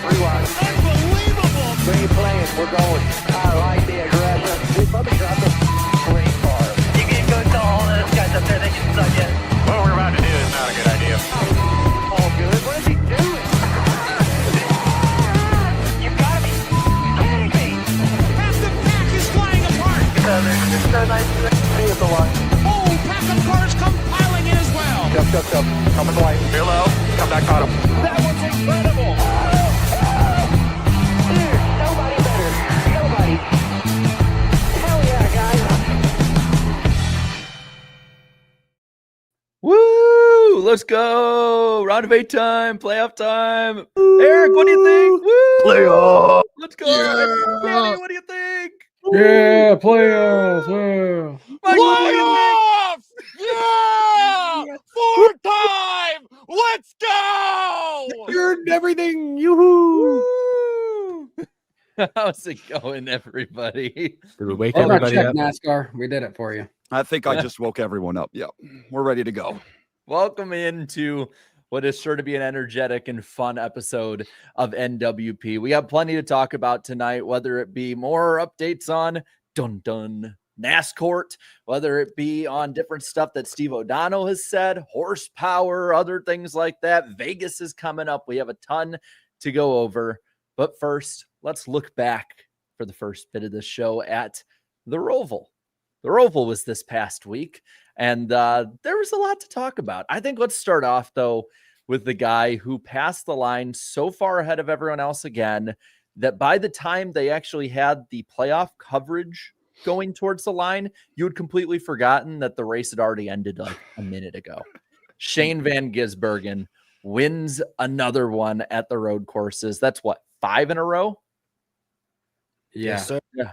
rewind. Unbelievable. Great playing. We're going. I like the aggression. We probably dropped a great car. You can go tell all those guys up there they can suck it. What we're about to do is not a good idea. All good. What is he doing? You gotta be kidding me. Half the pack is flying apart. They're so nice to See at the line. Oh, pack of cars come piling in as well. Jump. Coming the line. Feel low. Come back on him. That was incredible. Dude, nobody better. Nobody. Hell yeah, guys. Woo! Let's go! Round of 8 time, playoff time. Eric, what do you think? Woo! Playoff. Let's go! Yeah. Danny, what do you think? Yeah, playoffs. Yeah. Michael, what do you think? Playoffs! Yeah! Fourth time! Let's go! Earned everything. Yoo-hoo. Woo! How's it going, everybody? Did we wake Welcome everybody check up? NASCAR. We did it for you. I think I just woke everyone up. Yep. We're ready to go. Welcome into what is sure to be an energetic and fun episode of NWP. We have plenty to talk about tonight, whether it be more updates on NASCORT, whether it be on different stuff that Steve O'Donnell has said, horsepower, other things like that. Vegas is coming up. We have a ton to go over. But first, let's look back for the first bit of the show at the Roval. The Roval was this past week, and there was a lot to talk about. I think let's start off, though, with the guy who passed the line so far ahead of everyone else again that by the time they actually had the playoff coverage going towards the line, you had completely forgotten that the race had already ended like a minute ago. Shane Van Gisbergen wins another one at the road courses. That's what, 5 in a row? Yeah. Yes, sir. Yeah.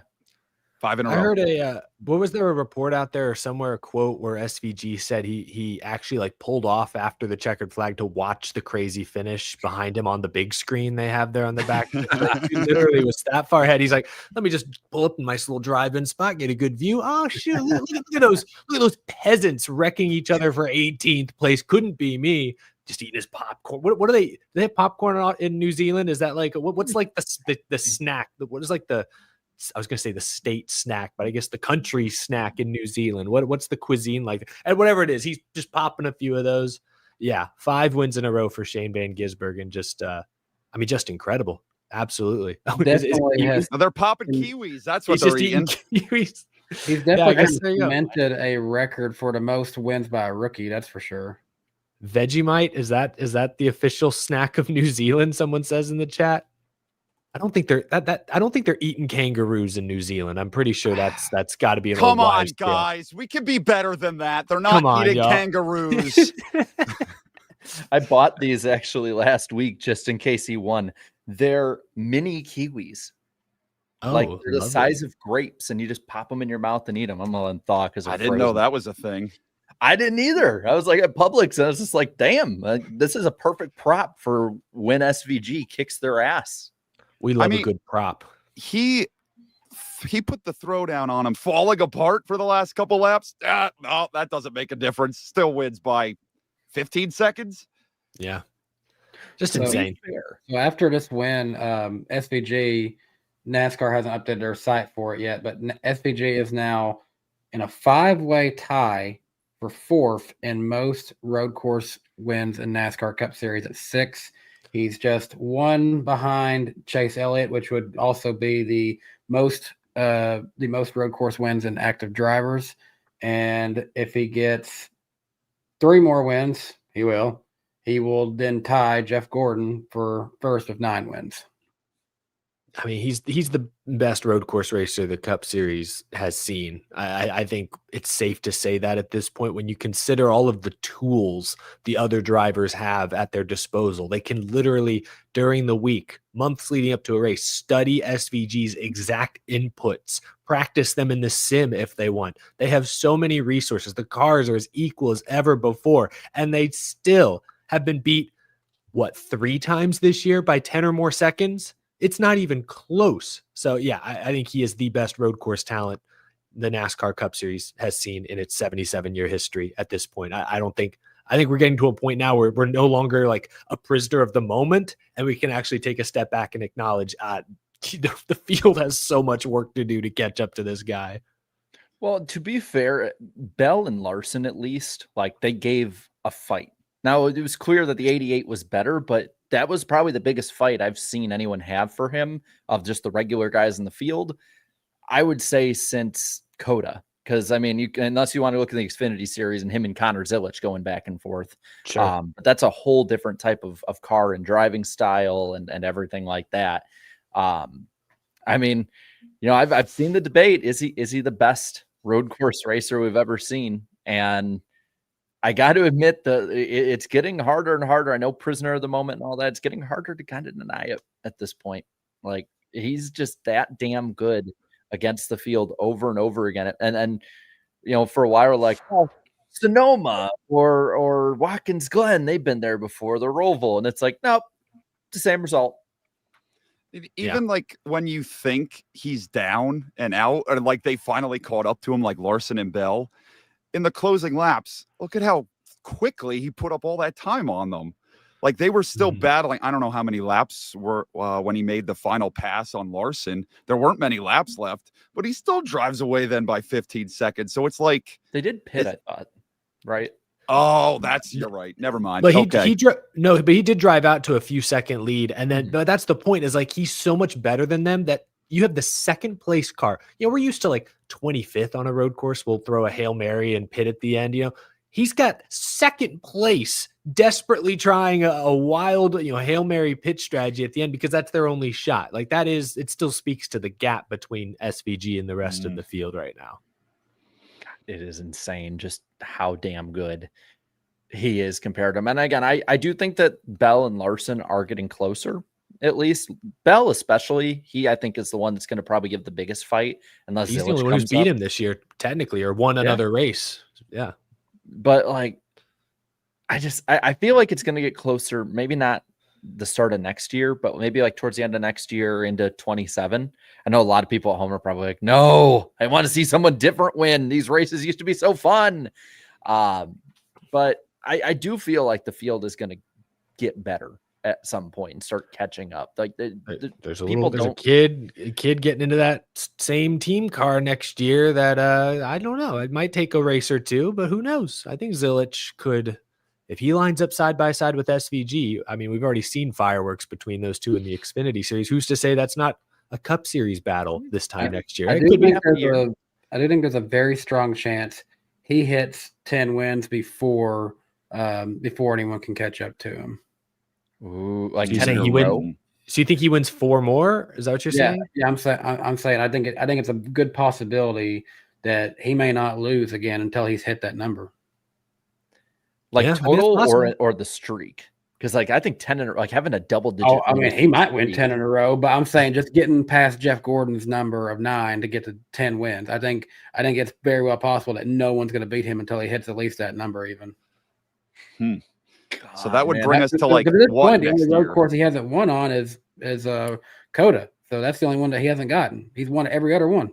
5 in a I row. heard was there a report out there or somewhere, a quote where SVG said he actually like pulled off after the checkered flag to watch the crazy finish behind him on the big screen they have there on the back. He literally was that far ahead. He's like, let me just pull up a nice little drive-in spot, get a good view. Oh shoot, look at those peasants wrecking each other for 18th place. Couldn't be me. Just eating his popcorn. What are they? Do they have popcorn in New Zealand? Is that like what's like the snack? What is like the? I was gonna say the state snack, but I guess the country snack in New Zealand. What's the cuisine like? And whatever it is, he's just popping a few of those. Yeah, 5 wins in a row for Shane Van Gisbergen. Just, just incredible. Absolutely. Definitely has. Oh, they're popping kiwis. That's what He's they're just eating. kiwis. He's definitely guess there you go. cemented a record for the most wins by a rookie. That's for sure. Vegemite, is that the official snack of New Zealand? Someone says in the chat. I don't think they're I don't think they're eating kangaroos in New Zealand. I'm pretty sure that's got to be. Come on, guys. We can be better than that. They're not eating kangaroos. I bought these actually last week just in case he won. They're mini kiwis. Oh, like they're the size of grapes, and you just pop them in your mouth and eat them. I'm gonna let them thaw because I didn't know that was a thing. I didn't either. I was like at Publix, and I was just like, damn, this is a perfect prop for when SVG kicks their ass. We love a good prop. He put the throwdown on him falling apart for the last couple laps. No, that doesn't make a difference. Still wins by 15 seconds. Yeah. Just insane. So after this win, SVG, NASCAR hasn't updated their site for it yet, but SVG is now in a 5-way tie for 4th in most road course wins in NASCAR Cup Series at 6. He's just 1 behind Chase Elliott, which would also be the most road course wins in active drivers. And if he gets 3 more wins, he will then tie Jeff Gordon for first with 9 wins. I mean, he's the best road course racer the Cup Series has seen. I think it's safe to say that at this point, when you consider all of the tools the other drivers have at their disposal, they can literally, during the week, months leading up to a race, study SVG's exact inputs, practice them in the sim if they want. They have so many resources. The cars are as equal as ever before, and they still have been beat, 3 times this year by 10 or more seconds? It's not even close. So, yeah, I think he is the best road course talent the NASCAR Cup Series has seen in its 77-year history at this point. I don't think I think we're getting to a point now where we're no longer like a prisoner of the moment, and we can actually take a step back and acknowledge the field has so much work to do to catch up to this guy. Well, to be fair, Bell and Larson, at least, like they gave a fight. Now, it was clear that the 88 was better, but that was probably the biggest fight I've seen anyone have for him of just the regular guys in the field. I would say since Coda, because I mean, unless you want to look at the Xfinity series and him and Connor Zilic going back and forth, Sure. but that's a whole different type of car and driving style and everything like that. I mean, I've seen the debate. Is he the best road course racer we've ever seen? And I got to admit that it's getting harder and harder. I know prisoner of the moment and all that. It's getting harder to kind of deny it at this point. Like he's just that damn good against the field over and over again. And for a while, we're like, oh, Sonoma or Watkins Glen, they've been there before, the Roval. And it's like, nope, it's the same result. Even like when you think he's down and out, or like they finally caught up to him, like Larson and Bell in the closing laps, look at how quickly he put up all that time on them. Like they were still battling. I don't know how many laps were when he made the final pass on Larson. There weren't many laps left, but he still drives away then by 15 seconds. So it's like they did pit, I thought, right? Oh, you're right. Never mind. But he did drive out to a few second lead. And then, but that's the point, is like, he's so much better than them that you have the second place car. We're used to like 25th on a road course. We'll throw a Hail Mary and pit at the end. He's got second place, desperately trying a wild, Hail Mary pit strategy at the end, because that's their only shot. Like it still speaks to the gap between SVG and the rest of the field right now. It is insane just how damn good he is compared to him. And again, I do think that Bell and Larson are getting closer, at least. Bell especially, I think is the one that's going to probably give the biggest fight. Unless he's the only one who's beat him this year, technically, or won another race. Yeah. But like, I feel like it's going to get closer, maybe not the start of next year, but maybe like towards the end of next year into 27. I know a lot of people at home are probably like, no, I want to see someone different win. These races used to be so fun. But I do feel like the field is going to get better at some point and start catching up. Like there's a kid getting into that same team car next year that I don't know. It might take a race or two, but who knows? I think Zilic could, if he lines up side by side with SVG. I mean, we've already seen fireworks between those two in the Xfinity series. Who's to say that's not a Cup Series battle this time next year? I do think there's a very strong chance he hits 10 wins before anyone can catch up to him. Ooh, like you saying he wins? So you think he wins 4 more? Is that what you're saying? Yeah, I'm saying I think it's a good possibility that he may not lose again until he's hit that number. Like total or the streak? Because like I think 10 in like having a double digit. Oh, I mean, he might win 10 in a row, but I'm saying just getting past Jeff Gordon's number of 9 to get to 10 wins. I think it's very well possible that no one's going to beat him until he hits at least that number even. God, so that would bring us to like what the only road course he hasn't won on is Coda. So that's the only one that he hasn't gotten. He's won every other one.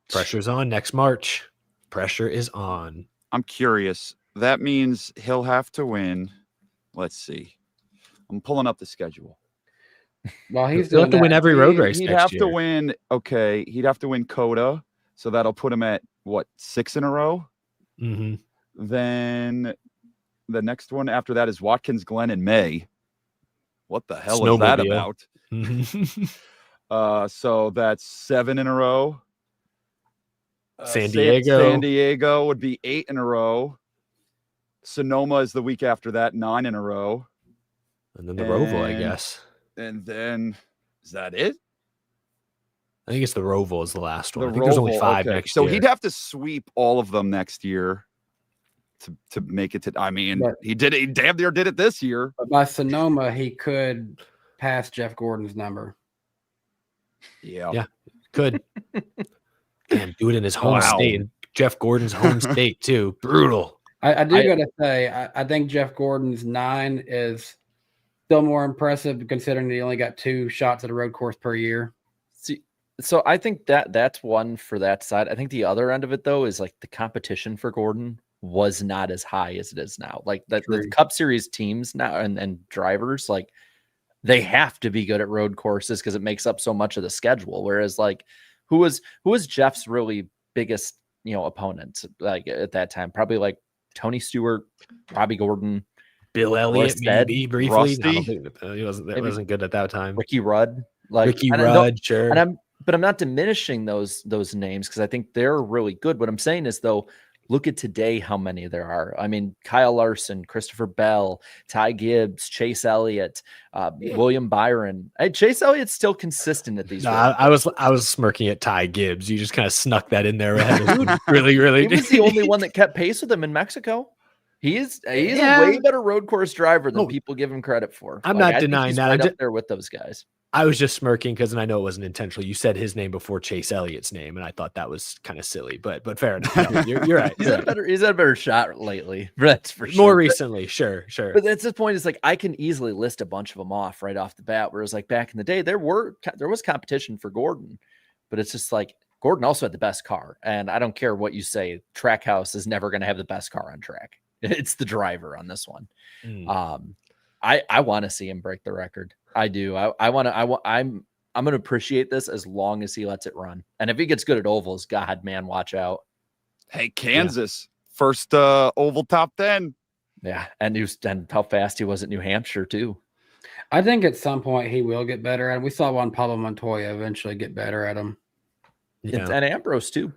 Pressure's on next March. Pressure is on. I'm curious. That means he'll have to win. Let's see. I'm pulling up the schedule. Well, he'll have to win every road race. He'd have to win. Okay, he'd have to win Coda, so that'll put him at what, 6 in a row. Mm-hmm. Then the next one after that is Watkins Glen in May. What the hell is that about? So that's 7 in a row. San Diego would be 8 in a row. Sonoma is the week after that, 9 in a row. And then the Roval, I guess. And then, is that it? I think it's the Roval is the last one. I think there's only 5 next year. So he'd have to sweep all of them next year to make it to. I mean, he did it. He damn near did it this year. But by Sonoma, he could pass Jeff Gordon's number. Yeah, could. Damn, do it in his home state, Jeff Gordon's home state too. Brutal. I gotta say, I think Jeff Gordon's 9 is still more impressive considering that he only got 2 shots at a road course per year. See, so I think that's one for that side. I think the other end of it though is like the competition for Gordon was not as high as it is now. Like the True. Cup Series teams now and drivers, like they have to be good at road courses because it makes up so much of the schedule. Whereas like who was Jeff's really biggest, opponent like at that time? Probably like Tony Stewart, Robbie Gordon, Bill Elliott, Stead, maybe briefly. Rusty. I don't think he wasn't good at that time. Ricky Rudd, like Ricky Rudd, sure. And I'm not diminishing those names because I think they're really good. What I'm saying is though, look at today how many there are. I mean, Kyle Larson, Christopher Bell, Ty Gibbs, Chase Elliott, William Byron. Hey, Chase Elliott's still consistent at these. No, I was smirking at Ty Gibbs. You just kind of snuck that in there. Really. He was the only one that kept pace with him in Mexico. He's a way better road course driver than people give him credit for. I'm not denying that. Right up there with those guys. I was just smirking because I know it wasn't intentional. You said his name before Chase Elliott's name, and I thought that was kind of silly. But fair enough. No, you're right. He's had a better shot lately. That's for sure. More recently, sure. But that's the point. Is like I can easily list a bunch of them off right off the bat. Whereas like back in the day, there was competition for Gordon, but it's just like Gordon also had the best car, and I don't care what you say. Trackhouse is never going to have the best car on track. It's the driver on this one. I want to see him break the record. I do. I'm going to appreciate this as long as he lets it run. And if he gets good at ovals, God, man, watch out. Hey, Kansas, first oval top 10. Yeah. And how fast he was at New Hampshire too. I think at some point he will get better. And we saw Juan Pablo Montoya eventually get better at him. Yeah. And Ambrose too.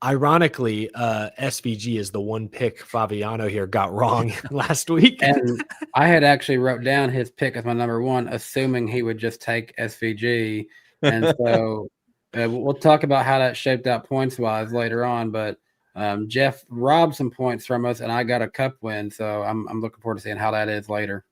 Ironically, SVG is the one pick Fabiano here got wrong last week. And I had actually wrote down his pick as my number one, assuming he would just take SVG. And so we'll talk about how that shaped out points-wise later on. But Jeff robbed some points from us, and I got a cup win. So I'm looking forward to seeing how that is later.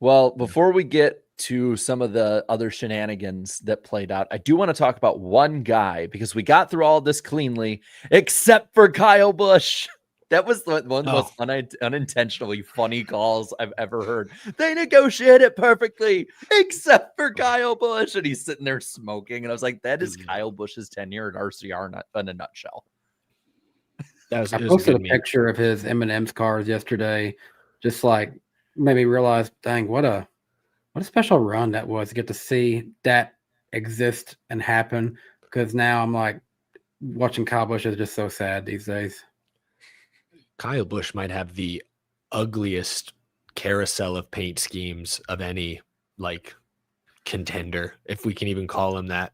Well, before we get to some of the other shenanigans that played out, I do want to talk about one guy because we got through all this cleanly, except for Kyle Busch. That was one of the most unintentionally funny calls I've ever heard. They negotiate it perfectly, except for Kyle Busch. And he's sitting there smoking. And I was like, that is Kyle Busch's tenure at RCR in a nutshell. I posted a picture of his M&M's cars yesterday, just like made me realize, dang, what a special run that was to get to see that exist and happen. Because now I'm like, watching Kyle Busch is just so sad these days. Kyle Busch might have the ugliest carousel of paint schemes of any like contender, if we can even call him that.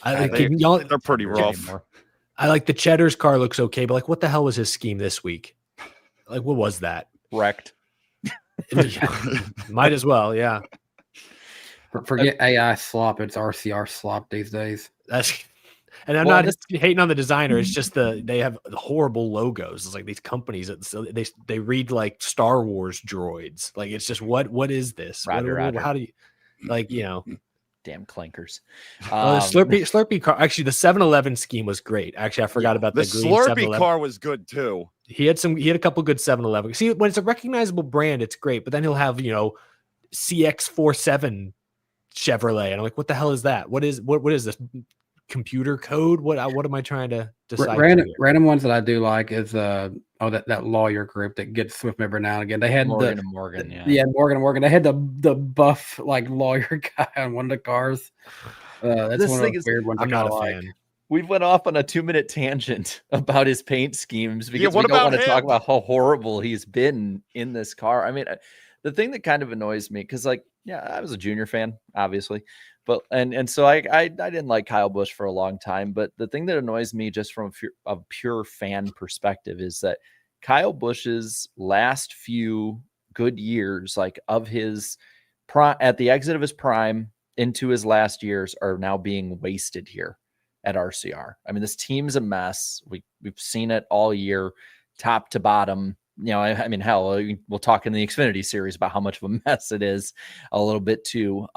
They're pretty rough. I like the Cheddar's car looks okay, but like, what the hell was his scheme this week? Like, what was that? Wrecked. Might as well, yeah. Forget AI slop; it's RCR slop these days. And I'm not hating on the designer. It's just they have horrible logos. It's like these companies that they read like Star Wars droids. Like it's just what is this? Roger. How do you like damn clankers? Slurpee car. Actually, the 7-Eleven scheme was great. Actually, I forgot about the green Slurpee car was good too. He had a couple good 7-Eleven. See, when it's a recognizable brand, it's great. But then he'll have CX-47 Chevrolet, and I'm like, what the hell is that? What is this? Computer code? What am I trying to decide? Random ones that I do like is that lawyer group that gets with me every now and again. They had Morgan. Morgan. They had the buff like lawyer guy on one of the cars. That's one of those weird ones. I'm not a fan. We went off on a 2-minute tangent about his paint schemes because we don't want to talk about how horrible he's been in this car. I mean, the thing that kind of annoys me, because I was a Junior fan, obviously. But and so I didn't like Kyle Busch for a long time. But the thing that annoys me just from a pure fan perspective is that Kyle Busch's last few good years, like of his at the exit of his prime into his last years, are now being wasted here at RCR. I mean, this team's a mess. We've seen it all year, top to bottom. I mean, hell, we'll talk in the Xfinity series about how much of a mess it is a little bit too.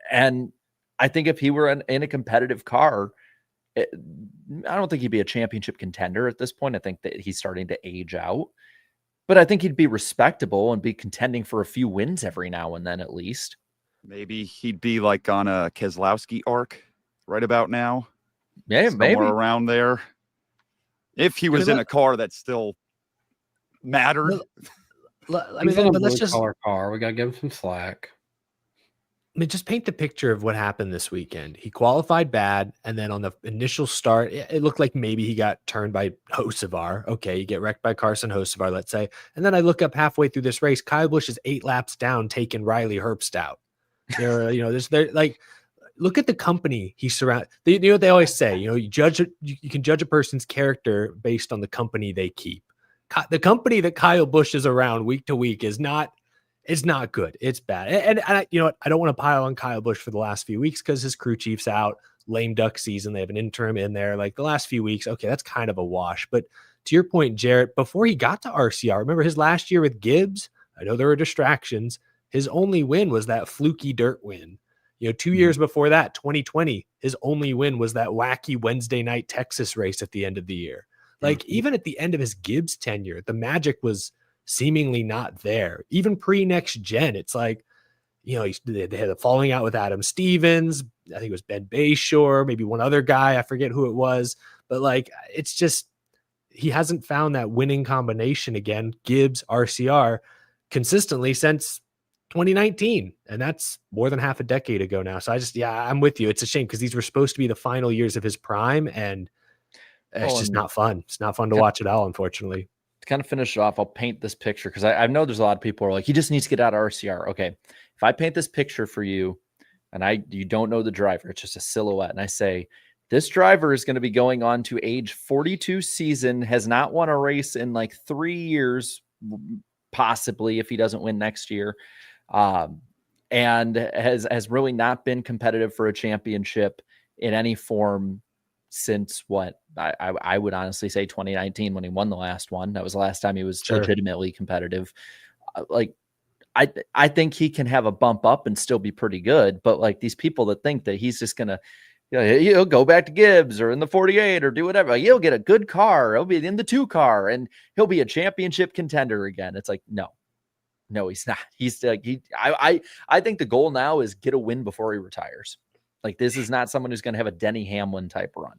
And I think if he were in a competitive car, I don't think he'd be a championship contender at this point. I think that he's starting to age out, but I think he'd be respectable and be contending for a few wins every now and then, at least. Maybe he'd be like on a Keselowski arc right about now. Yeah, somewhere maybe around there. If he was in a car that still mattered. I mean, but but let's blue just collar car. We got to give him some slack. I mean, just paint the picture of what happened this weekend. He qualified bad, and then on the initial start, it looked like maybe he got turned by Hocevar. Okay, you get wrecked by Carson Hocevar, let's say. And then I look up halfway through this race, Kyle Busch is 8 laps down, taking Riley Herbst out. They're like, look at the company he surrounded. You know what they always say, you can judge a person's character based on the company they keep. The company that Kyle Busch is around week to week is not good. It's bad. And I, I don't want to pile on Kyle Busch for the last few weeks because his crew chief's out, lame duck season. They have an interim in there. Like the last few weeks, okay, that's kind of a wash. But to your point, Jared, before he got to RCR, remember his last year with Gibbs? I know there were distractions. His only win was that fluky dirt win. 2 years before that, 2020, his only win was that wacky Wednesday night Texas race at the end of the year. Like even at the end of his Gibbs tenure, the magic was seemingly not there. Even pre-next gen, it's like, they had a falling out with Adam Stevens. I think it was Ben Bayshore, maybe one other guy. I forget who it was. But like, it's just, he hasn't found that winning combination again, Gibbs, RCR, consistently since 2019. And that's more than half a decade ago now. So I'm with you. It's a shame because these were supposed to be the final years of his prime. And it's just not fun. It's not fun to watch at all, unfortunately. To kind of finish it off, I'll paint this picture because I know there's a lot of people who are like, he just needs to get out of RCR. Okay, if I paint this picture for you and you don't know the driver, it's just a silhouette, and I say, this driver is going to be going on to age 42 season, has not won a race in like 3 years, possibly if he doesn't win next year, and has really not been competitive for a championship in any form since what I would honestly say 2019 when he won the last one. That was the last time he was legitimately competitive. I think he can have a bump up and still be pretty good, but like these people that think that he's just gonna, he'll go back to Gibbs or in the 48 or do whatever. He'll get a good car. He'll be in the 2 car and he'll be a championship contender again. It's like, no, he's not. He's like, I think the goal now is get a win before he retires. Like this is not someone who's going to have a Denny Hamlin type run.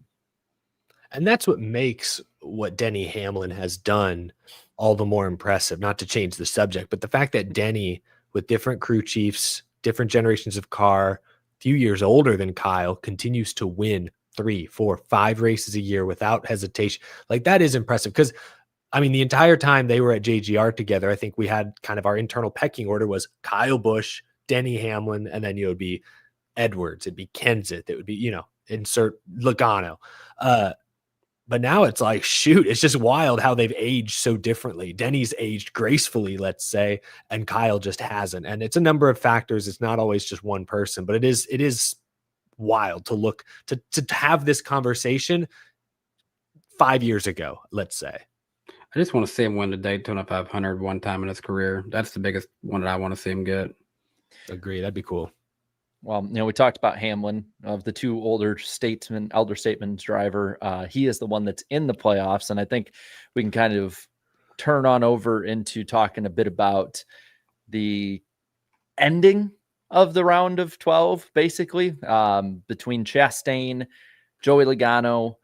And that's what makes what Denny Hamlin has done all the more impressive, not to change the subject, but the fact that Denny, with different crew chiefs, different generations of car, few years older than Kyle, continues to win 3, 4, 5 races a year without hesitation. Like that is impressive because I mean, the entire time they were at JGR together, I think we had kind of our internal pecking order was Kyle Busch, Denny Hamlin, and then it would be Edwards, it'd be Kenseth, it would be, insert Logano. But now it's like, shoot, it's just wild how they've aged so differently. Denny's aged gracefully, let's say, and Kyle just hasn't. And it's a number of factors. It's not always just one person, but it is wild to look to have this conversation 5 years ago, let's say. I just want to see him win the Daytona 500 one time in his career. That's the biggest one that I want to see him get. Agree. That'd be cool. Well, we talked about Hamlin, of the 2 elder statesman driver. He is the one that's in the playoffs. And I think we can kind of turn on over into talking a bit about the ending of the round of 12, basically, between Chastain, Joey Logano,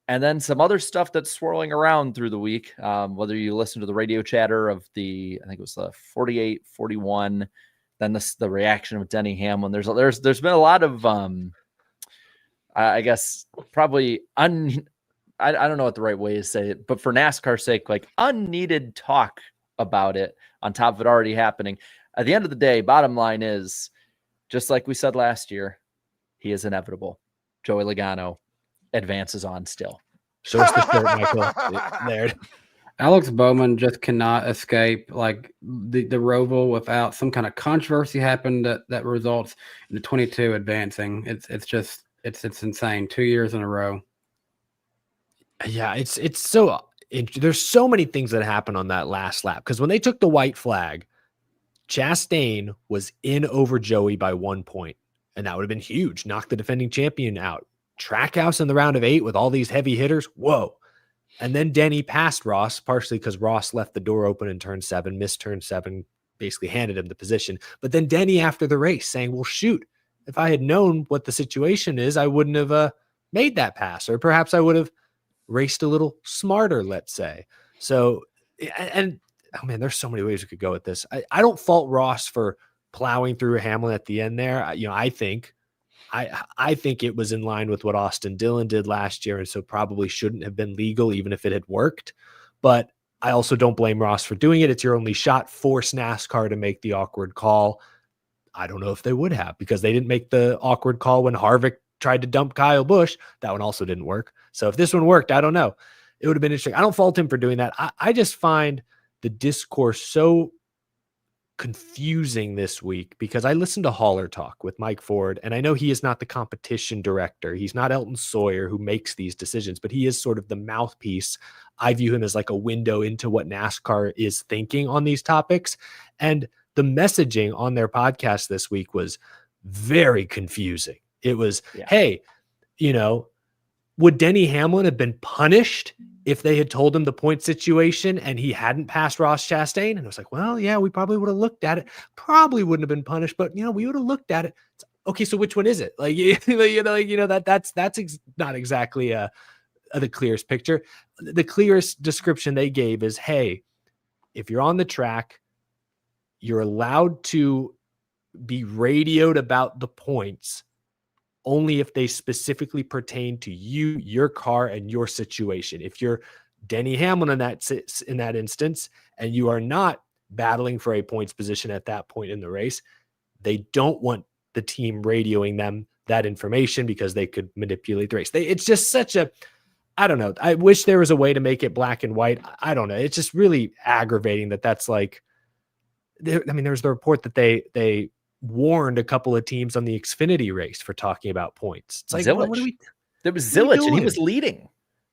and then some other stuff that's swirling around through the week. Whether you listen to the radio chatter of I think it was the 48, 41, then the reaction of Denny Hamlin. There's been a lot of, I guess, probably I don't know what the right way is to say it, but for NASCAR's sake, like unneeded talk about it on top of it already happening. At the end of the day, bottom line is, just like we said last year, he is inevitable. Joey Logano advances on still. Show us the shirt, Michael. There. Alex Bowman just cannot escape like the Roval without some kind of controversy happen that results in the 22 advancing. It's insane. 2 years in a row. Yeah, it's so there's so many things that happen on that last lap because when they took the white flag, Chastain was in over Joey by 1 point, and that would have been huge. Knock the defending champion out. Trackhouse in the round of 8 with all these heavy hitters. Whoa. And then Denny passed Ross, partially because Ross left the door open in turn 7, missed turn 7, basically handed him the position. But then Denny after the race saying, well, shoot, if I had known what the situation is, I wouldn't have made that pass, or perhaps I would have raced a little smarter, let's say. So, and oh man, there's so many ways we could go with this. I don't fault Ross for plowing through Hamlin at the end there. I think it was in line with what Austin Dillon did last year, and so probably shouldn't have been legal even if it had worked. But I also don't blame Ross for doing it. It's your only shot. Force NASCAR to make the awkward call. I don't know if they would have, because they didn't make the awkward call when Harvick tried to dump Kyle Busch. That one also didn't work. So if this one worked, I don't know. It would have been interesting. I don't fault him for doing that. I just find the discourse so confusing this week, because I listened to Hauler Talk with Mike Ford, and I know he is not the competition director. He's not Elton Sawyer who makes these decisions, but he is sort of the mouthpiece. I view him as like a window into what NASCAR is thinking on these topics. And the messaging on their podcast this week was very confusing. It was, hey, would Denny Hamlin have been punished if they had told him the point situation and he hadn't passed Ross Chastain? And it was like, well, yeah, we probably would have looked at it. Probably wouldn't have been punished, but we would have looked at it. Okay, so which one is it? That's not exactly the clearest picture. The clearest description they gave is, hey, if you're on the track, you're allowed to be radioed about the points only if they specifically pertain to you, your car, and your situation. If you're Denny Hamlin in that instance, and you are not battling for a points position at that point in the race, they don't want the team radioing them that information because they could manipulate the race. It's just such a, I don't know. I wish there was a way to make it black and white. I don't know. It's just really aggravating that's like, there's the report that they warned a couple of teams on the Xfinity race for talking about points. It's like, what are we? There was Zillage, and he was leading.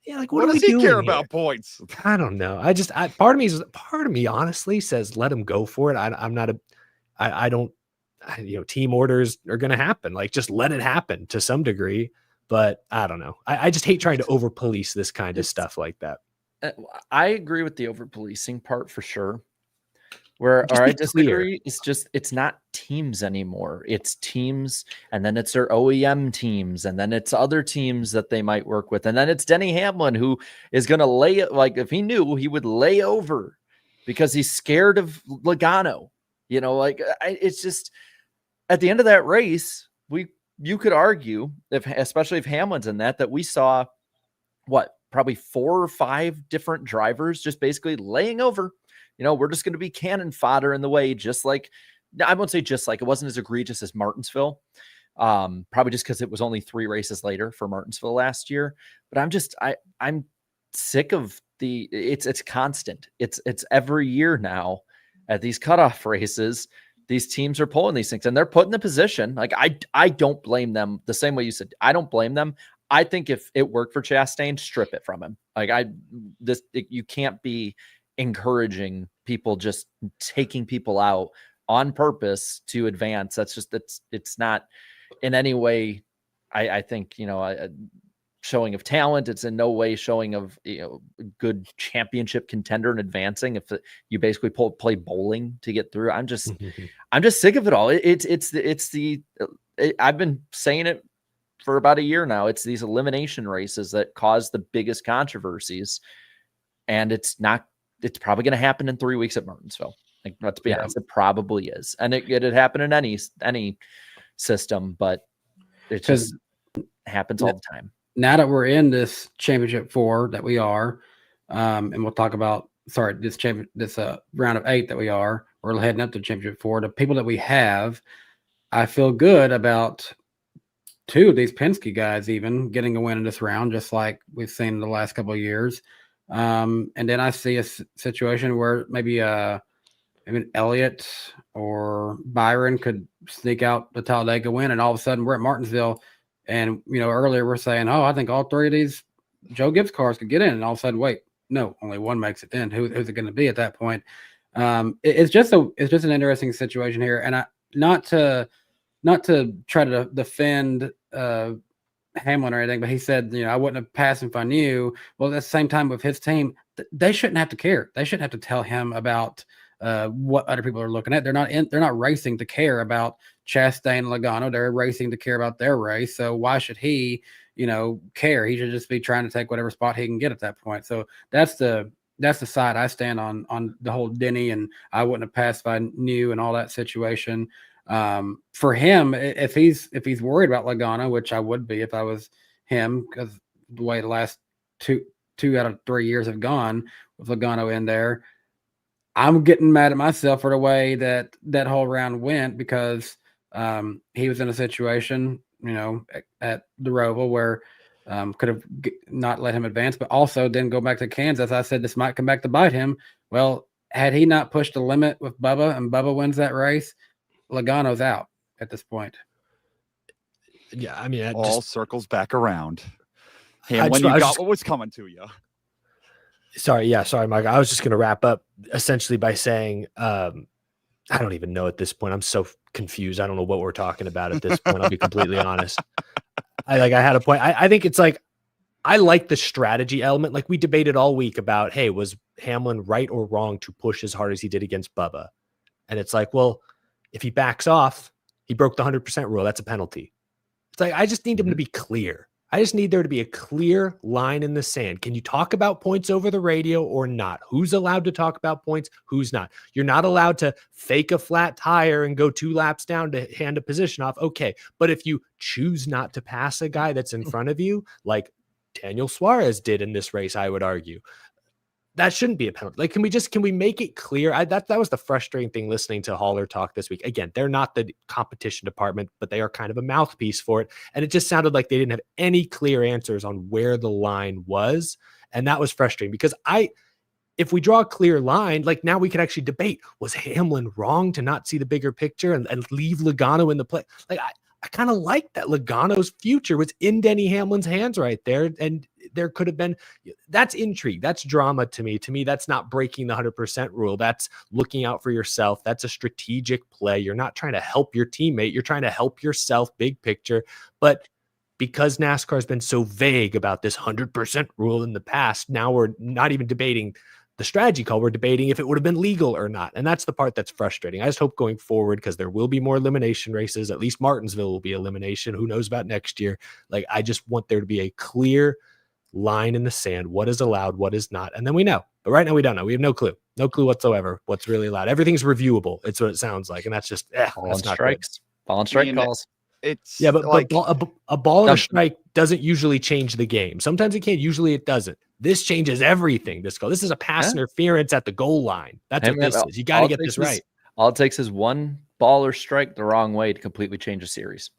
Yeah, like what does he care about points? I don't know. Part of me honestly says let him go for it. I don't. Team orders are going to happen. Like, just let it happen to some degree. But I don't know. I just hate trying to over police this kind of stuff like that. I agree with the over policing part for sure. Where I disagree, it's not teams anymore. It's teams, and then it's their OEM teams, and then it's other teams that they might work with, and then it's Denny Hamlin who is going to lay it. Like, if he knew, he would lay over because he's scared of Logano. It's just at the end of that race, you could argue, especially if Hamlin's in that we saw probably 4 or 5 different drivers just basically laying over. We're just going to be cannon fodder in the way, just like, I won't say just like, it wasn't as egregious as Martinsville. Probably just because it was only 3 races later for Martinsville last year. But I'm sick of it's constant. It's every year now at these cutoff races, these teams are pulling these things and they're put in the position. Like, I don't blame them the same way you said. I don't blame them. I think if it worked for Chastain, strip it from him. Like, you can't be encouraging people just taking people out on purpose to advance. It's not in any way, I think, a showing of talent. It's in no way showing of, good championship contender and advancing. If you basically play bowling to get through, I'm just sick of it all. I've been saying it for about a year now. It's these elimination races that cause the biggest controversies, and it's probably going to happen in 3 weeks at Martinsville. Like, let's be honest, it probably is. And it'd happen in any system, but it just happens all the time. Now that we're in this championship 4 that we are, and we'll talk about, this round of 8 that we're heading up to championship 4. The people that we have, I feel good about 2 of these Penske guys even getting a win in this round, just like we've seen in the last couple of years. And then I see a situation where maybe Elliott or Byron could sneak out the Talladega win, and all of a sudden we're at Martinsville. And, earlier we're saying, I think all 3 of these Joe Gibbs cars could get in. And all of a sudden, wait, no, only one makes it in. Who's it going to be at that point? It's just an interesting situation here. And not to try to defend Hamlin or anything, but he said, I wouldn't have passed him if I knew. Well, at the same time with his team, they shouldn't have to care. They shouldn't have to tell him about what other people are looking at. They're not racing to care about Chastain and Logano. They're racing to care about their race. So why should he care. He should just be trying to take whatever spot he can get at that point. So that's the side I stand on the whole Denny and I wouldn't have passed if I knew and all that situation. For him, if he's worried about Logano, which I would be if I was him, because the way the last two out of 3 years have gone with Logano in there, I'm getting mad at myself for the way that whole round went, because he was in a situation, at the Roval where could have not let him advance, but also then go back to Kansas. I said this might come back to bite him. Well, had he not pushed the limit with Bubba and Bubba wins that race, Logano's out at this point. Yeah, I mean, all circles back around. Hamlin, you got what was coming to you. Sorry, Mike. I was just going to wrap up essentially by saying, I don't even know at this point. I'm so confused. I don't know what we're talking about at this point. I'll be completely honest. I had a point. I think it's like, I like the strategy element. Like we debated all week about, hey, was Hamlin right or wrong to push as hard as he did against Bubba? And it's like, well, if he backs off, he broke the 100% rule. That's a penalty. It's like, I just need him to be clear. I just need there to be a clear line in the sand. Can you talk about points over the radio or not? Who's allowed to talk about points? Who's not? You're not allowed to fake a flat tire and go 2 laps down to hand a position off. Okay. But if you choose not to pass a guy that's in front of you, like Daniel Suarez did in this race, I would argue, that shouldn't be a penalty. Like, can we make it clear? That was the frustrating thing listening to Haller talk this week. Again, they're not the competition department, but they are kind of a mouthpiece for it. And it just sounded like they didn't have any clear answers on where the line was. And that was frustrating because if we draw a clear line, like now we could actually debate, was Hamlin wrong to not see the bigger picture and leave Logano in the play? Like, I kind of like that Logano's future was in Denny Hamlin's hands right there. And there could have been, that's intrigue. That's drama to me. To me, that's not breaking the 100% rule. That's looking out for yourself. That's a strategic play. You're not trying to help your teammate. You're trying to help yourself, big picture. But because NASCAR has been so vague about this 100% rule in the past, now we're not even debating the strategy call. We're debating if it would have been legal or not. And that's the part that's frustrating. I just hope going forward, because there will be more elimination races, at least Martinsville will be elimination. Who knows about next year? Like, I just want there to be a clear line in the sand. What is allowed, what is not. And then we know. But right now we don't know. We have no clue whatsoever what's really allowed. Everything's reviewable. It's what it sounds like. And that's just, that's not strikes. Ball and strike calls. It's but like a ball and a strike doesn't usually change the game. Sometimes it can. Usually it doesn't. This changes everything. This is a pass interference at the goal line. That's what this is. You got to get this right. All it takes is one ball or strike the wrong way to completely change a series.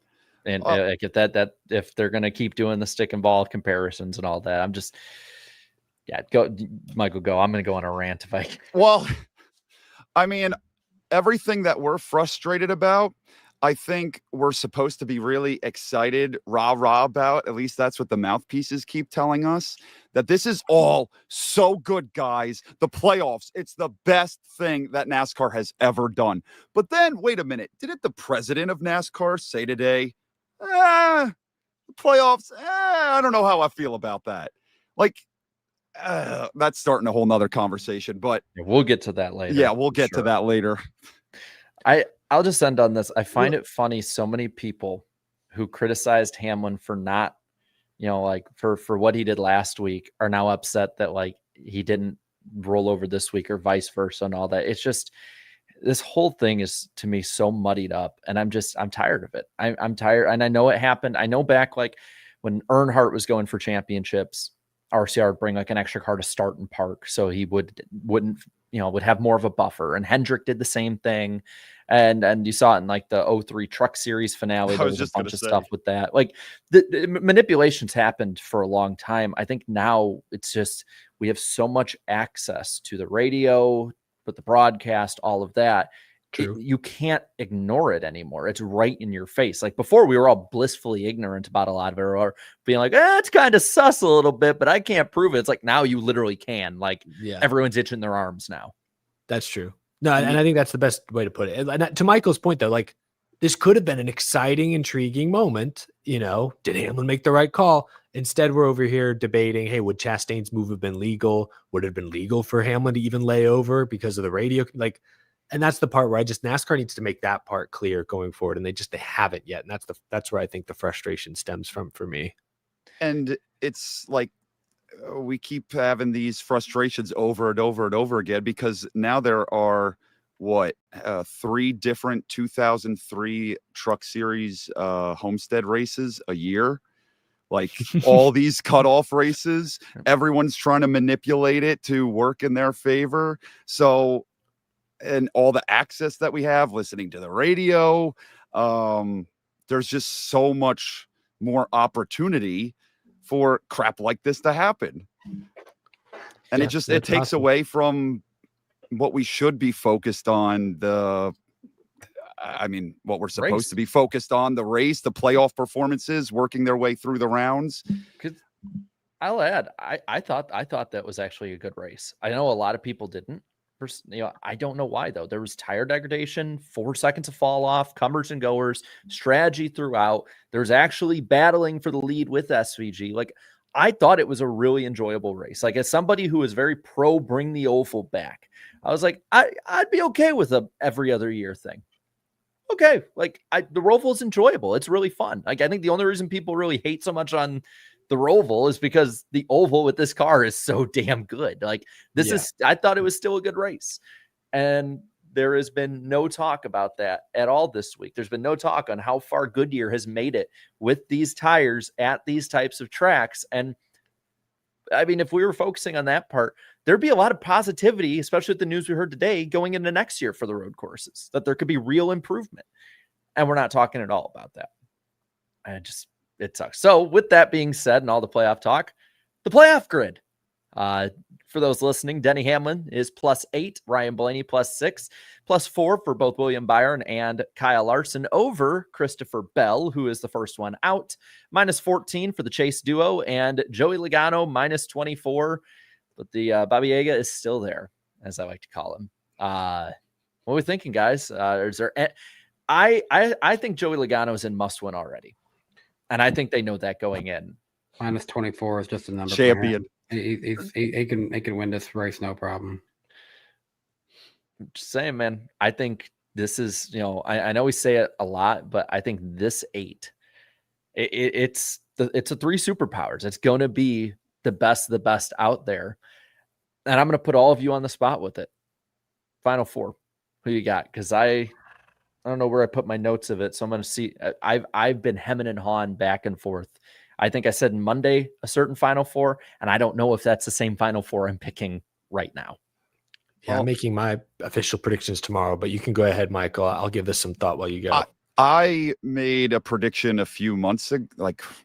And I get that if they're going to keep doing the stick and ball comparisons and all that, I'm just, go, Michael, go. I'm going to go on a rant if I can. Well, I mean, everything that we're frustrated about, I think we're supposed to be really excited, rah-rah about. At least that's what the mouthpieces keep telling us, that this is all so good, guys. The playoffs, it's the best thing that NASCAR has ever done. But then, wait a minute. Didn't the president of NASCAR say today, the playoffs, I don't know how I feel about that. Like, that's starting a whole nother conversation, but we'll get to that later. Yeah, we'll get to that later. I'll just end on this. I find it funny. So many people who criticized Hamlin for not, like for what he did last week are now upset that like he didn't roll over this week or vice versa and all that. It's just, this whole thing is to me so muddied up and I'm tired of it. I'm tired. And I know it happened. I know back like when Earnhardt was going for championships, RCR would bring like an extra car to start and park. So he wouldn't, would have more of a buffer, and Hendrick did the same thing. And you saw it in like the 03 Truck Series finale. There was a bunch of stuff with that. Like the manipulations happened for a long time. I think now it's just, we have so much access to the radio, but the broadcast, all of that. You can't ignore it anymore. It's right in your face. Like before, we were all blissfully ignorant about a lot of it, or being like, it's kind of sus a little bit, but I can't prove it. It's like now you literally can. Like everyone's itching their arms now. That's true. No, and I think that's the best way to put it. And to Michael's point, though, like this could have been an exciting, intriguing moment. Did Hamlin make the right call? Instead, we're over here debating, hey, would Chastain's move have been legal? Would it have been legal for Hamlin to even lay over because of the radio? And that's the part where NASCAR needs to make that part clear going forward, and they haven't yet. And that's where I think the frustration stems from for me. And it's like we keep having these frustrations over and over and over again because now there are 3 different 2003 Truck Series Homestead races a year. Like all these cutoff races, everyone's trying to manipulate it to work in their favor. So, and all the access that we have, listening to the radio, there's just so much more opportunity for crap like this to happen. And it takes away from what we should be focused on, what we're supposed to be focused on, the race, the playoff performances, working their way through the rounds. I'll add, I thought that was actually a good race. I know a lot of people didn't. I don't know why though. There was tire degradation, 4 seconds of fall off, comers and goers, strategy throughout. There's actually battling for the lead with SVG. Like, I thought it was a really enjoyable race. Like, as somebody who is very pro bring the oval back, I was like, I'd be okay with a every other year thing. Okay, like the Roval is enjoyable. It's really fun. Like, I think the only reason people really hate so much on the Roval is because the oval with this car is so damn good. Like, I thought it was still a good race. And there has been no talk about that at all this week. There's been no talk on how far Goodyear has made it with these tires at these types of tracks. And I mean, if we were focusing on that part, there'd be a lot of positivity, especially with the news we heard today, going into next year for the road courses, that there could be real improvement. And we're not talking at all about that. It sucks. So with that being said, and all the playoff talk, the playoff grid. For those listening, Denny Hamlin is +8, Ryan Blaney +6, +4 for both William Byron and Kyle Larson over Christopher Bell, who is the first one out, -14 for the Chase duo, and Joey Logano -24. But the Bobby Yaga is still there, as I like to call him. What are we thinking, guys? Is there? I think Joey Logano is in must-win already, and I think they know that going in. -24 is just a number. Champion. He can win this race, no problem. Just saying, man. I think this is, I know we say it a lot, but I think this 8, it's a 3 superpowers. It's going to be the best of the best out there. And I'm going to put all of you on the spot with it. Final 4. Who you got? Because I don't know where I put my notes of it. So I'm going to see. I've been hemming and hawing back and forth. I think I said Monday a certain Final 4, and I don't know if that's the same Final 4 I'm picking right now. Yeah, I'm making my official predictions tomorrow, but you can go ahead, Michael. I'll give this some thought while you go. I made a prediction a few months ago,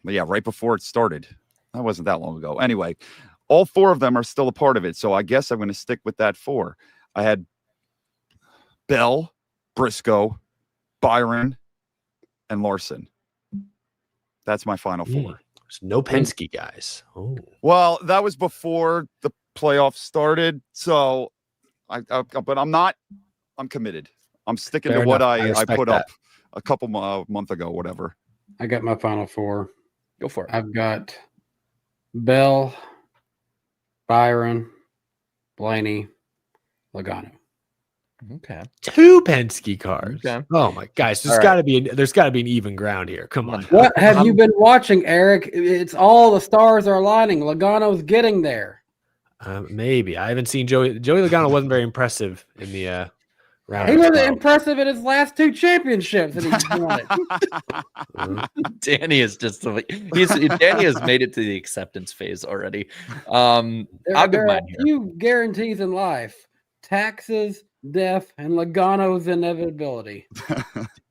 right before it started. That wasn't that long ago. Anyway, all 4 of them are still a part of it, so I guess I'm going to stick with that 4. I had Bell, Briscoe, Byron, and Larson. That's my Final 4. There's no Penske guys. Oh, well, that was before the playoffs started. So, but I'm committed. I'm sticking Fair to what enough. I put up a couple month ago, whatever. I got my Final 4. Go for it. I've got Bell, Byron, Blaney, Logano. Okay. 2 Penske cars. Okay. Oh my guys, there's got to be an even ground here. Come on. What have you been watching, Eric? It's all the stars are aligning. Logano's getting there. Maybe I haven't seen Joey Logano wasn't very impressive in the round. He wasn't impressive in his last 2 championships that he's won. Danny is just Danny has made it to the acceptance phase already. I'll give there are mine a here. few guarantees in life: taxes, death, and Logano's inevitability.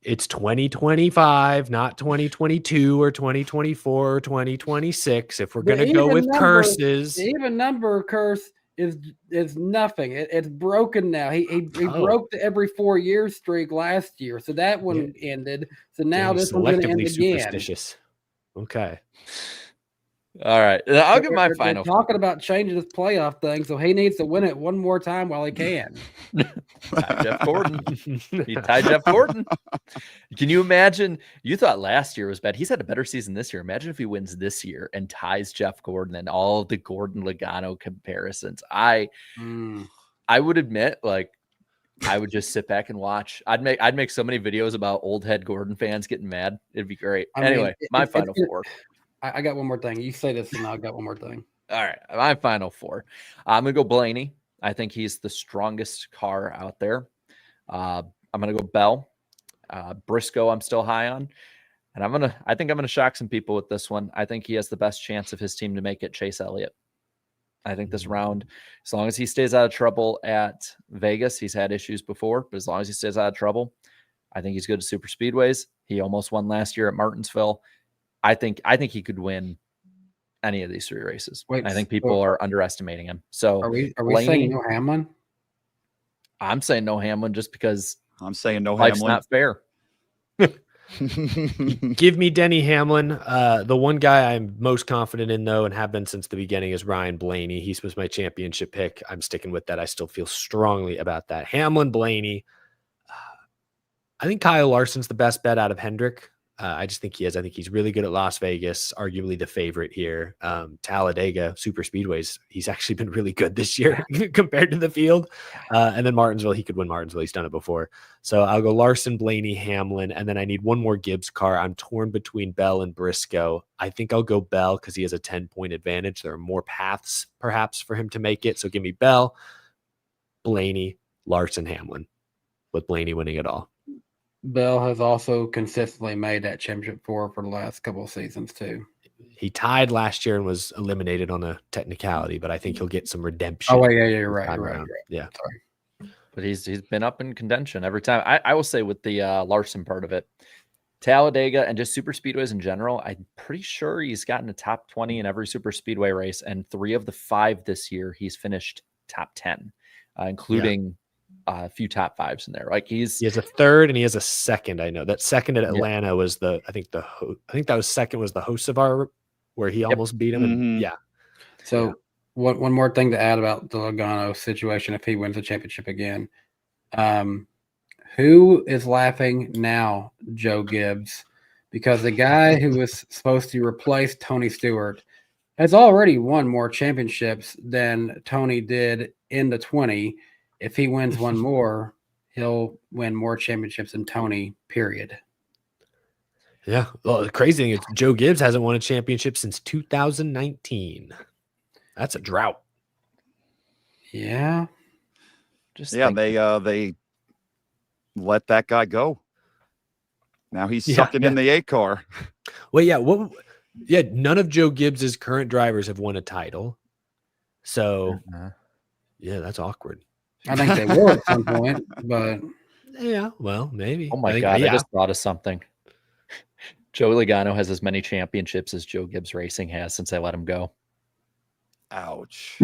It's 2025, not 2022 or 2024 or 2026. If we're going to go with curses, the even number curse is nothing. It's broken now. He broke the every 4 year streak last year, so that one ended. So now this one's going to end again. Superstitious. Okay. All right. I'll give my They're final. Talking about changing this playoff thing, so he needs to win it one more time while he can. Jeff Gordon. He tied Jeff Gordon. Can you imagine? You thought last year was bad. He's had a better season this year. Imagine if he wins this year and ties Jeff Gordon and all the Gordon Logano comparisons. I would admit, I would just sit back and watch. I'd make so many videos about old head Gordon fans getting mad. It'd be great. Anyway, my final 4. I got one more thing. You say this, and I got one more thing. All right, my final 4. I'm gonna go Blaney. I think he's the strongest car out there. I'm gonna go Bell. Briscoe, I'm still high on. And I think I'm gonna shock some people with this one. I think he has the best chance of his team to make it, Chase Elliott. I think this round, as long as he stays out of trouble at Vegas, he's had issues before, but as long as he stays out of trouble, I think he's good at super speedways. He almost won last year at Martinsville. I think he could win any of these 3 races. Wait, I think people are underestimating him. So Are we Blaney, saying no Hamlin? I'm saying no Hamlin just because I'm saying no life's Hamlin. not fair. Give me Denny Hamlin. The one guy I'm most confident in, though, and have been since the beginning, is Ryan Blaney. He was my championship pick. I'm sticking with that. I still feel strongly about that. Hamlin, Blaney. I think Kyle Larson's the best bet out of Hendrick. I just think he is. I think he's really good at Las Vegas, arguably the favorite here. Talladega, super speedways, he's actually been really good this year compared to the field. And then Martinsville, he could win Martinsville. He's done it before. So I'll go Larson, Blaney, Hamlin, and then I need one more Gibbs car. I'm torn between Bell and Briscoe. I think I'll go Bell because he has a 10-point advantage. There are more paths, perhaps, for him to make it. So give me Bell, Blaney, Larson, Hamlin, with Blaney winning it all. Bell has also consistently made that championship 4 for the last couple of seasons too. He tied last year and was eliminated on a technicality, but I think he'll get some redemption. Oh, yeah, you're right. You're right. Yeah. Sorry. But he's been up in contention every time. I will say with the Larson part of it, Talladega and just super speedways in general, I'm pretty sure he's gotten a top 20 in every super speedway race, and 3 of the 5 this year he's finished top 10, including a few top 5s in there. Like he has a 3rd and he has a 2nd. I know that 2nd at Atlanta was I think that was 2nd was the Hocevar, where he almost beat him. And yeah. So one more thing to add about the Logano situation if he wins the championship again. Who is laughing now, Joe Gibbs? Because the guy who was supposed to replace Tony Stewart has already won more championships than Tony did in the 20. If he wins one more, he'll win more championships than Tony, period. Yeah. Well, the crazy thing is Joe Gibbs hasn't won a championship since 2019. That's a drought. Yeah. They let that guy go. Now he's sucking in the 8 car. Well, none of Joe Gibbs's current drivers have won a title. So that's awkward. I think they will at some point, but yeah, well, maybe. Oh my God, I just thought of something. Joe Logano has as many championships as Joe Gibbs Racing has since I let him go. Ouch.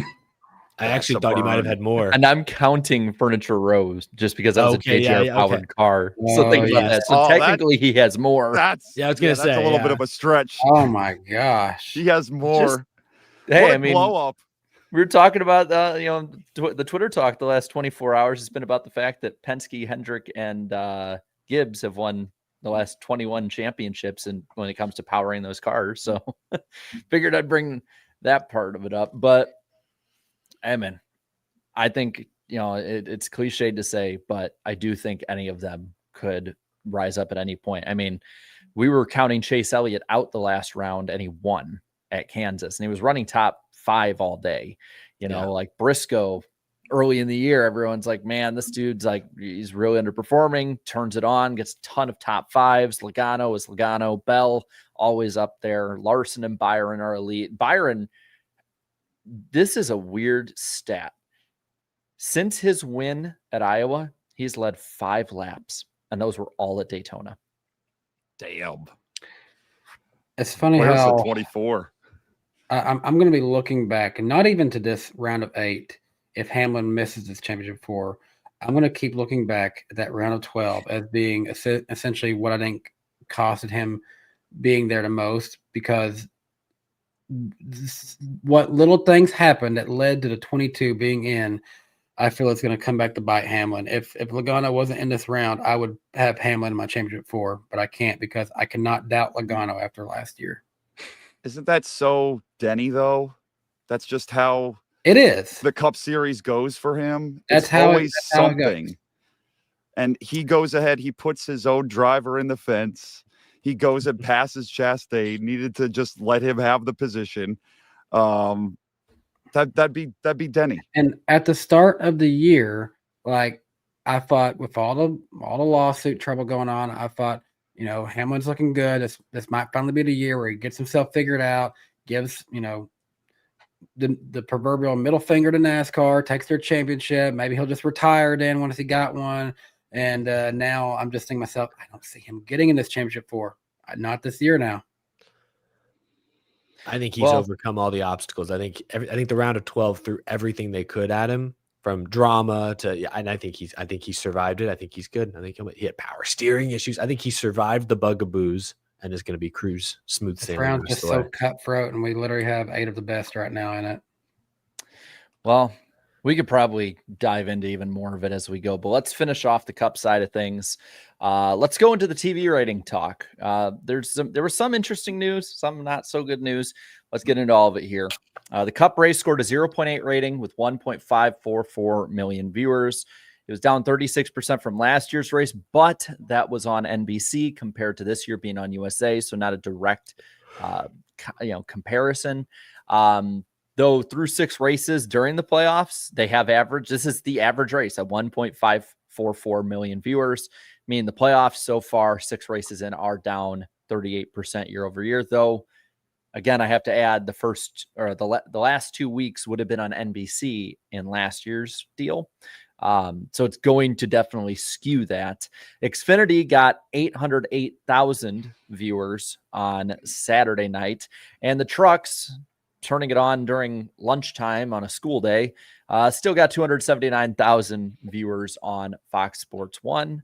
I actually thought he might have had more. And I'm counting Furniture Rows just because that was a JGR powered car. So think about that. So technically he has more. I was going to say that's a little bit of a stretch. Oh my gosh. He has more. Hey, I mean, blow up. We were talking about the Twitter talk the last 24 hours has been about the fact that Penske, Hendrick, and Gibbs have won the last 21 championships, and when it comes to powering those cars. So figured I'd bring that part of it up. But I think it's cliched to say, but I do think any of them could rise up at any point. I mean, we were counting Chase Elliott out the last round, and he won at Kansas, and he was running top 5 all day. Like Briscoe early in the year, everyone's like, man, this dude's like, he's really underperforming, turns it on, gets a ton of top 5s. Logano is Logano. Bell always up there. Larson and Byron are elite. Byron, this is a weird stat. Since his win at Iowa, he's led 5 laps, and those were all at Daytona. Damn. It's funny Where's how the 24? I'm going to be looking back, and not even to this round of 8. If Hamlin misses this championship 4, I'm going to keep looking back at that round of 12 as being essentially what I think costed him being there the most, because what little things happened that led to the 22 being in, I feel it's going to come back to bite Hamlin. If Logano wasn't in this round, I would have Hamlin in my championship 4, but I can't because I cannot doubt Logano after last year. Isn't that so Denny, though? That's just how it is. The Cup Series goes for him. That's always how it something. And he goes ahead. He puts his own driver in the fence. He goes and passes Chastain. Needed to just let him have the position. That'd be Denny. And at the start of the year, like I thought, with all the lawsuit trouble going on, I thought, Hamlin's looking good. This might finally be the year where he gets himself figured out, gives the proverbial middle finger to NASCAR, takes their championship. Maybe he'll just retire then once he got one. And now I'm just thinking to myself, I don't see him getting in this championship not this year now. I think he's overcome all the obstacles. I think the round of 12 threw everything they could at him, from drama to, and I think he survived it. I think he's good. I think he had power steering issues. I think he survived the bugaboos and is going to be cruise smooth sailing. This round's just so cutthroat, and we literally have 8 of the best right now in it. Well, we could probably dive into even more of it as we go, but let's finish off the Cup side of things. Let's go into the TV rating talk. There was some interesting news, some not so good news. Let's get into all of it here. The Cup race scored a 0.8 rating with 1.544 million viewers. It was down 36% from last year's race, but that was on NBC compared to this year being on USA, so not a direct comparison. Though through 6 races during the playoffs, they have averaged, this is the average race at 1.544 million viewers, meaning the playoffs so far, 6 races in, are down 38% year over year. Though, again, I have to add the last 2 weeks would have been on NBC in last year's deal. So it's going to definitely skew that. Xfinity got 808,000 viewers on Saturday night, and the trucks, turning it on during lunchtime on a school day, still got 279,000 viewers on Fox Sports 1.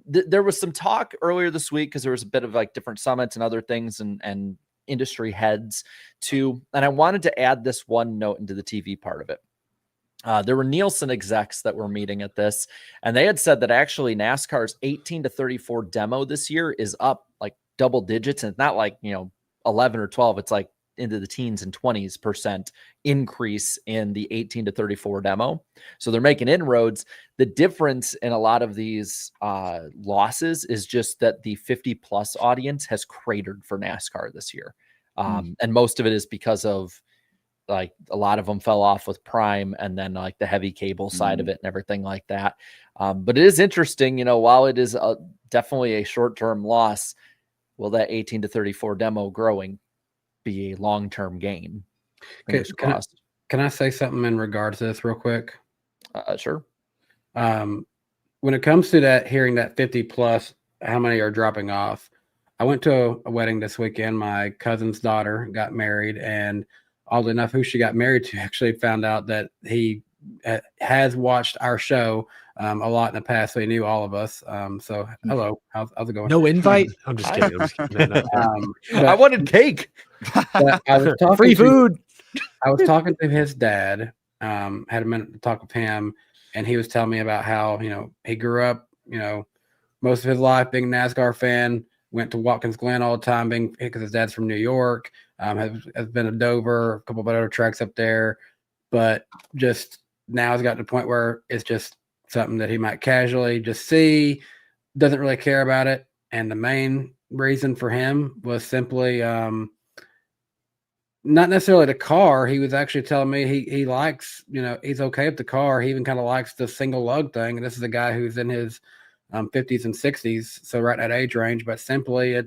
There was some talk earlier this week because there was a bit of like different summits and other things and industry heads too. And I wanted to add this one note into the TV part of it. There were Nielsen execs that were meeting at this, and they had said that actually NASCAR's 18 to 34 demo this year is up like double digits. And it's not like, 11 or 12. It's like into the teens and 20% increase in the 18 to 34 demo. So they're making inroads. The difference in a lot of these losses is just that the 50 plus audience has cratered for NASCAR this year. And most of it is because of like a lot of them fell off with Prime and then like the heavy cable side of it and everything like that. But it is interesting, while it is definitely a short-term loss, will that 18 to 34 demo growing be a long-term gain? Can I say something in regards to this real quick? Sure. When it comes to that, hearing that 50 plus, how many are dropping off? I went to a wedding this weekend. My cousin's daughter got married, and oddly enough, who she got married to actually found out that he has watched our show a lot in the past, so he knew all of us. So hello, how's it going? No invite? I'm just kidding. I wanted cake. I was talking Free food. I was talking to his dad. Had a minute to talk with him, and he was telling me about how he grew up, most of his life being a NASCAR fan. Went to Watkins Glen all the time, because his dad's from New York. Has been to Dover, a couple of other tracks up there, but just now has got to the point where it's just something that he might casually just see, doesn't really care about it. And the main reason for him was simply not necessarily the car. He was actually telling me he likes, he's okay with the car. He even kind of likes the single lug thing. And this is a guy who's in his 50s and 60s, so right in that age range. But simply,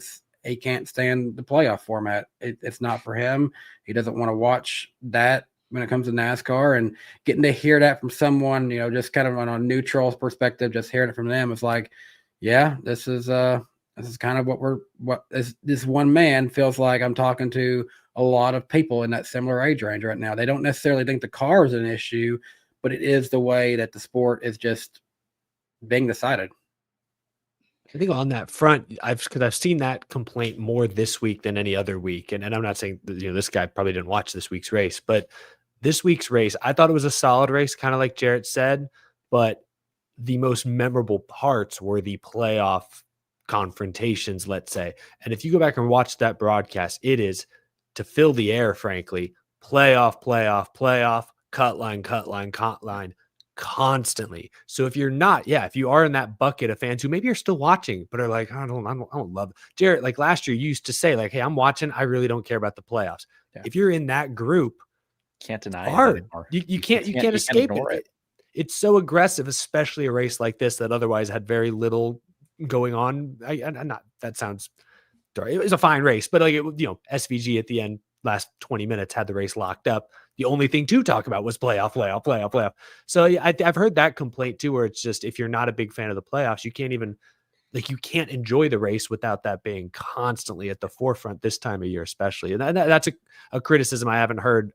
he can't stand the playoff format. It's not for him. He doesn't want to watch that when it comes to NASCAR, and getting to hear that from someone, just kind of on a neutral perspective, just hearing it from them, it's like, yeah, this is kind of what this one man feels like. I'm talking to a lot of people in that similar age range right now. They don't necessarily think the car is an issue, but it is the way that the sport is just being decided. I think on that front, because I've seen that complaint more this week than any other week, and I'm not saying that, this guy probably didn't watch this week's race, but this week's race, I thought it was a solid race, kind of like Jared said, but the most memorable parts were the playoff confrontations, let's say. And if you go back and watch that broadcast, it is to fill the air, frankly. Playoff, cut line, constantly. So if you're not, if you are in that bucket of fans who maybe are still watching, but are like, I don't love it. Jared, like last year, you used to say like, hey, I'm watching. I really don't care about the playoffs. Yeah. If you're in that group, Can't deny hard. it anymore. You can't escape it. It's so aggressive, especially a race like this that otherwise had very little going on. That sounds dark. It was a fine race, but like SVG at the end, last 20 minutes had the race locked up. The only thing to talk about was playoff. So I've heard that complaint too, where it's just, if you're not a big fan of the playoffs, you can't even you can't enjoy the race without that being constantly at the forefront this time of year, especially. And that's a criticism I haven't heard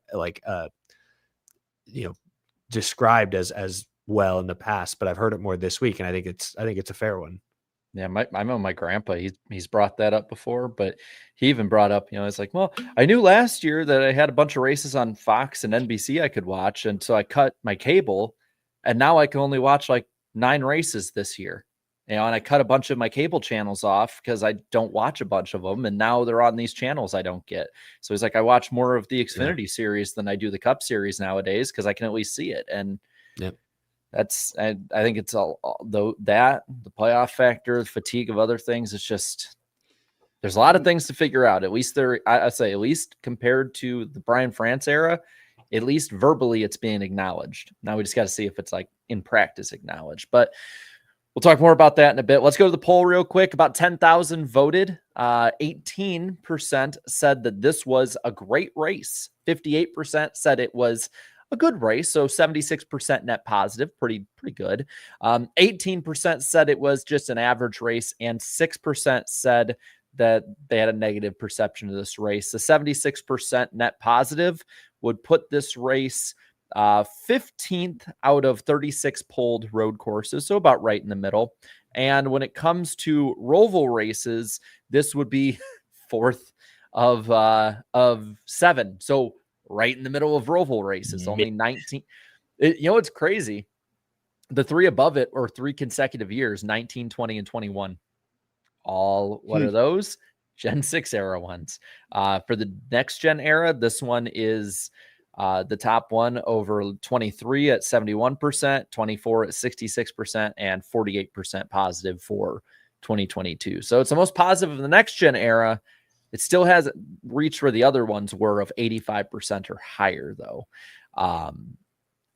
described as well in the past, but I've heard it more this week. And I think it's a fair one. Yeah, I know my grandpa, he's brought that up before, but he even brought up, it's like, well, I knew last year that I had a bunch of races on Fox and NBC I could watch. And so I cut my cable, and now I can only watch like 9 races this year. And I cut a bunch of my cable channels off because I don't watch a bunch of them. And now they're on these channels I don't get. So he's like, I watch more of the Xfinity series than I do the Cup series nowadays, because I can at least see it. And that's, I think it's all the playoff factor, the fatigue of other things. It's just, there's a lot of things to figure out. At least I say, at least compared to the Brian France era, at least verbally it's being acknowledged. Now we just got to see if it's like in practice acknowledged, but we'll talk more about that in a bit. Let's go to the poll real quick. About 10,000 voted. 18% said that this was a great race. 58% said it was a good race. So 76% net positive, pretty good. 18% said it was just an average race, and 6% said that they had a negative perception of this race. The 76% net positive would put this race 15th out of 36 polled road courses, so about right in the middle. And when it comes to Roval races, this would be 4th of 7. So right in the middle of Roval races, only 19. It's crazy. The 3 above it are 3 consecutive years, 19, 20, and 21. All, what are those? Gen 6 era ones. For the next gen era, this one is the top one over 23 at 71%, 24 at 66%, and 48% positive for 2022. So it's the most positive of the next gen era. It still hasn't reached where the other ones were of 85% or higher, though.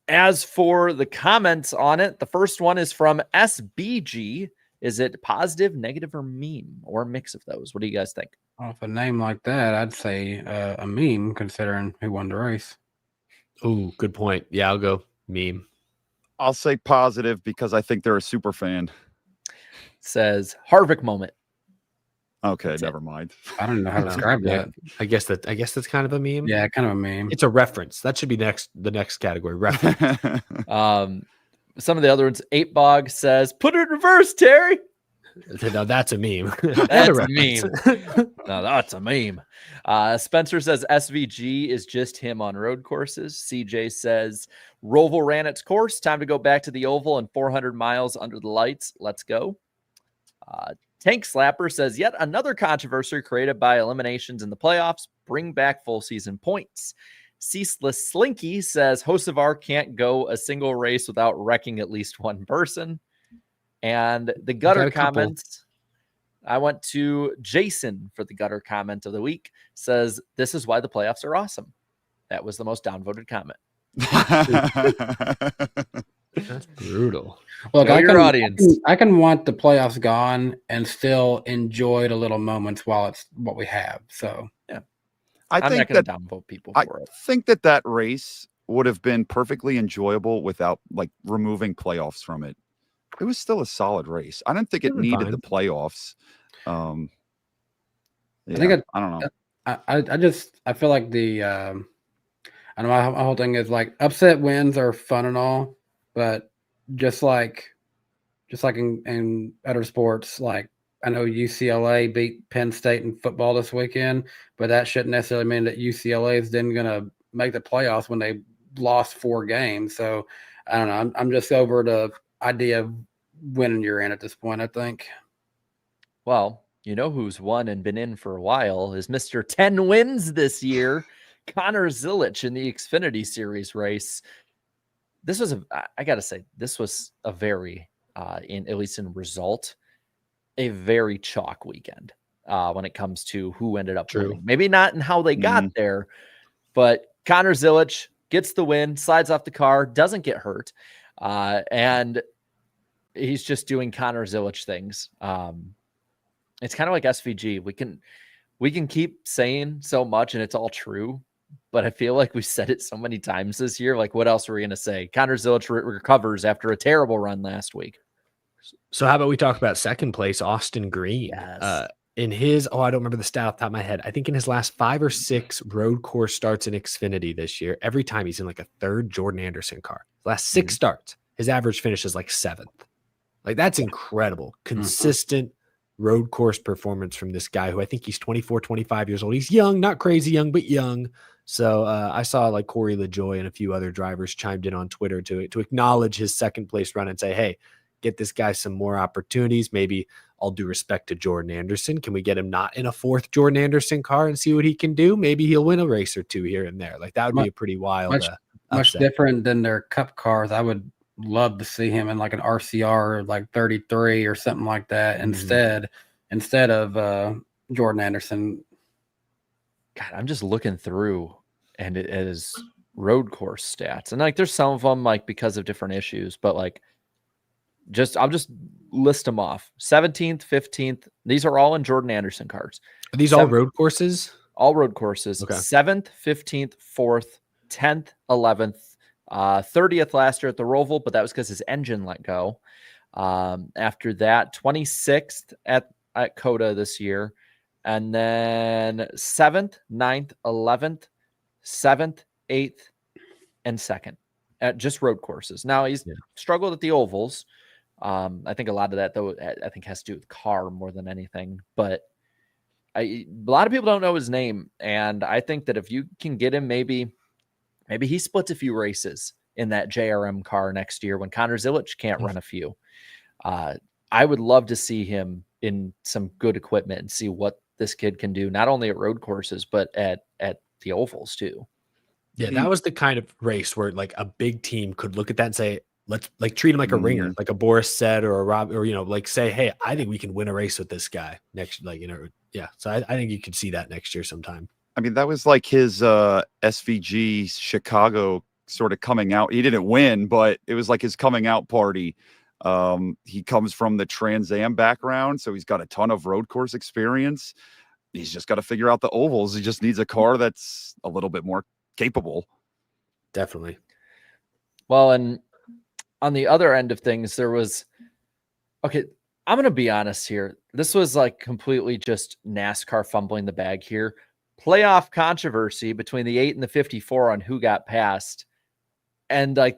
As for the comments on it, the first one is from SBG. Is it positive, negative, or meme, or a mix of those? What do you guys think? Off a name like that, I'd say a meme, considering who won the race. Oh, good point. Yeah, I'll go meme. I'll say positive because I think they're a super fan. Says Harvick moment. Okay, never mind. I don't know how to describe that. I guess that's kind of a meme. Yeah, kind of a meme. It's a reference. That should be the next category. Reference. Some of the other ones. 8bog says, put it in reverse, Terry. No, that's a meme. That's a meme. No, that's a meme. Spencer says SVG is just him on road courses. CJ says Roval ran its course. Time to go back to the oval and 400 miles under the lights. Let's go. Tank Slapper says yet another controversy created by eliminations in the playoffs. Bring back full season points. Ceaseless Slinky says Hocevar can't go a single race without wrecking at least one person. And the gutter comments, I went to Jason for the gutter comment of the week, says this is why the playoffs are awesome. That was the most downvoted comment. That's brutal. Look, audience. I can want the playoffs gone and still enjoy the little moments while it's what we have. So yeah, I'm not going to downvote people for it. I think that race would have been perfectly enjoyable without like removing playoffs from it. It was still a solid race. I didn't think it needed the playoffs. Yeah, I don't know. I feel like I know my whole thing is like upset wins are fun and all, but just like in other sports, like I know UCLA beat Penn State in football this weekend, but that shouldn't necessarily mean that UCLA is then going to make the playoffs when they lost 4 games. So I don't know. I'm just over the idea of winning you're in at this point, I think. Well, you know who's won and been in for a while is Mr. 10 wins this year, Connor Zilich in the Xfinity Series race. this was I gotta say, this was a very at least in result, a very chalk weekend when it comes to who ended up winning. Maybe not in how they got there, but Connor Zilisch gets the win, slides off the car, doesn't get hurt, and he's just doing Connor Zilisch things. It's kind of like SVG. We can keep saying so much and it's all true, but I feel like we said it so many times this year. Like, what else are we going to say? Connor Zilisch recovers after a terrible run last week. So how about we talk about second place, Austin Green? Yes. In his, I don't remember the stat off the top of my head. I think in his last 5 or 6 road course starts in Xfinity this year, every time he's in like a third Jordan Anderson car. Last 6 starts, his average finish is like 7th. Like, that's incredible. Consistent road course performance from this guy who I think he's 24, 25 years old. He's young, not crazy young, but young. So I saw like Corey LaJoy and a few other drivers chimed in on Twitter to acknowledge his second place run and say, hey, get this guy some more opportunities. Maybe all due respect to Jordan Anderson. Can we get him not in a 4th Jordan Anderson car and see what he can do? Maybe he'll win a race or 2 here and there. Like, that would be a pretty wild. Much different than their cup cars. I would love to see him in like an RCR, like 33 or something like that instead of Jordan Anderson. God, I'm just looking through and it is road course stats. And like, there's some of them like because of different issues, but like, I'll just list them off. 17th, 15th. These are all in Jordan Anderson cars. Are these all road courses? All road courses. Okay. 7th, 15th, 4th, 10th, 11th, 30th last year at the Roval, but that was because his engine let go. After that, 26th at COTA this year. And then 7th, 9th, 11th, 7th, 8th, and 2nd at just road courses. Now he's struggled at the ovals. I think a lot of that, though, I think has to do with car more than anything. But a lot of people don't know his name, and I think that if you can get him, maybe he splits a few races in that JRM car next year when Connor Zilisch can't run a few. I would love to see him in some good equipment and see what this kid can do, not only at road courses but at the ovals too. Yeah, that was the kind of race where like a big team could look at that and say, let's like treat him like a ringer, like a Boris said, or a Rob, or, like say, hey, I think we can win a race with this guy next, yeah. So I think you could see that next year sometime. I mean, that was like his SVG Chicago sort of coming out. He didn't win, but it was like his coming out party. He comes from the Trans Am background, so he's got a ton of road course experience. He's just got to figure out the ovals. He just needs a car that's a little bit more capable. Definitely. Well, and on the other end of things, there was, okay, I'm going to be honest here. This was like completely just NASCAR fumbling the bag here. Playoff controversy between the 8 and the 54 on who got passed. And like,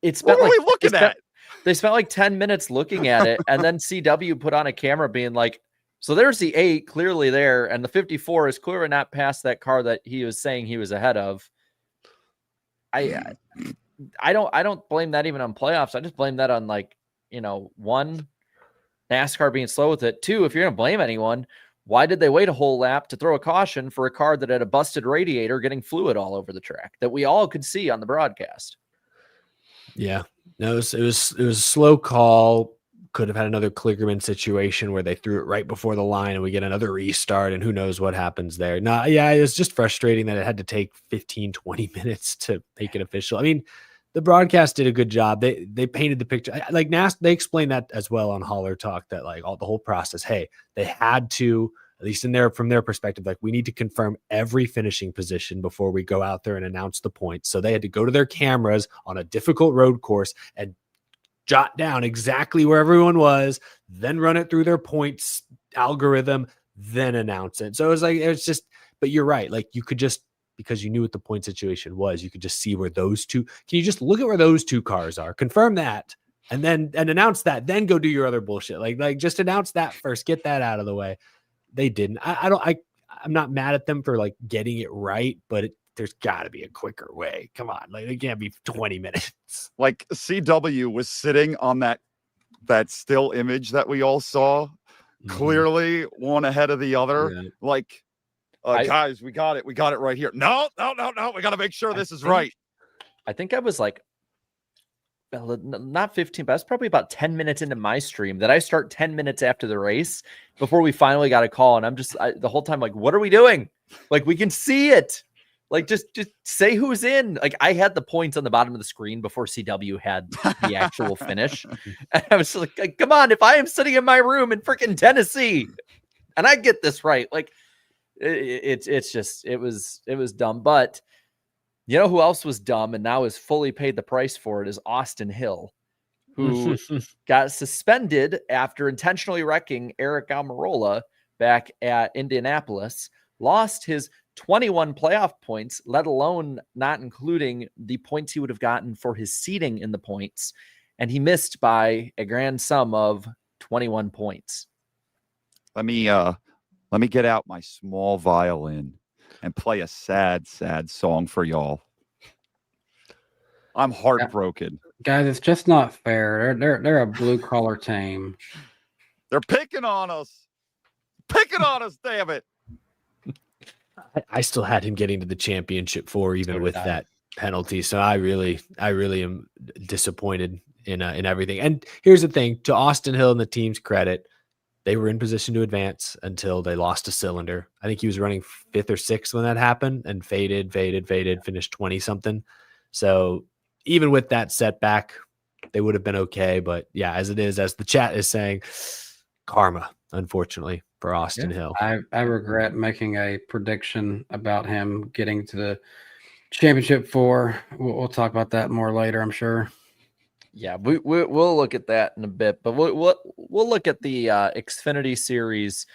it's spent what are like, we looking at? They spent like 10 minutes looking at it. And then CW put on a camera being like, so there's the 8 clearly there. And the 54 is clearly not past that car that he was saying he was ahead of. I don't blame that even on playoffs. I just blame that on like, one, NASCAR being slow with it. 2, if you're going to blame anyone, why did they wait a whole lap to throw a caution for a car that had a busted radiator getting fluid all over the track that we all could see on the broadcast? Yeah, no, it was a slow call. Could have had another Kligerman situation where they threw it right before the line and we get another restart and who knows what happens there. No, yeah, it was just frustrating that it had to take 15, 20 minutes to make it official. I mean, the broadcast did a good job. They painted the picture. Like they explained that as well on Holler Talk, that like the whole process, hey, they had to, at least from their perspective, like we need to confirm every finishing position before we go out there and announce the points. So they had to go to their cameras on a difficult road course and jot down exactly where everyone was, then run it through their points algorithm, then announce it. So it's just, but you're right. Like you could just, because you knew what the point situation was, you could just see where those two, can you just look at where those two cars are, confirm that, and announce that, then go do your other bullshit. Like just announce that first, get that out of the way. They didn't. I'm not mad at them for like getting it right, but there's got to be a quicker way. Come on, like it can't be 20 minutes. Like CW was sitting on that still image that we all saw, clearly one ahead of the other. Yeah. Like, guys, we got it right here. No, we got to make sure this is right. I think I was like not 15, but that's probably about 10 minutes into my stream that I start 10 minutes after the race before we finally got a call. And I'm just the whole time like, what are we doing? Like, we can see it. Like, just say who's in. Like, I had the points on the bottom of the screen before CW had the actual finish. And I was like, come on, if I am sitting in my room in freaking Tennessee and I get this right, like it was dumb. But you know who else was dumb and now has fully paid the price for it is Austin Hill, who got suspended after intentionally wrecking Eric Almirola back at Indianapolis, lost his 21 playoff points, let alone not including the points he would have gotten for his seeding in the points. And he missed by a grand sum of 21 points. Let me get out my small violin and play a sad, sad song for y'all. I'm heartbroken. Guys, it's just not fair. They're a blue collar team. They're picking on us. Damn it. I still had him getting to the championship 4 even with that penalty. So I really am disappointed in everything. And here's the thing, to Austin Hill and the team's credit, they were in position to advance until they lost a cylinder. I think he was running 5th or 6th when that happened and faded, finished 20 something. So even with that setback, they would have been okay. But yeah, as it is, as the chat is saying, karma, unfortunately, for Austin Hill. I regret making a prediction about him getting to the championship 4. We'll talk about that more later, I'm sure. Yeah, we'll look at that in a bit, but we'll look at the Xfinity Series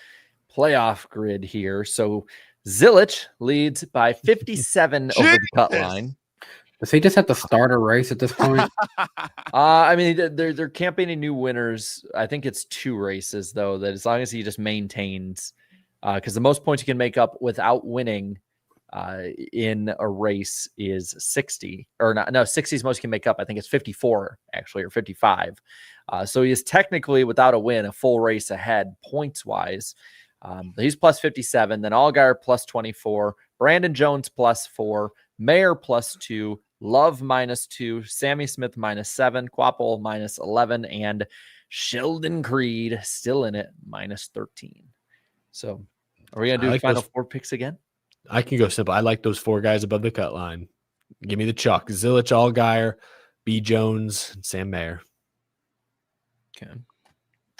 playoff grid here. So Zilich leads by 57 over the cut line. Does he just have to start a race at this point? I mean, they're campaigning new winners. I think it's 2 races though. That as long as he just maintains, because the most points you can make up without winning in a race is 60, or not. No, 60 is most you can make up. I think it's 54 actually, or 55. So he is technically without a win, a full race ahead points wise. He's plus 57. Then Allgaier plus 24. Brandon Jones plus 4. Mayer plus 2. Love minus 2, Sammy Smith minus 7, Quapple minus 11, and Sheldon Creed still in it minus 13. So are we going to do final 4 picks again? I can go simple. I like those 4 guys above the cut line. Give me the Chuck. Zilich, Allgaier, B. Jones, and Sam Mayer. Okay.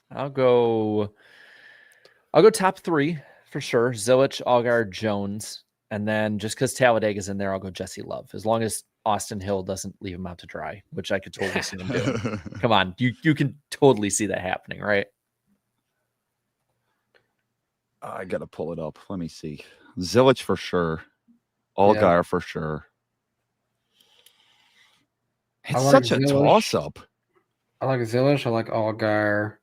I'll go top 3 for sure. Zilich, Allgaier, Jones. And then just because Talladega's in there, I'll go Jesse Love. As long as Austin Hill doesn't leave him out to dry, which I could totally see him doing. Come on, you can totally see that happening, right? I got to pull it up. Let me see. Zilich for sure. Allgaier for sure. It's like such a Zilich. toss-up. I like Zilich. I like Allgaier.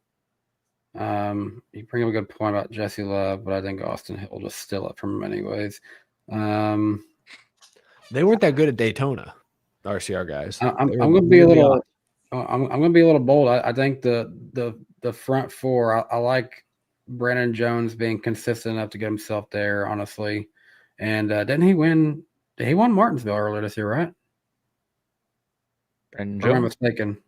You bring up a good point about Jesse Love, but I think Austin Hill will just steal it from him anyways. They weren't that good at Daytona, the RCR guys. I'm going to be a little. I'm going to be a little bold. I think the front 4. I like Brandon Jones being consistent enough to get himself there, honestly. And didn't he win? He won Martinsville earlier this year, right? Brandon Or am I Jones. mistaken?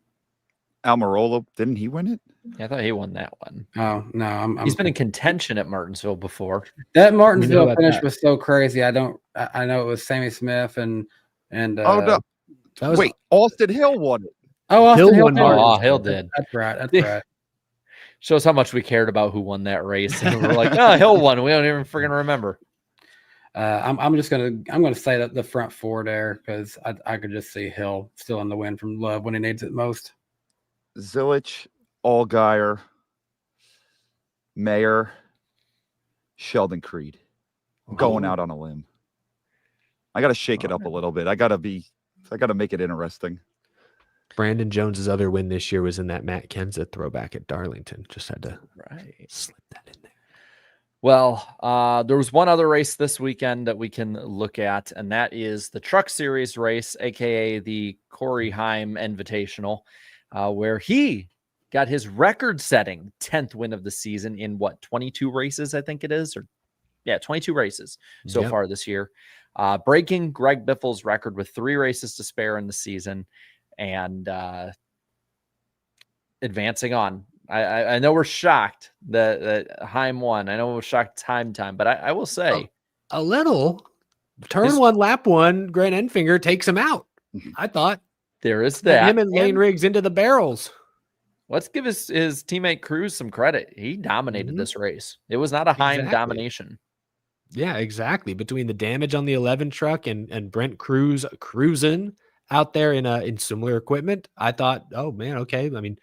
Almirola, didn't he win it? Yeah, I thought he won that one. Oh no, He's been in contention at Martinsville before. That Martinsville about finish that. was so crazy. I know it was Sammy Smith and Oh no! That was, Wait, Austin Hill won it. Austin Hill won did. Oh, Hill did. That's right. That's right. Shows how much we cared about who won that race. And we're like, oh, Hill won. We don't even freaking remember. I'm gonna say that the front 4 there because I could just see Hill still in the win from Love when he needs it most. Zilich, Allgaier, Mayer, Sheldon Creed. I'm going out on a limb. I got to shake it up a little bit. I got to make it interesting. Brandon Jones's other win this year was in that Matt Kenseth throwback at Darlington. Just had to slip that in there. Well, there was one other race this weekend that we can look at, and that is the Truck Series race, aka the Corey Heim Invitational, where he got his record-setting 10th win of the season in 22 races, I think it is, 22 races so far this year, breaking Greg Biffle's record with 3 races to spare in the season. and advancing on. I know we're shocked that Heim won. I know we're shocked time, but I will say a little turn one, lap one, Grant Enfinger takes him out. I thought there is that. Him and Lane Riggs into the barrels. Let's give his teammate Cruz some credit. He dominated this race. It was not a Heim domination. Yeah, exactly. Between the damage on the 11 truck and Brent Cruz cruising out there in similar equipment, I thought, oh man, okay. I mean,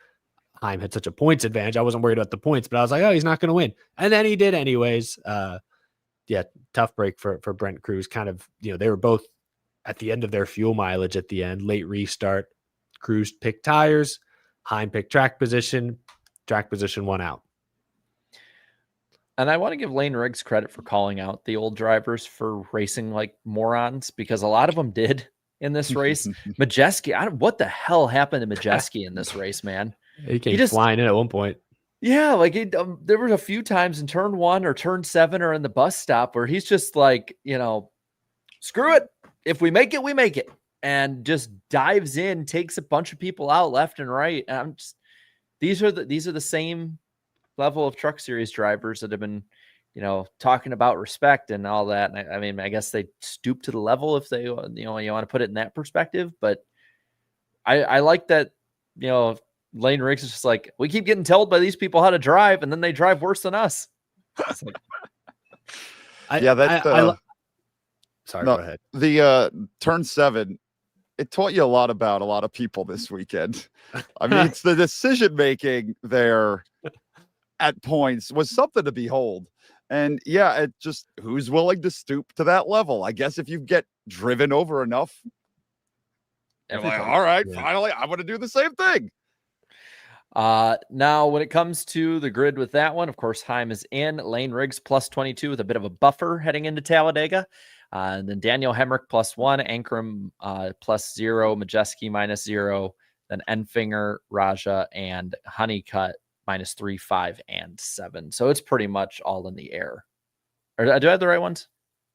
Heim had such a points advantage. I wasn't worried about the points, but I was like, oh, he's not going to win. And then he did anyways. Yeah, tough break for Brent Cruz. Kind of, they were both at the end of their fuel mileage at the end, late restart. Cruz picked tires. Heim picked track position. Track position won out. And I want to give Lane Riggs credit for calling out the old drivers for racing like morons, because a lot of them did in this race. Majeski, what the hell happened to Majeski in this race, man? He came flying in at one point. Yeah, like there were a few times in turn 1 or turn 7 or in the bus stop where he's just like, screw it. If we make it, we make it. And just dives in, takes a bunch of people out left and right. And I'm just, these are the same level of Truck Series drivers that have been, talking about respect and all that. And I mean, I guess they stoop to the level if they, you want to put it in that perspective. But I like that, Lane Riggs is just like, we keep getting told by these people how to drive, and then they drive worse than us. Like, sorry, go ahead. The turn 7, it taught you a lot about a lot of people this weekend. I mean, it's the decision making there at points was something to behold. And yeah, it just, who's willing to stoop to that level? I guess if you get driven over enough, and like, all right, finally, I want to do the same thing. Now, when it comes to the grid with that one, of course, Heim is in. Lane Riggs plus 22 with a bit of a buffer heading into Talladega. And then Daniel Hemrick +1, Ankrum +0, Majeski -0, then Enfinger, Raja, and Honeycutt -3, 5, and 7. So it's pretty much all in the air. Or do I have the right ones?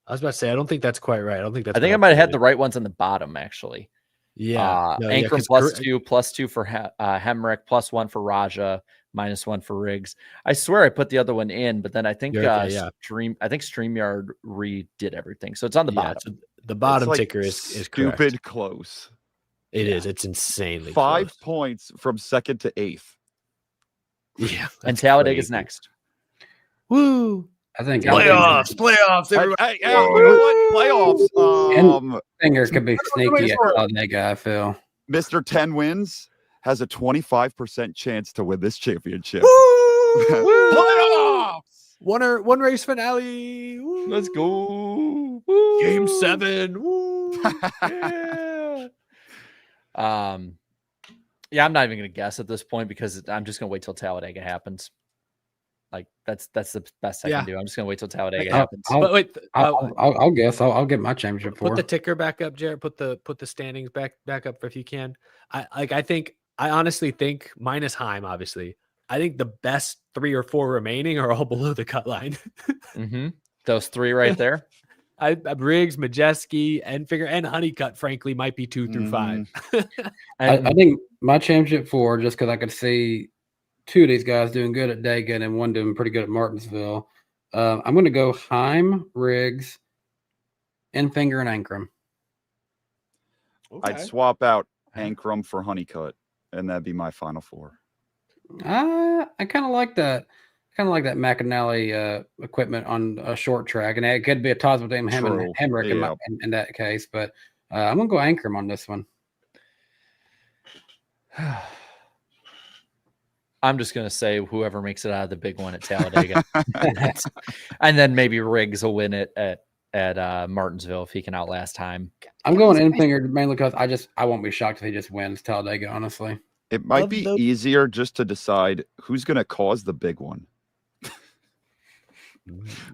I was about to say, I don't think that's quite right. I think I might have had the right ones on the bottom, actually. Yeah. Ankrum +2 for Hemrick, +1 for Raja, -1 for Riggs. I swear I put the other one in, but then I think StreamYard redid everything. So it's on the bottom. So the bottom ticker is stupid correct. Close. It is. It's insanely 5 close. points from 2nd to 8th. Yeah. And Talladega's next. Woo. I think playoffs. Hey, you know what? Playoffs. Finger could be sneaky at Talladega, I feel. Mr. 10 wins has a 25% chance to win this championship. Playoffs. One race finale. Woo. Let's go. Woo. Game 7. Woo. Yeah. Yeah, I'm not even gonna guess at this point because I'm just gonna wait till Talladega happens. Like that's the best I can do. I'm just gonna wait till Talladega happens. I'll guess. I'll get my championship for. Put the ticker back up, Jared. Put the standings back up if you can. I honestly think minus Heim, obviously. I think the best 3 or 4 remaining are all below the cut line. Those 3 right there. Riggs, Majeski, Enfinger, and Honeycutt, frankly, might be 2 through 5. I think my championship 4, just because I could see 2 of these guys doing good at Dega and one doing pretty good at Martinsville. I'm going to go Heim, Riggs, Enfinger, and Ankrum. Okay. I'd swap out Ankrum for Honeycutt, and that'd be my final 4. I kind of like that. Kind of like that McAnally equipment on a short track, and it could be a toss between him and Hemrick in that case. But I'm gonna go Ankrum on this one. I'm just gonna say whoever makes it out of the big one at Talladega, and then maybe Riggs will win it at Martinsville if he can outlast Heim. I'm going Enfinger mainly because I won't be shocked if he just wins Talladega. Honestly, it might be easier just to decide who's gonna cause the big one.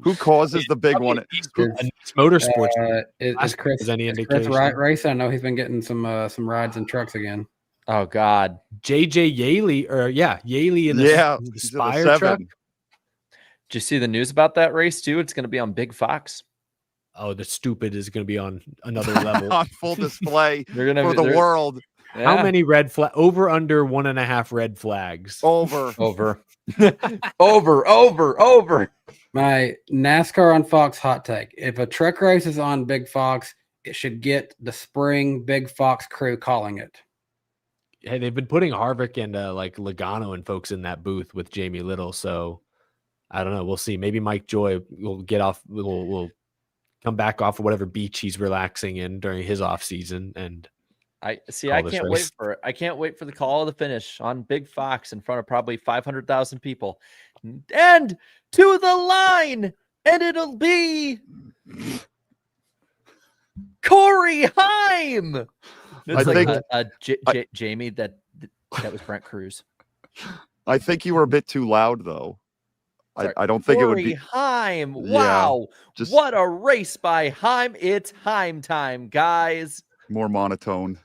Who causes the big one? It's Motorsports. Is Chris any indication? Chris racing? I know he's been getting some rides in trucks again. Oh God, JJ Yaley, Yaley in the Spire truck. Did you see the news about that race too? It's going to be on Big Fox. Oh, the stupid is going to be on another level on full display for the world. How many red flag over under 1.5 red flags? Over. Over. Over. My NASCAR on Fox hot take. If a truck race is on Big Fox, it should get the spring Big Fox crew calling it. Hey, they've been putting Harvick and like Logano and folks in that booth with Jamie Little. So I don't know. We'll see. Maybe Mike Joy will get off. Will come back off of whatever beach he's relaxing in during his off season. And I can't wait for it. I can't wait for the call of the finish on Big Fox in front of probably 500,000 people, and to the line, and it'll be Corey Haim. It's Jamie. That was Brent Cruz. I think you were a bit too loud, though. I don't think Corey it would be. Haim. Wow. Yeah, what a race by Haim. It's Haim time, guys. More monotone.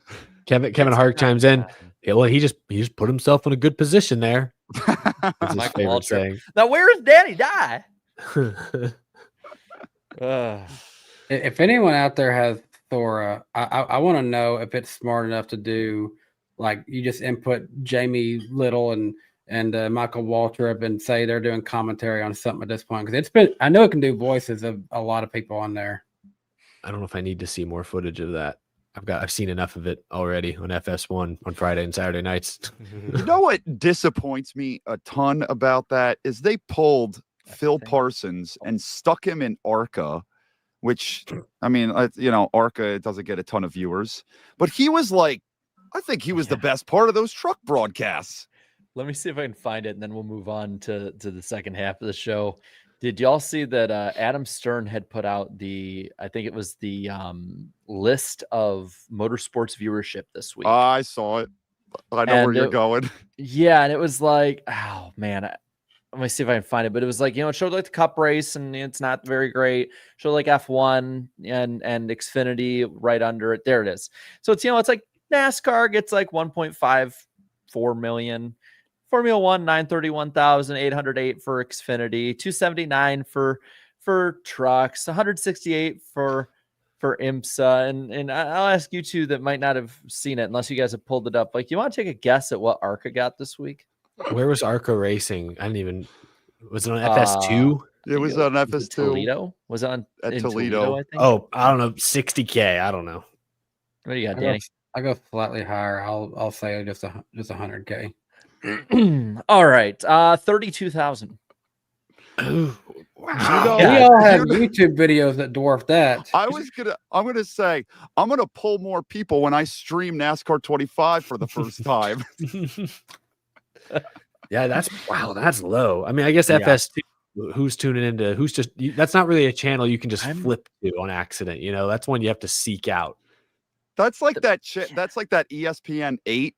Kevin Hart chimes in. Yeah, well, he just put himself in a good position there. That's his favorite saying. Now, where's Daddy Die? If anyone out there has Thora, I want to know if it's smart enough to do, like, you just input Jamie Little and Michael Waltrip and say they're doing commentary on something at this point, because I know it can do voices of a lot of people on there. I don't know if I need to see more footage of that. I've seen enough of it already on FS1 on Friday and Saturday nights. You know what disappoints me a ton about that is they pulled Phil Parsons and stuck him in ARCA, which, I mean, ARCA doesn't get a ton of viewers, but he was like, I think he was the best part of those truck broadcasts. Let me see if I can find it, and then we'll move on to the second half of the show. Did y'all see that Adam Stern had put out I think it was the list of Motorsports viewership this week? I saw it. I know where you're going. Yeah, and it was like, oh, man. Let me see if I can find it. But it was like, it showed like the Cup race, and it's not very great. Showed like F1 and Xfinity right under it. There it is. So it's, it's like NASCAR gets like 1.54 million. Formula One, 931,808 for Xfinity, 279 for trucks, 168 for IMSA. And I'll ask you two that might not have seen it unless you guys have pulled it up. Like, you want to take a guess at what ARCA got this week? Where was ARCA racing? Was it on FS2? It was on FS2. Toledo? Was it on at Toledo? I think? Oh, I don't know. 60K. I don't know. What do you got, Danny? I go slightly higher. I'll say just 100K. All right. 32,000. Wow. We all have YouTube videos that dwarf that. I'm gonna say I'm gonna pull more people when I stream NASCAR 25 for the first time. Yeah, that's low. I mean, I guess FS2, who's tuning into, that's not really a channel you can just flip to on accident. That's one you have to seek out. That's like that ESPN 8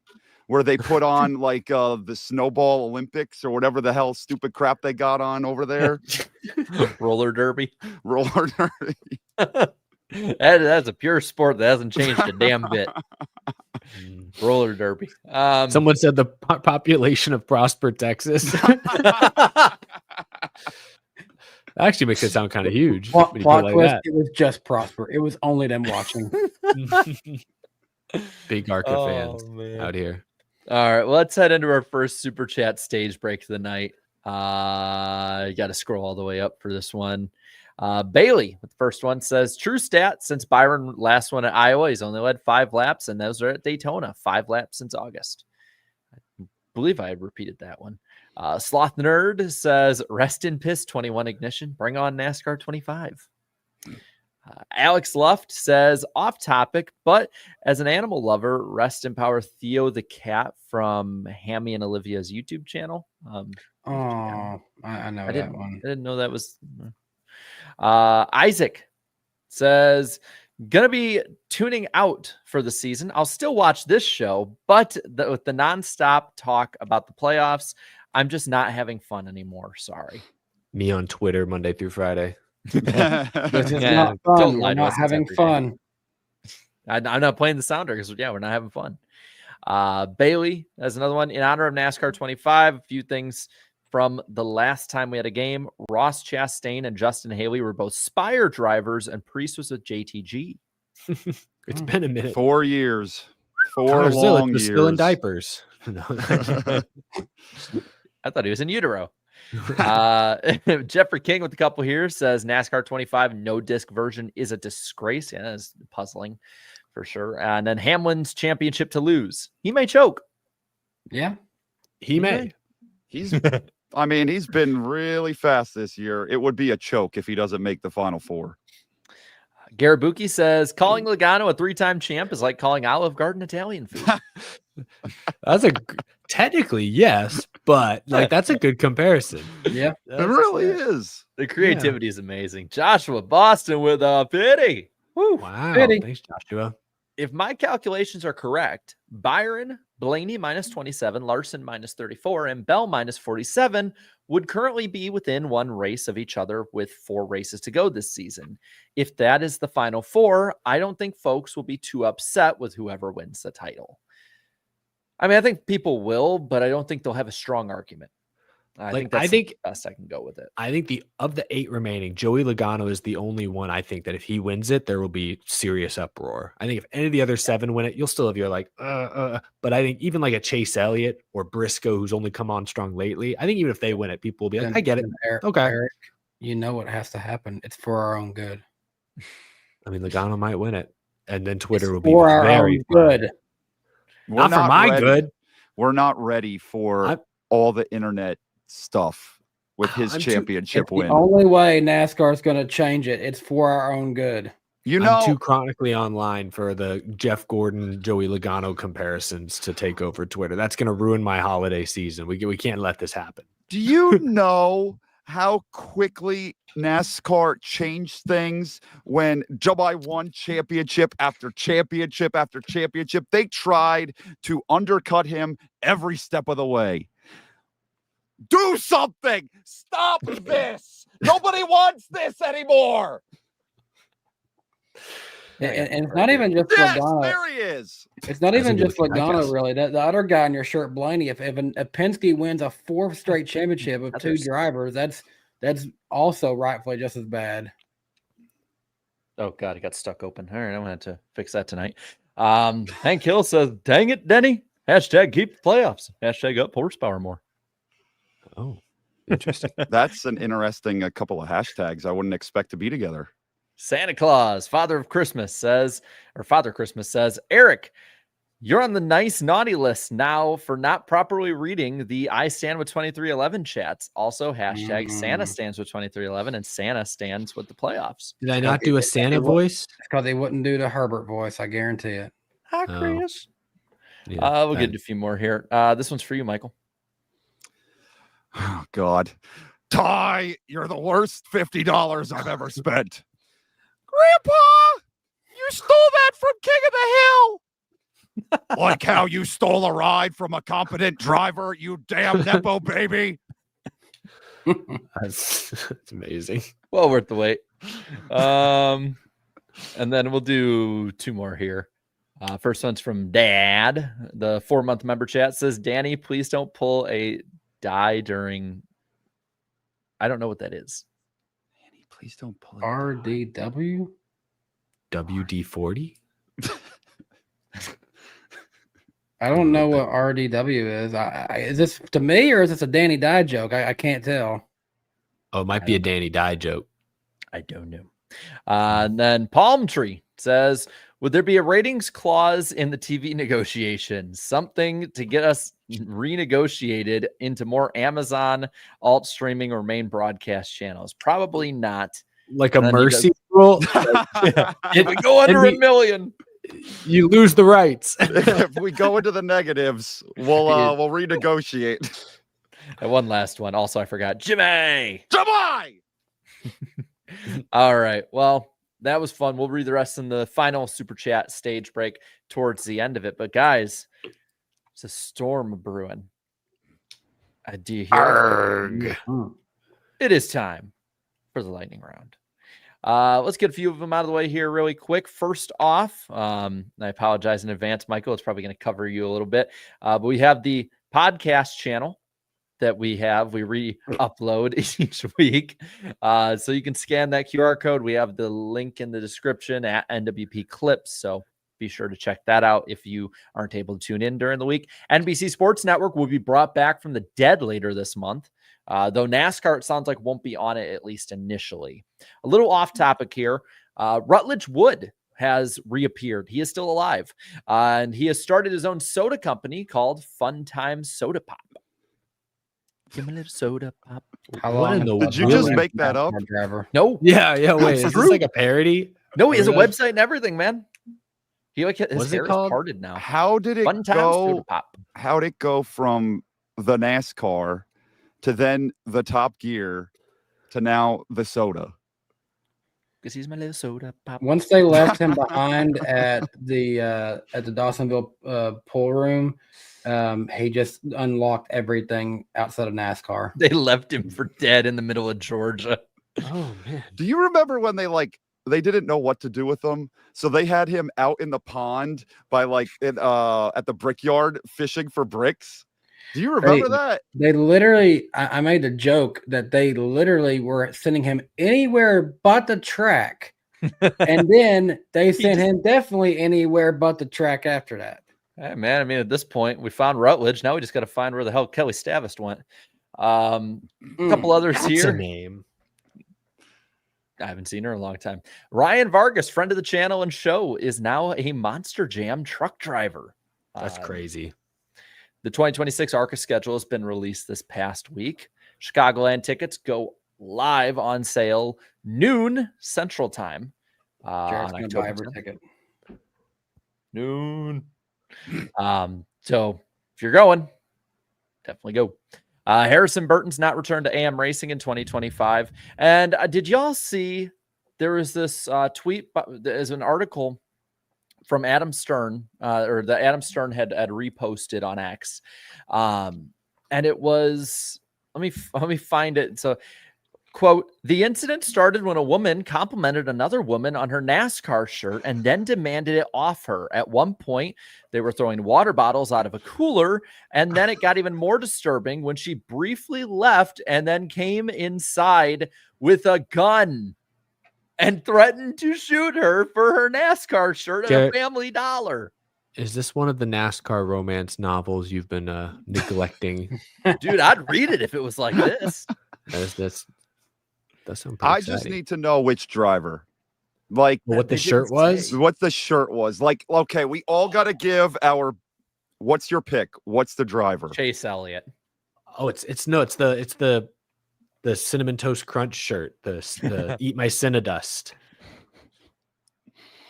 where they put on like the Snowball Olympics or whatever the hell stupid crap they got on over there. Roller derby. That's a pure sport that hasn't changed a damn bit. Roller derby. Someone said the population of Prosper, Texas. Actually makes it sound kind of huge. Plot twist, it was just Prosper. It was only them watching. Big ARCA fans out here. All right, well, let's head into our first super chat stage break of the night. You got to scroll all the way up for this one. Bailey, the first one, says, true stat, since Byron last won at Iowa, he's only led 5 laps, and those are at Daytona, 5 laps since August. I believe I repeated that one. Sloth Nerd says, rest in piss 21 ignition, bring on NASCAR 25. Alex Luft says, off topic, but as an animal lover, rest in power Theo the cat from Hammy and Olivia's YouTube channel. I know that one. I didn't know that was. Isaac says, gonna be tuning out for the season. I'll still watch this show, but with the nonstop talk about the playoffs, I'm just not having fun anymore. Sorry. Me on Twitter Monday through Friday. This is not fun. We're not having fun. I'm not playing the sounder because we're not having fun. Bailey has another one in honor of NASCAR 25. A few things from the last time we had a game. Ross Chastain and Justin Haley were both Spire drivers, and Priest was with JTG. It's been a minute. 4 years. 4 long years. Still in diapers. No. I thought he was in utero. Jeffrey King with a couple here says NASCAR 25 no disc version is a disgrace. Yeah, that's puzzling for sure. And then Hamlin's championship to lose. He may choke. Yeah, He may. He's been really fast this year. It would be a choke if he doesn't make the final 4. Garabuki says calling Logano a 3-time champ is like calling Olive Garden Italian food. Technically, yes, but like that's a good comparison. yeah. It really is. The creativity is amazing. Joshua Boston with a pity. Woo. Wow. Pity. Thanks, Joshua. If my calculations are correct, Byron, Blaney -27, Larson -34, and Bell -47 would currently be within 1 race of each other with 4 races to go this season. If that is the final 4, I don't think folks will be too upset with whoever wins the title. I mean, I think people will, but I don't think they'll have a strong argument. I think that's the best I can go with it. I think of the 8 remaining, Joey Logano is the only one I think that if he wins it, there will be serious uproar. I think if any of the other 7 win it, you'll still have your like, but I think even like a Chase Elliott or Briscoe, who's only come on strong lately, I think even if they win it, people will be like, I get it. Okay. Eric, you know what has to happen. It's for our own good. I mean, Logano might win it, and then Twitter will be for our very own good. Not for my ready. good. We're not ready for all the internet stuff with his championship win. The only way NASCAR is going to change it, it's for our own good. I'm too chronically online for the Jeff Gordon, Joey Logano comparisons to take over Twitter. That's going to ruin my holiday season. We can't let this happen. Do you know how quickly NASCAR changed things when July won championship after championship after championship? They tried to undercut him every step of the way. Do something. Stop this. Nobody wants this anymore. And it's not even just Logano. There he is. It's not even just Logano, really. The other guy on your shirt, Blaney, if Penske wins a 4th straight championship of 2 drivers, that's also rightfully just as bad. Oh, God, it got stuck open. All right, I'm going to have to fix that tonight. Hank Hill says, dang it, Denny. Hashtag keep the playoffs. Hashtag up horsepower more. Oh, interesting. That's an interesting couple of hashtags I wouldn't expect to be together. Santa Claus, Father Christmas says, Eric, you're on the nice naughty list now for not properly reading the I stand with 2311 chats. Also, hashtag Santa stands with 2311 and Santa stands with the playoffs. Did I not do a Santa voice? It's because they wouldn't do the Herbert voice. I guarantee it. Hi, Chris. Yeah, we'll get a few more here. This one's for you, Michael. Oh, God. Ty, you're the worst $50 I've ever spent. Grandpa, you stole that from King of the Hill. Like how you stole a ride from a competent driver, you damn Nepo baby. That's amazing. Well worth the wait. And then we'll do 2 more here. First one's from Dad. The 4-month member chat says, Danny, please don't pull a die during. I don't know what that is. Danny, please don't pull RDW? WD-40? I don't know what RDW is. Is this to me or is this a Danny Dye joke? I can't tell. Oh, it might be a Danny Dye joke. I don't know. And then Palm Tree says, would there be a ratings clause in the TV negotiations? Something to get us renegotiated into more Amazon, alt streaming, or main broadcast channels? Probably not. Like a mercy rule? If we go under $1 million, you lose the rights. If we go into the negatives, we'll renegotiate. And one last one. Also, I forgot. Jimmy! All right. Well, that was fun. We'll read the rest in the final super chat stage break towards the end of it. But guys, it's a storm brewing. Do you hear it? It is time for the lightning round. Let's get a few of them out of the way here really quick. First off, I apologize in advance, Michael. It's probably going to cover you a little bit. But we have the podcast channel that we re-upload each week. So you can scan that QR code. We have the link in the description at NWP Clips. So Be sure to check that out if you aren't able to tune in during the week. NBC Sports Network will be brought back from the dead later this month, though NASCAR, it sounds like, won't be on it, at least initially. A little off topic here. Rutledge Wood has reappeared. He is still alive, and he has started his own soda company called Fun Time Soda Pop. Give me a little soda pop. How What long in the Did you just make that up? Driver? No, Yeah. Wait, is true. this like a parody? no, he has a Really? website and everything, man. He like his What's it hair is called? parted now. How did it Fun Time Soda go? Pop. How'd it go from the NASCAR to then the Top Gear to now the soda? Because he's my little soda pop. Once they left him behind at the Dawsonville pool room, he just unlocked everything outside of NASCAR. They left him for dead in the middle of Georgia. Oh man. Do you remember when they didn't know what to do with him, so they had him out in the pond by at the brickyard fishing for bricks? Do you remember that? They literally, I made the joke that they literally were sending him anywhere but the track. And then they sent him definitely anywhere but the track after that. Hey, man, I mean, at this point, we found Rutledge. Now we just got to find where the hell Kelly Stavist went. A couple others That's here. a name. I haven't seen her in a long time. Ryan Vargas, friend of the channel and show, is now a Monster Jam truck driver. That's crazy. The 2026 ARCA schedule has been released this past week. Chicagoland tickets go live on sale noon Central Time. Jared's On going to buy October every 10th. ticket. Noon. So if you're going, definitely go. Harrison Burton's not returned to AM Racing in 2025. And did y'all see there was this tweet? There's an article from Adam Stern, or the Adam Stern had reposted on X, and it was let me find it. So, quote: "The incident started when a woman complimented another woman on her NASCAR shirt and then demanded it off her. At one point, they were throwing water bottles out of a cooler, and then it got even more disturbing when she briefly left and then came inside with a gun and threatened to shoot her for her NASCAR shirt at a Family Dollar." Is this one of the NASCAR romance novels you've been neglecting? Dude, I'd read it if it was like this. That's something. I just need to know which driver. Like what the shirt was? What the shirt was. Like, okay, we all got to give our what's your pick? What's the driver? Chase Elliott. Oh, it's the Cinnamon Toast Crunch shirt, the Eat My Cinnadust.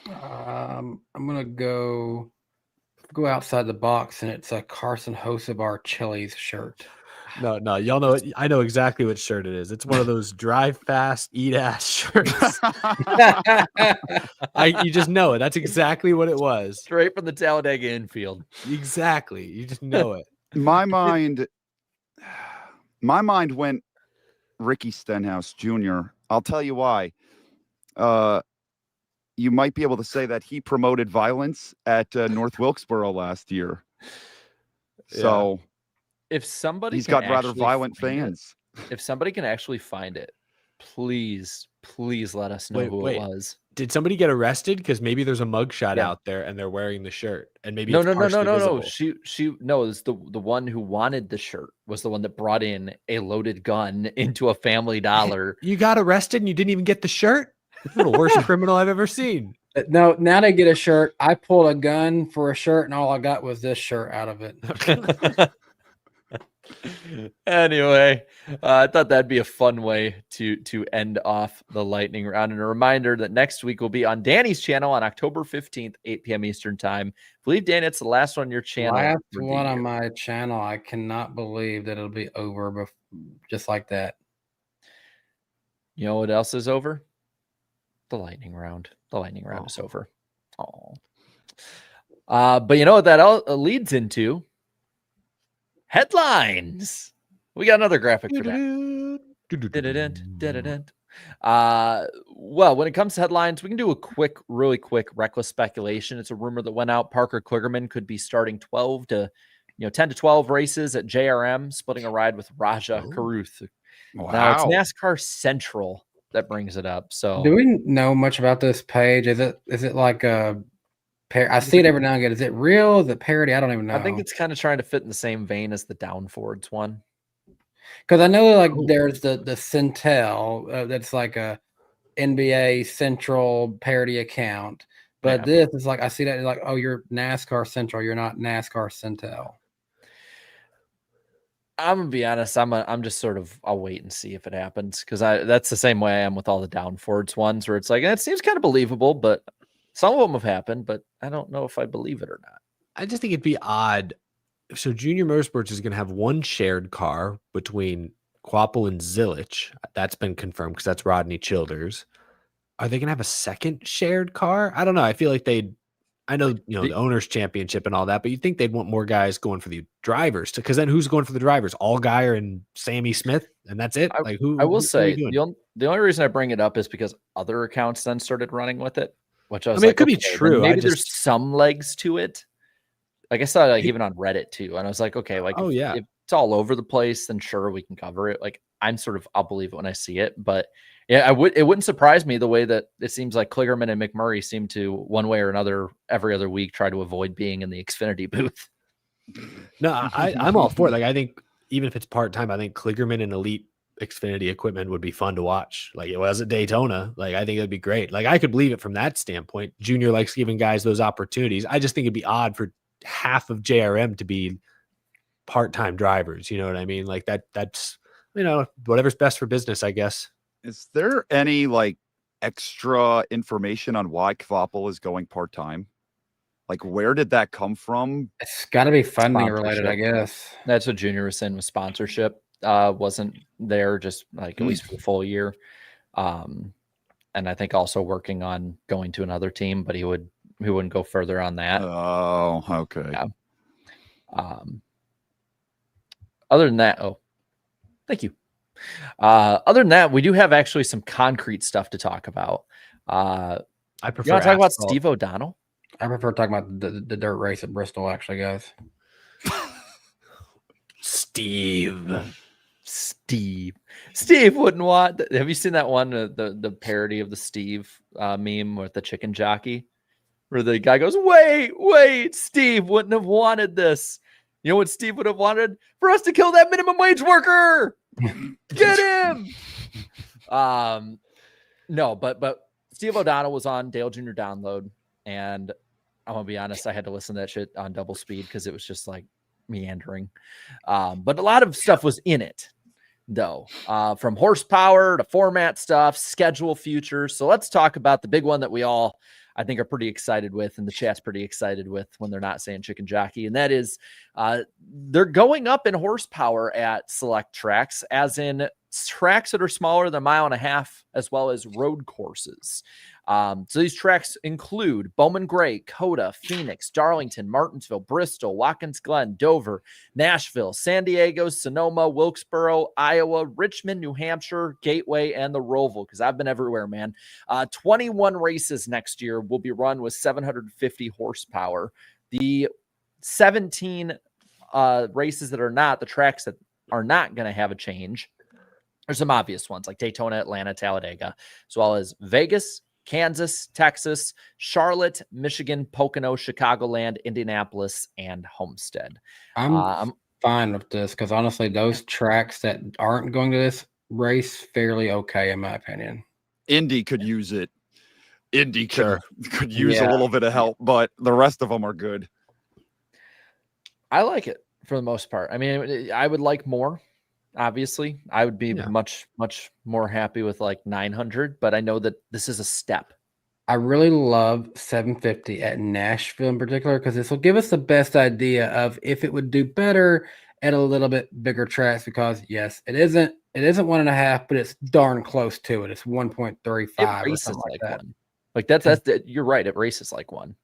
I'm gonna go outside the box, and it's a Carson Hocevar Chili's shirt. No, y'all know it. I know exactly what shirt it is. It's one of those drive fast, eat ass shirts. You just know it. That's exactly what it was. Straight from the Talladega infield. Exactly. You just know it. My mind went Ricky Stenhouse Jr. I'll tell you why. You might be able to say that he promoted violence at North Wilkesboro last year. So if somebody he's got rather violent fans. If somebody can actually find it, please let us know who it was. Did somebody get arrested? Because maybe there's a mugshot out there and they're wearing the shirt, and maybe no. visible. She it's the one who wanted the shirt was the one that brought in a loaded gun into a Family Dollar. You got arrested and you didn't even get the shirt? That's the worst criminal I've ever seen. No, now they get a shirt. I pulled a gun for a shirt, and all I got was this shirt out of it. Anyway, I thought that'd be a fun way to end off the lightning round. And a reminder that next week will be on Danny's channel on October 15th, 8 p.m. Eastern time. I believe, Danny, it's the last one on your channel. Last one on my channel. I cannot believe that it'll be over just like that. You know what else is over? The lightning round. The lightning round is over. Oh. But you know what that leads into? Headlines. We got another graphic for that. Well, when it comes to headlines, we can do a really quick reckless speculation. It's a rumor that went out. Parker Kligerman could be starting 10 to 12 races at JRM, splitting a ride with Raja Karuth. Wow. Now it's NASCAR Central that brings it up. So do we know much about this page? Is it like a I see it every now and again. Is it real? Is it parody? I don't even know. I think it's kind of trying to fit in the same vein as the Downfords one. Because I know like there's the Centel that's like a NBA Central parody account, but this is like I see that like, oh, you're NASCAR Central, you're not NASCAR Centel. I'm gonna be honest. I'm just sort of I'll wait and see if it happens because that's the same way I am with all the Downfords ones where it's like it seems kind of believable, but some of them have happened, but I don't know if I believe it or not. I just think it'd be odd. So Junior Motorsports is going to have one shared car between Quapple and Zilich. That's been confirmed because that's Rodney Childers. Are they going to have a second shared car? I don't know. I feel like I know, the owners championship and all that, but you'd think they'd want more guys going for the drivers because then who's going for the drivers? Allgaier and Sammy Smith. And that's it. I will say the only reason I bring it up is because other accounts then started running with it, which I was it could be true. Maybe there's some legs to it. Like I saw even on Reddit too. And I was like, okay, like if it's all over the place, then sure we can cover it. Like I'll believe it when I see it. But yeah, it wouldn't surprise me the way that it seems like Kligerman and McMurray seem to one way or another every other week try to avoid being in the Xfinity booth. No, I'm all for it. Like I think even if it's part-time, I think Kligerman and Elite Xfinity equipment would be fun to watch. Like it was at Daytona. Like I think it'd be great. Like I could believe it from that standpoint. Junior likes giving guys those opportunities. I just think it'd be odd for half of JRM to be part-time drivers. You know what I mean? Like that's whatever's best for business, I guess. Is there any like extra information on why Kvapil is going part-time? Like where did that come from? It's got to be funding related, I guess. That's what Junior was saying with sponsorship. Wasn't there just like at least for the full year. And I think also working on going to another team, but he wouldn't go further on that. Oh, okay. Yeah. Other than that, thank you. Other than that, we do have actually some concrete stuff to talk about. I prefer. You want to talk about Steve O'Donnell? I prefer talking about the dirt race at Bristol, actually, guys. Steve wouldn't want. Have you seen that one? The parody of the Steve meme with the chicken jockey, where the guy goes, "Wait, Steve wouldn't have wanted this. You know what Steve would have wanted? For us to kill that minimum wage worker. Get him." No, but Steve O'Donnell was on Dale Jr. Download, and I'm gonna be honest, I had to listen to that shit on double speed because it was just like meandering. But a lot of stuff was in it, though, from horsepower to format stuff, schedule futures. So let's talk about the big one that we all, I think, are pretty excited with, and the chat's pretty excited with when they're not saying chicken jockey. And that is they're going up in horsepower at select tracks, as in tracks that are smaller than 1.5 miles, as well as road courses. So these tracks include Bowman Gray, Coda, Phoenix, Darlington, Martinsville, Bristol, Watkins Glen, Dover, Nashville, San Diego, Sonoma, Wilkesboro, Iowa, Richmond, New Hampshire, Gateway, and the Roval, because I've been everywhere, man. 21 races next year will be run with 750 horsepower. The 17 races that are not, the tracks that are not going to have a change, there's some obvious ones like Daytona, Atlanta, Talladega, as well as Vegas, Kansas, Texas, Charlotte, Michigan, Pocono, Chicagoland, Indianapolis, and Homestead. I'm fine with this because honestly, those tracks that aren't going to this race fairly okay, in my opinion. Indy could use it. Indy could use a little bit of help, but the rest of them are good. I like it for the most part. I mean, I would like more. Obviously, I would be much more happy with like 900, but I know that this is a step. I really love 750 at Nashville in particular because this will give us the best idea of if it would do better at a little bit bigger tracks. Because yes, it isn't 1.5, but it's darn close to it. It's 1.35 or something like that. One. Like that's you're right. It races like one.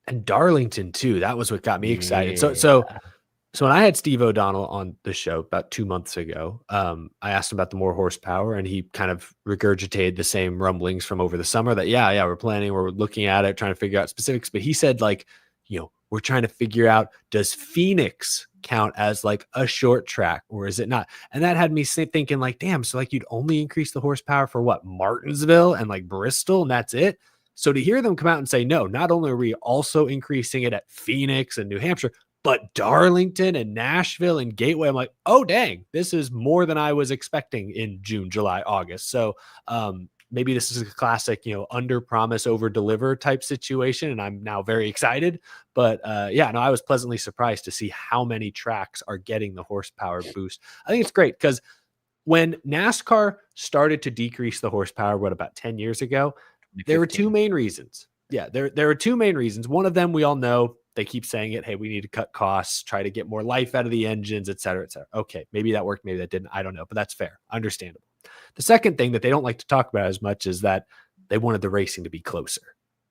And Darlington too. That was what got me excited. So when I had Steve O'Donnell on the show about 2 months ago, I asked him about the more horsepower, and he kind of regurgitated the same rumblings from over the summer that, we're looking at it, trying to figure out specifics. But he said, like, we're trying to figure out, does Phoenix count as like a short track or is it not? And that had me thinking like, damn, so like you'd only increase the horsepower for what, Martinsville and like Bristol, and that's it? So to hear them come out and say, no, not only are we also increasing it at Phoenix and New Hampshire, but Darlington and Nashville and Gateway, I'm like, oh, dang, this is more than I was expecting in June, July, August. So maybe this is a classic, under promise, over deliver type situation. And I'm now very excited. But I was pleasantly surprised to see how many tracks are getting the horsepower boost. I think it's great because when NASCAR started to decrease the horsepower, about 10 years ago, there were two main reasons. Yeah, there are two main reasons. One of them, we all know, they keep saying it. Hey, we need to cut costs, try to get more life out of the engines, et cetera, et cetera. Okay, maybe that worked, maybe that didn't. I don't know, but that's fair. Understandable. The second thing that they don't like to talk about as much is that they wanted the racing to be closer.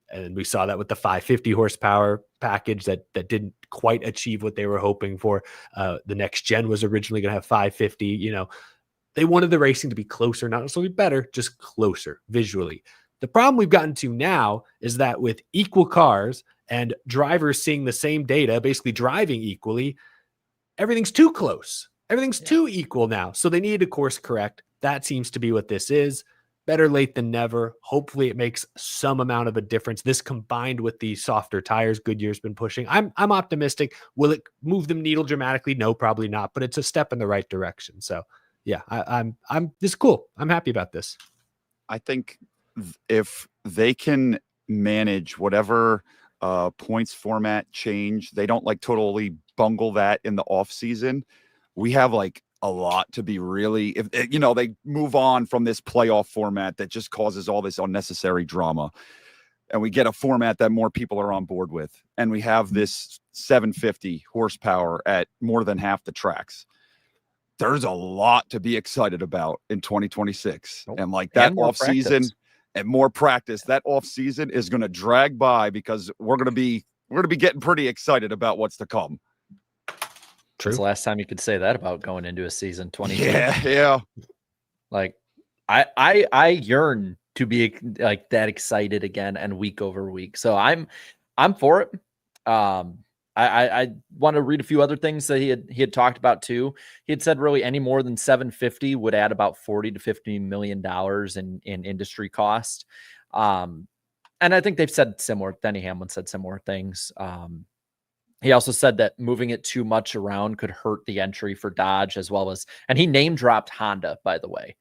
And we saw that with the 550 horsepower package that didn't quite achieve what they were hoping for. The next gen was originally going to have 550. They wanted the racing to be closer, not necessarily better, just closer visually. The problem we've gotten to now is that with equal cars and drivers seeing the same data, basically driving equally, everything's too close. Everything's too equal now. So they need to course correct. That seems to be what this is. Better late than never. Hopefully it makes some amount of a difference. This combined with the softer tires Goodyear's been pushing. I'm optimistic. Will it move the needle dramatically? No, probably not, but it's a step in the right direction. So yeah, I'm this is cool. I'm happy about this. I think if they can manage whatever points format change, they don't totally bungle that in the off season. We have a lot to be really, if they move on from this playoff format that just causes all this unnecessary drama, and we get a format that more people are on board with, and we have this 750 horsepower at more than half the tracks. There's a lot to be excited about in 2026. And that off season and more practice, that off season is going to drag by because we're going to be getting pretty excited about what's to come. True. It's the last time you could say that about going into a season 22. Yeah. I yearn to be that excited again and week over week. So I'm for it. I want to read a few other things that he had talked about too. He had said really any more than 750 would add about $40 to $50 million in industry cost. And I think they've said similar. Denny Hamlin said similar things. He also said that moving it too much around could hurt the entry for Dodge as well as, and he name dropped Honda, by the way,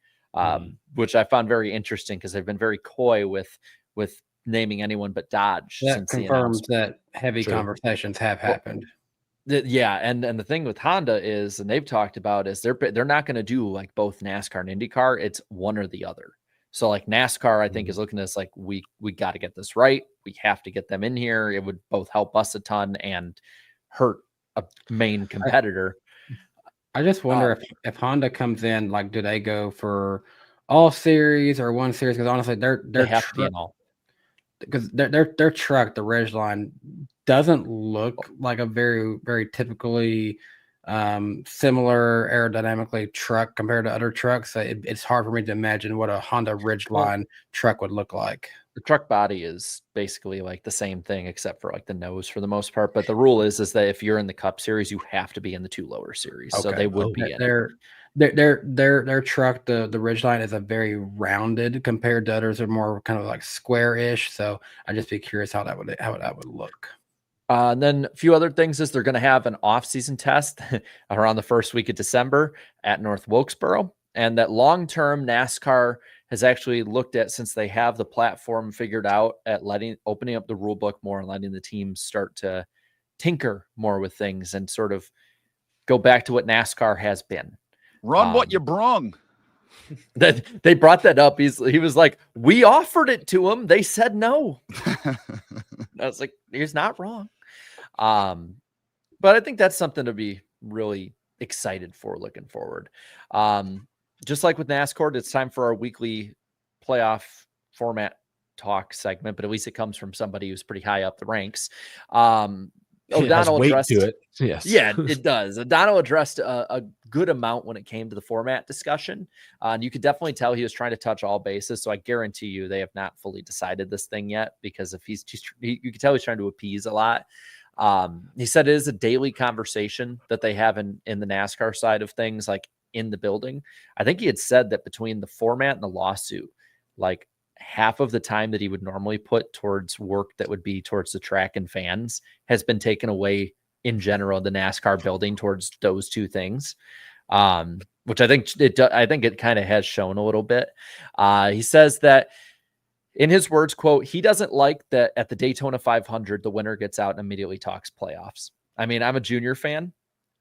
which I found very interesting because they've been very coy with naming anyone but Dodge. That since confirms that heavy conversations have happened. And the thing with Honda is, and they've talked about, is they're not going to do both NASCAR and IndyCar. It's one or the other. So NASCAR, I think, is looking at this we got to get this right. We have to get them in here. It would both help us a ton and hurt a main competitor. I just wonder if Honda comes in, do they go for all series or one series? Because honestly, they have to be in all. Because their truck, the Ridgeline, doesn't look like a very, very typically similar aerodynamically truck compared to other trucks. So it's hard for me to imagine what a Honda Ridgeline truck would look like. The truck body is basically the same thing except for the nose for the most part. But the rule is that if you're in the Cup Series, you have to be in the two lower series. Okay. So they would be in. Their truck, the Ridgeline, is a very rounded compared to others. Are more kind of square-ish. So I'd just be curious how that would look. And then a few other things is they're going to have an off-season test around the first week of December at North Wilkesboro, and that long-term NASCAR has actually looked at, since they have the platform figured out, at opening up the rule book more and letting the teams start to tinker more with things and sort of go back to what NASCAR has been. Run what you brung. That they brought that up. He was like, we offered it to him. They said no. I was like, he's not wrong. But I think that's something to be really excited for looking forward. Just like with NASCORT, it's time for our weekly playoff format talk segment, but at least it comes from somebody who's pretty high up the ranks. O'Donnell addressed to it. Yes. Yeah, it does. O'Donnell addressed a good amount when it came to the format discussion. And you could definitely tell he was trying to touch all bases. So I guarantee you they have not fully decided this thing yet, because if you can tell he's trying to appease a lot. He said it is a daily conversation that they have in the NASCAR side of things, in the building. I think he had said that between the format and the lawsuit, half of the time that he would normally put towards work that would be towards the track and fans has been taken away in general, the NASCAR building towards those two things. Which I think it kind of has shown a little bit. He says that in his words, quote, he doesn't like that at the Daytona 500, the winner gets out and immediately talks playoffs. I mean, I'm a Junior fan.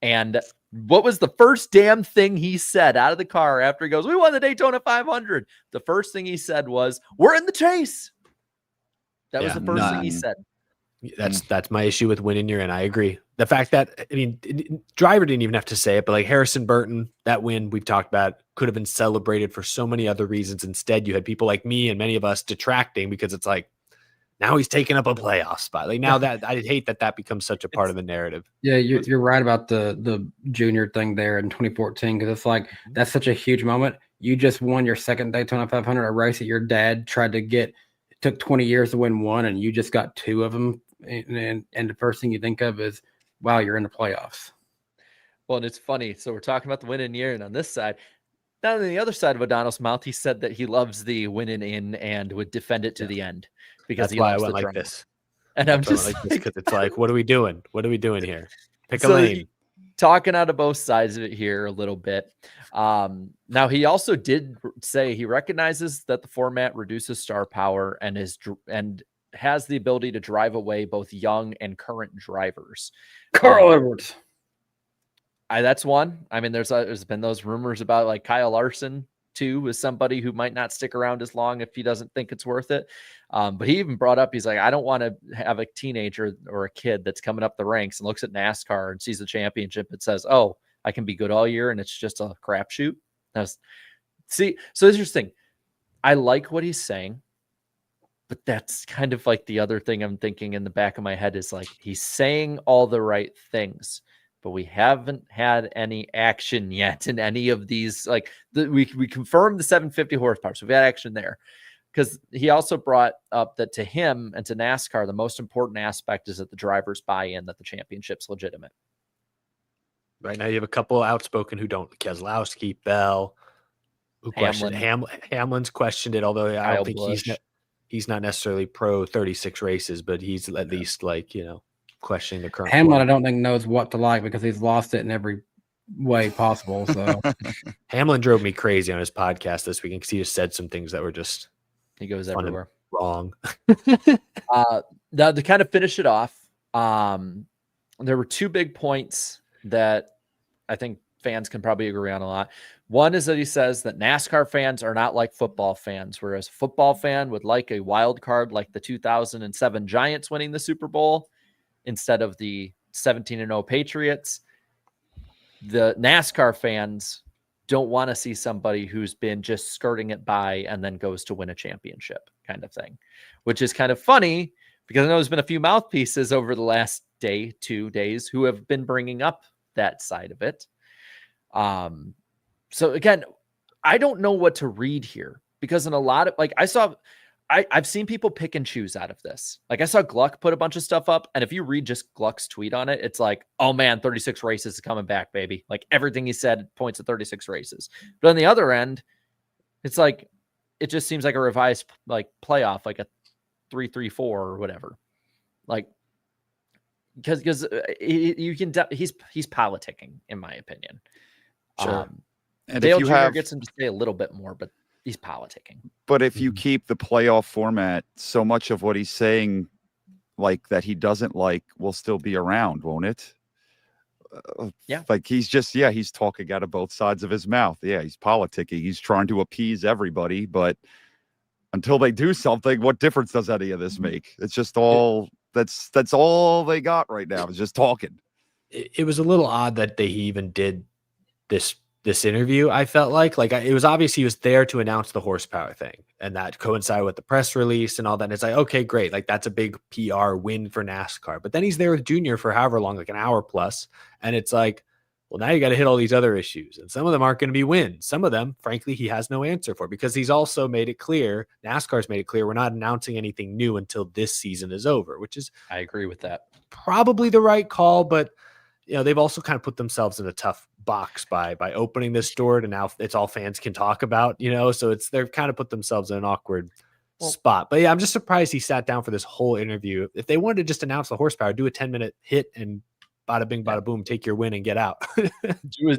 And what was the first damn thing he said out of the car after he goes, we won the Daytona 500? The first thing he said was, we're in the chase. That was the first thing he said. That's my issue with winning you're in. I agree. The fact that, I mean, driver didn't even have to say it, but like Harrison Burton, that win we've talked about could have been celebrated for so many other reasons. Instead, you had people like me and many of us detracting because it's like, now he's taking up a playoff spot. Like now that I hate that becomes such a part of the narrative. Yeah, you're right about the junior thing there in 2014 because it's like that's such a huge moment. You just won your second Daytona 500, a race that your dad tried to get. It took 20 years to win one, and you just got two of them. And the first thing you think of is, wow, you're in the playoffs. Well, and it's funny. So we're talking about the winning year, and on this side, now on the other side of O'Donnell's mouth, he said that he loves the winning in and would defend it to the end because he loves I went the like drama. this. And I'm just like this because it's like, what are we doing? What are we doing here? Pick a so lane. Talking out of both sides of it here a little bit. Now he also did say he recognizes that the format reduces star power and has the ability to drive away both young and current drivers. Carl Edwards. That's one. I mean, there's been those rumors about like Kyle Larson too, is somebody who might not stick around as long if he doesn't think it's worth it. But he even brought up, he's like, I don't want to have a teenager or a kid that's coming up the ranks and looks at NASCAR and sees the championship and says, oh, I can be good all year and it's just a crapshoot. See, so it's interesting. I like what he's saying, but that's kind of like the other thing I'm thinking in the back of my head is like, he's saying all the right things, but we haven't had any action yet in any of these. Like we confirmed the 750 horsepower. So we've had action there because he also brought up that to him and to NASCAR, the most important aspect is that the drivers buy in, that the championship's legitimate. Right now you have a couple outspoken who don't. Keselowski, Bell, who questioned Hamlin's questioned it, although I don't think he's not necessarily pro 36 races, but he's at least like, questioning the current Hamlin, I don't think knows what to like because he's lost it in every way possible. So Hamlin drove me crazy on his podcast this weekend because he just said some things that were just he goes everywhere wrong. Now to kind of finish it off, there were two big points that I think fans can probably agree on a lot. One is that he says that NASCAR fans are not like football fans, whereas a football fan would like a wild card like the 2007 Giants winning the Super Bowl instead of the 17-0 Patriots. The NASCAR fans don't want to see somebody who's been just skirting it by and then goes to win a championship kind of thing, which is kind of funny because I know there's been a few mouthpieces over the last 2 days who have been bringing up that side of it. So again, I don't know what to read here because in a lot of like I've seen people pick and choose out of this. Like I saw Gluck put a bunch of stuff up, and if you read just Gluck's tweet on it, it's like, oh man, 36 races is coming back, baby. Like everything he said points to 36 races. But on the other end, it's like it just seems like a revised like playoff, like a 3-3-4 or whatever. Like because you can he's politicking in my opinion. Sure. And Dale if you Jr. gets him to say a little bit more, but he's politicking. But if you keep the playoff format, so much of what he's saying, like that he doesn't like, will still be around, won't it? Yeah. Like he's talking out of both sides of his mouth. Yeah, he's politicking. He's trying to appease everybody, but until they do something, what difference does any of this make? It's just all that's all they got right now is just talking. It was a little odd that he even did this interview. I felt like it was obvious he was there to announce the horsepower thing, and that coincided with the press release and all that. And it's like, okay, great. Like that's a big PR win for NASCAR, but then he's there with Junior for however long, like an hour plus. And it's like, well, now you got to hit all these other issues. And some of them aren't going to be wins. Some of them, frankly, he has no answer for because he's also made it clear, NASCAR's made it clear, we're not announcing anything new until this season is over, which is, I agree with that. Probably the right call, but they've also kind of put themselves in a tough box by opening this door to now it's all fans can talk about, so they've kind of put themselves in an awkward spot. But yeah, I'm just surprised he sat down for this whole interview. If they wanted to just announce the horsepower, do a 10-minute hit and bada bing, bada boom, take your win and get out.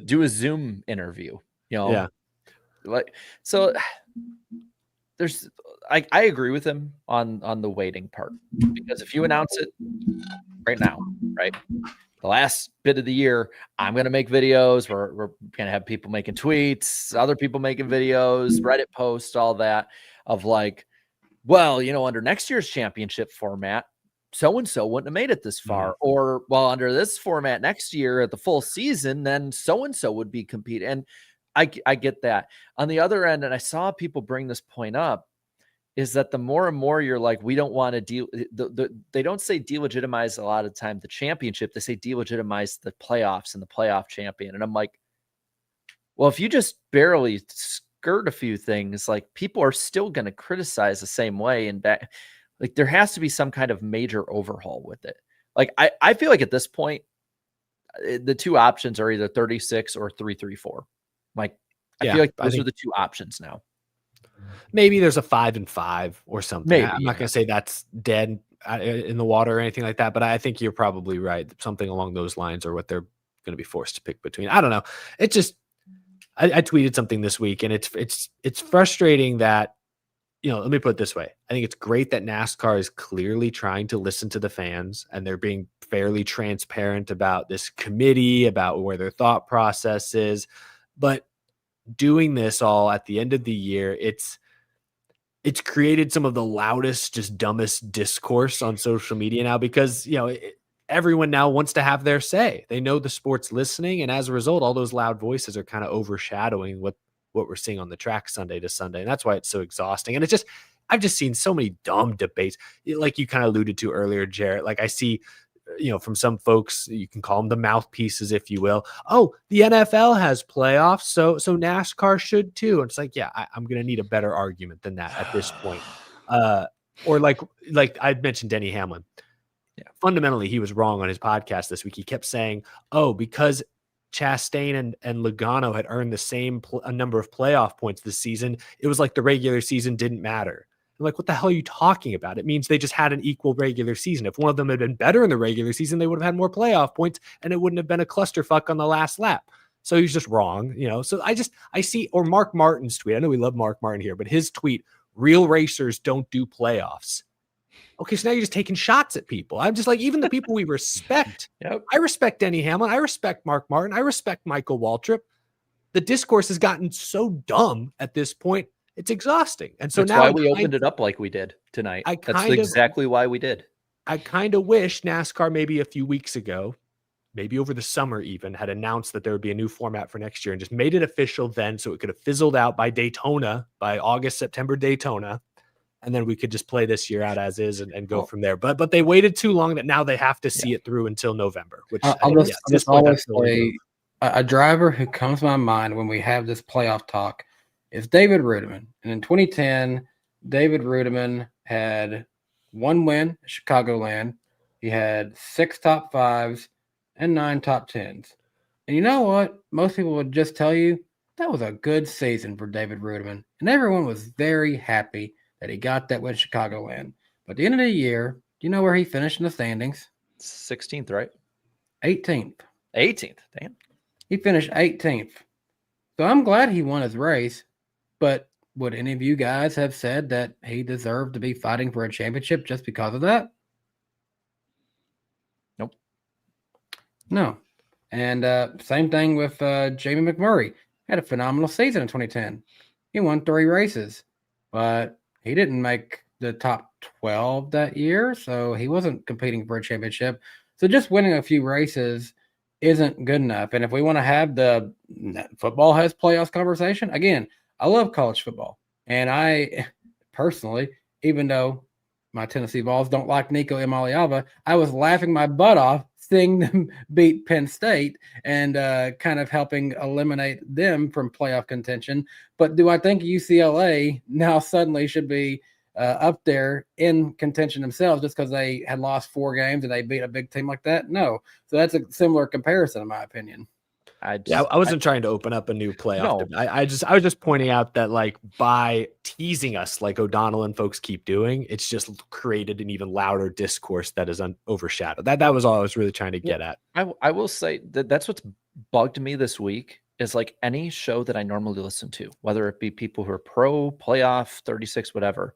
do a Zoom interview, Yeah. Like, so there's, I agree with him on the waiting part, because if you announce it right now, right, the last bit of the year, I'm going to make videos. We're going to have people making tweets, other people making videos, Reddit posts, all that of like, well, under next year's championship format, so-and-so wouldn't have made it this far. Or, well, under this format next year at the full season, then so-and-so would be competing. And I get that. On the other end, and I saw people bring this point up, is that the more and more you're like, we don't want to they don't say delegitimize a lot of the time the championship. They say delegitimize the playoffs and the playoff champion. And I'm like, well, if you just barely skirt a few things, like, people are still going to criticize the same way. And back, like, there has to be some kind of major overhaul with it. Like, I feel like at this point, the two options are either 36 or 334. Like, I feel like those are the two options now. Maybe there's a 5 and 5 or something. Maybe, I'm not going to say that's dead in the water or anything like that, but I think you're probably right. Something along those lines are what they're going to be forced to pick between. I don't know. It's just, I tweeted something this week, and it's frustrating that, let me put it this way. I think it's great that NASCAR is clearly trying to listen to the fans, and they're being fairly transparent about this committee, about where their thought process is. But doing this all at the end of the year, it's created some of the loudest, just dumbest discourse on social media now, because, everyone now wants to have their say. They know the sport's listening, and as a result, all those loud voices are kind of overshadowing what we're seeing on the track Sunday to Sunday. And that's why it's so exhausting. And I've just seen so many dumb debates, like you kind of alluded to earlier, Jared. Like, I see, from some folks, you can call them the mouthpieces, if you will. Oh, the NFL has playoffs, so NASCAR should too. And it's like, yeah, I'm going to need a better argument than that at this point. Or like I mentioned Denny Hamlin. Yeah. Fundamentally, he was wrong on his podcast this week. He kept saying, oh, because Chastain and Logano had earned the same a number of playoff points this season, it was like the regular season didn't matter. I'm like, what the hell are you talking about? It means they just had an equal regular season. If one of them had been better in the regular season, they would have had more playoff points, and it wouldn't have been a clusterfuck on the last lap. So he's just wrong, So I see, or Mark Martin's tweet. I know we love Mark Martin here, but his tweet, real racers don't do playoffs. Okay, so now you're just taking shots at people. I'm just like, even the people we respect. Yep. I respect Denny Hamlin. I respect Mark Martin. I respect Michael Waltrip. The discourse has gotten so dumb at this point. It's exhausting. And so that's why we opened it up like we did tonight. That's exactly why we did. I kind of wish NASCAR maybe a few weeks ago, maybe over the summer even, had announced that there would be a new format for next year and just made it official then, so it could have fizzled out by Daytona, by August, September Daytona. And then we could just play this year out as is and go from there. But they waited too long that now they have to see it through until November. Which I'll just always say, a driver who comes to my mind when we have this playoff talk is David Rudiman. And in 2010, David Rudiman had one win at Chicagoland. He had 6 top 5s and 9 top 10s. And you know what? Most people would just tell you that was a good season for David Rudiman. And everyone was very happy that he got that win at Chicagoland. But at the end of the year, do you know where he finished in the standings? 16th, right? 18th. 18th, damn. He finished 18th. So I'm glad he won his race. But would any of you guys have said that he deserved to be fighting for a championship just because of that? Nope. No. And same thing with Jamie McMurray. Had a phenomenal season in 2010. He won 3 races, but he didn't make the top 12 that year, so he wasn't competing for a championship. So just winning a few races isn't good enough. And if we want to have the football has playoffs conversation, again, I love college football. And I personally, even though my Tennessee Vols don't like Nico Imaliava, I was laughing my butt off seeing them beat Penn State and kind of helping eliminate them from playoff contention. But do I think UCLA now suddenly should be up there in contention themselves just because they had lost 4 games and they beat a big team like that? No. So that's a similar comparison, in my opinion. I wasn't trying to open up a new playoff. No. I was just pointing out that like by teasing us like O'Donnell and folks keep doing, it's just created an even louder discourse that is overshadowed. That was all I was really trying to get at. I will say that's what's bugged me this week is like any show that I normally listen to, whether it be people who are pro, playoff, 36, whatever.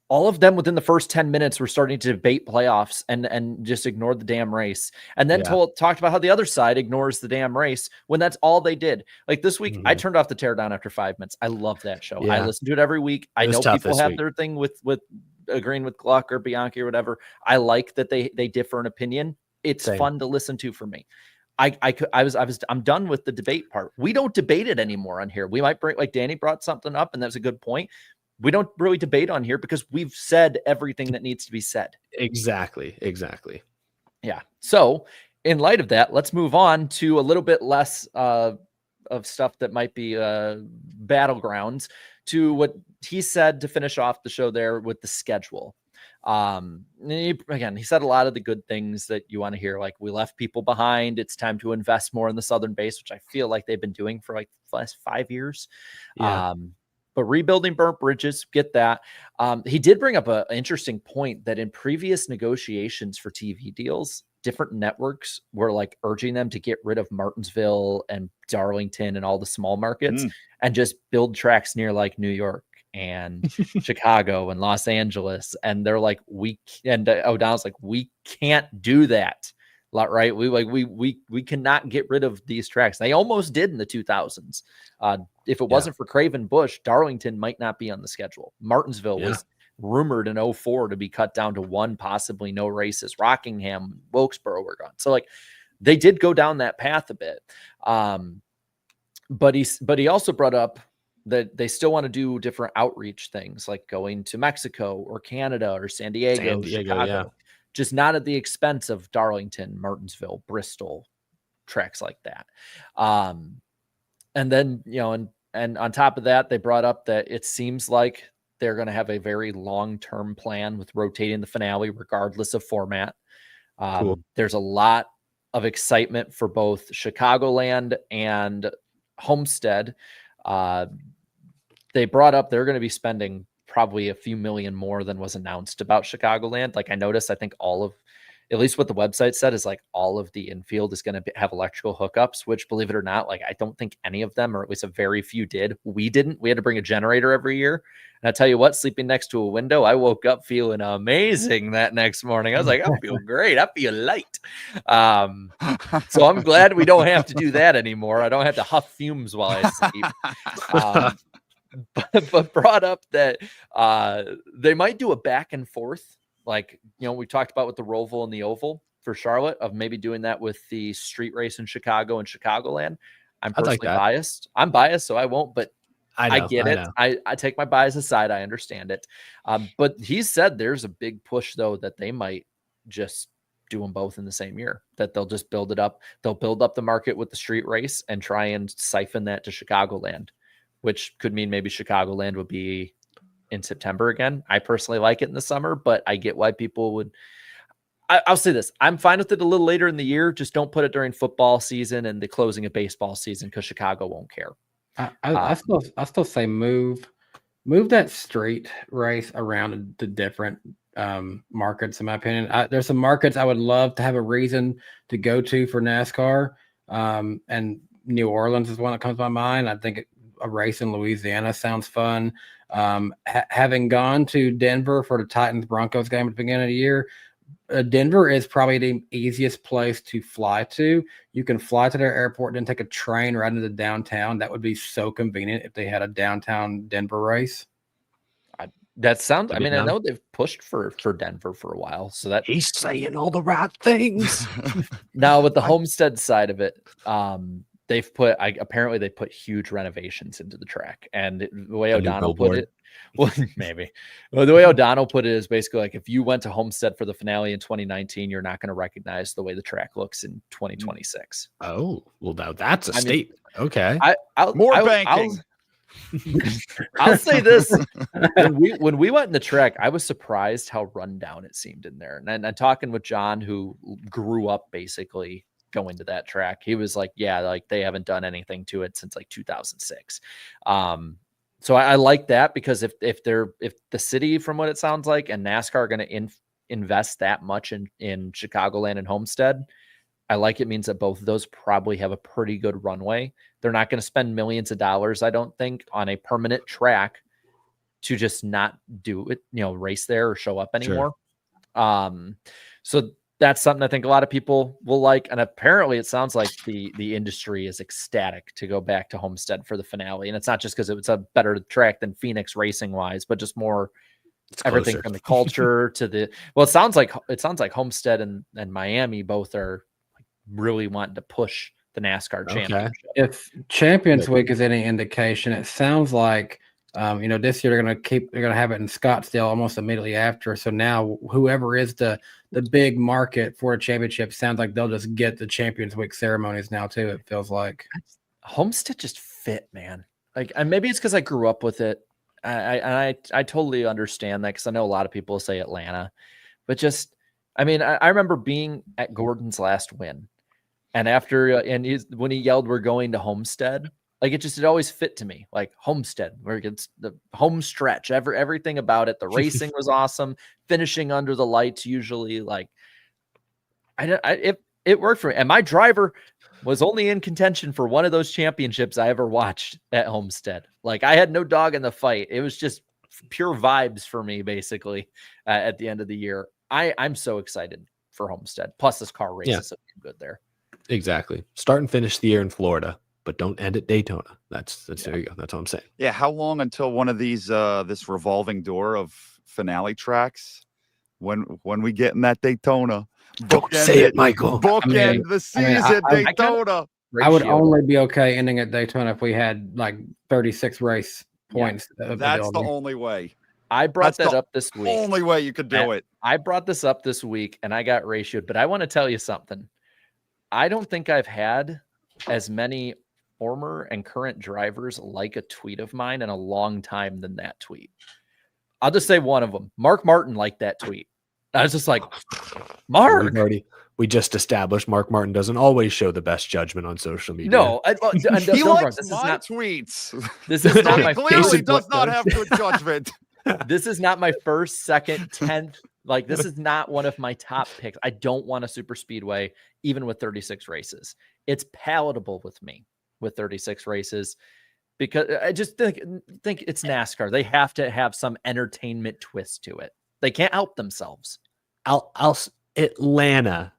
All of them within the first 10 minutes were starting to debate playoffs and just ignored the damn race. And then talked about how the other side ignores the damn race when that's all they did. Like this week, I turned off the teardown after 5 minutes. I love that show. I listen to it every week. I know people have their thing with agreeing with Gluck or Bianchi or whatever. I like that they differ in opinion. It's fun to listen to for me. I'm done with the debate part. We don't debate it anymore on here. We might bring, like Danny brought something up, and that's a good point. We don't really debate on here because we've said everything that needs to be said. Exactly. Yeah. So in light of that, let's move on to a little bit less of stuff that might be battlegrounds to what he said to finish off the show there with the schedule. He said a lot of the good things that you want to hear. Like, we left people behind. It's time to invest more in the Southern base, which I feel like they've been doing for like the last 5 years. Yeah. But rebuilding burnt bridges, get that. He did bring up an interesting point that in previous negotiations for TV deals, different networks were like urging them to get rid of Martinsville and Darlington and all the small markets and just build tracks near like New York and Chicago and Los Angeles. And they're like, O'Donnell's like, we can't do that. Right. We cannot get rid of these tracks. They almost did in the 2000s. If it wasn't for Craven Busch, Darlington might not be on the schedule. Martinsville was rumored in 2004 to be cut down to one, possibly no races. Rockingham, Wilkesboro were gone. So like they did go down that path a bit. But he also brought up that they still want to do different outreach things like going to Mexico or Canada or San Diego, Chicago. Just not at the expense of Darlington, Martinsville, Bristol, tracks like that. And then, and on top of that, they brought up that it seems like they're going to have a very long-term plan with rotating the finale, regardless of format. Cool. There's a lot of excitement for both Chicagoland and Homestead. They brought up they're going to be spending probably a few million more than was announced about Chicagoland. Like I noticed, I think at least what the website said is like all of the infield is going to have electrical hookups, which believe it or not, like I don't think any of them, or at least a very few did. We didn't. We had to bring a generator every year. And I tell you what, sleeping next to a window, I woke up feeling amazing that next morning. I was like, I feel great. I feel light. So I'm glad we don't have to do that anymore. I don't have to huff fumes while I sleep. But brought up that they might do a back and forth, like we talked about with the Roval and the Oval for Charlotte, of maybe doing that with the street race in Chicago and Chicagoland. I'm personally biased. I'm biased, so I won't. But I get it. I take my bias aside. I understand it. But he said there's a big push though that they might just do them both in the same year. That they'll just build it up. They'll build up the market with the street race and try and siphon that to Chicagoland, which could mean maybe Chicagoland would be in September again. I personally like it in the summer, but I get why people would. I'll say this. I'm fine with it a little later in the year. Just don't put it during football season and the closing of baseball season because Chicago won't care. I still say move that street race around the different markets, in my opinion. There's some markets I would love to have a reason to go to for NASCAR. And New Orleans is one that comes to my mind. I think a race in Louisiana sounds fun. Having gone to Denver for the Titans Broncos game at the beginning of the year, Denver is probably the easiest place to fly to. You can fly to their airport and then take a train right into downtown. That would be so convenient if they had a downtown Denver race. That sounds. I mean, I know they've pushed for Denver for a while, so that he's saying all the right things. Now with the Homestead side of it, they've put apparently they put huge renovations into the track, and the way O'Donnell put it, well, maybe. Well, the way O'Donnell put it is basically like if you went to Homestead for the finale in 2019, you're not going to recognize the way the track looks in 2026. Oh, well, now that's a statement. Okay, More banking. I'll say this: when we went in the track, I was surprised how run down it seemed in there. And I'm talking with John, who grew up basically going to that track. He was like, yeah, like they haven't done anything to it since like 2006. So I like that, because if the city, from what it sounds like, and NASCAR are going to invest that much in Chicagoland and Homestead, I like it means that both of those probably have a pretty good runway. They're not going to spend millions of dollars, I don't think, on a permanent track to just not do it, race there or show up anymore. Sure. So that's something I think a lot of people will like. And apparently it sounds like the industry is ecstatic to go back to Homestead for the finale. And it's not just because it's a better track than Phoenix racing wise, but just more everything from the culture to the, well, it sounds like Homestead and Miami both are really wanting to push the NASCAR championship. If Champions Week is any indication, it sounds like this year they're going to have it in Scottsdale almost immediately after. So now whoever is the big market for a championship, sounds like they'll just get the Champions Week ceremonies now too. It feels like Homestead just fit, man. Like, and maybe it's because I grew up with it. I totally understand that, because I know a lot of people say Atlanta, but just, I mean, I remember being at Gordon's last win, and after when he yelled, "We're going to Homestead," like it always fit to me, like Homestead, where it's the home stretch, everything about it. The racing was awesome, finishing under the lights usually. Like, it worked for me, and my driver was only in contention for one of those championships I ever watched at Homestead. Like, I had no dog in the fight. It was just pure vibes for me, basically, at the end of the year. I'm so excited for Homestead. Plus, this car race is so good there. Exactly. Start and finish the year in Florida, but don't end at Daytona. That's there you go. That's all I'm saying. Yeah. How long until one of these this revolving door of finale tracks? When we get in that Daytona? Don't say it, Michael. Bookend the season, Daytona. I would only be okay ending at Daytona if we had like 36 race points. Yeah, that's the only way. I brought that up this week. Only way you could do it. I brought this up this week, and I got ratioed, but I want to tell you something. I don't think I've had as many former and current drivers like a tweet of mine in a long time than that tweet. I'll just say one of them. Mark Martin liked that tweet. I was just like, Mark. We just established Mark Martin doesn't always show the best judgment on social media. No, he likes my tweets. This is not my clearly does not have good judgment. This is not my first, second, 10th. Like, this is not one of my top picks. I don't want a super speedway, even with 36 races. It's palatable with me with 36 races, because I just think it's NASCAR. They have to have some entertainment twist to it. They can't help themselves. Atlanta,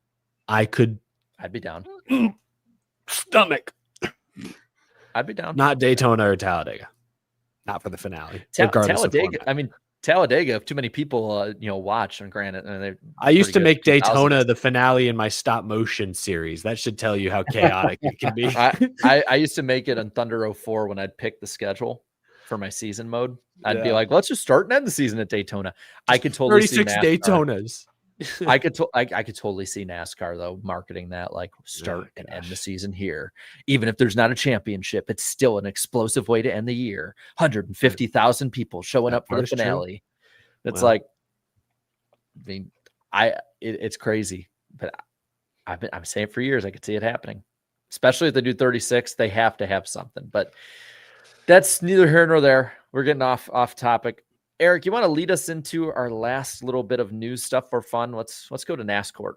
I'd be down. Stomach. I'd be down. Not Daytona or Talladega. Not for the finale. Talladega. I mean, Talladega, if too many people, watch, and granted, I used to make Daytona the finale in my stop motion series. That should tell you how chaotic it can be. I used to make it on Thunder 04 when I'd pick the schedule for my season mode. I'd be like, let's just start and end the season at Daytona. I could totally 36 Daytonas. I could totally see NASCAR though marketing that, like, start and end the season here. Even if there's not a championship, it's still an explosive way to end the year. 150,000 people showing up for the finale. True. It's like, I mean, it's crazy, but I'm saying for years I could see it happening. Especially if they do 36, they have to have something. But that's neither here nor there. We're getting off topic. Eric, you want to lead us into our last little bit of news stuff for fun? Let's go to NASCORT.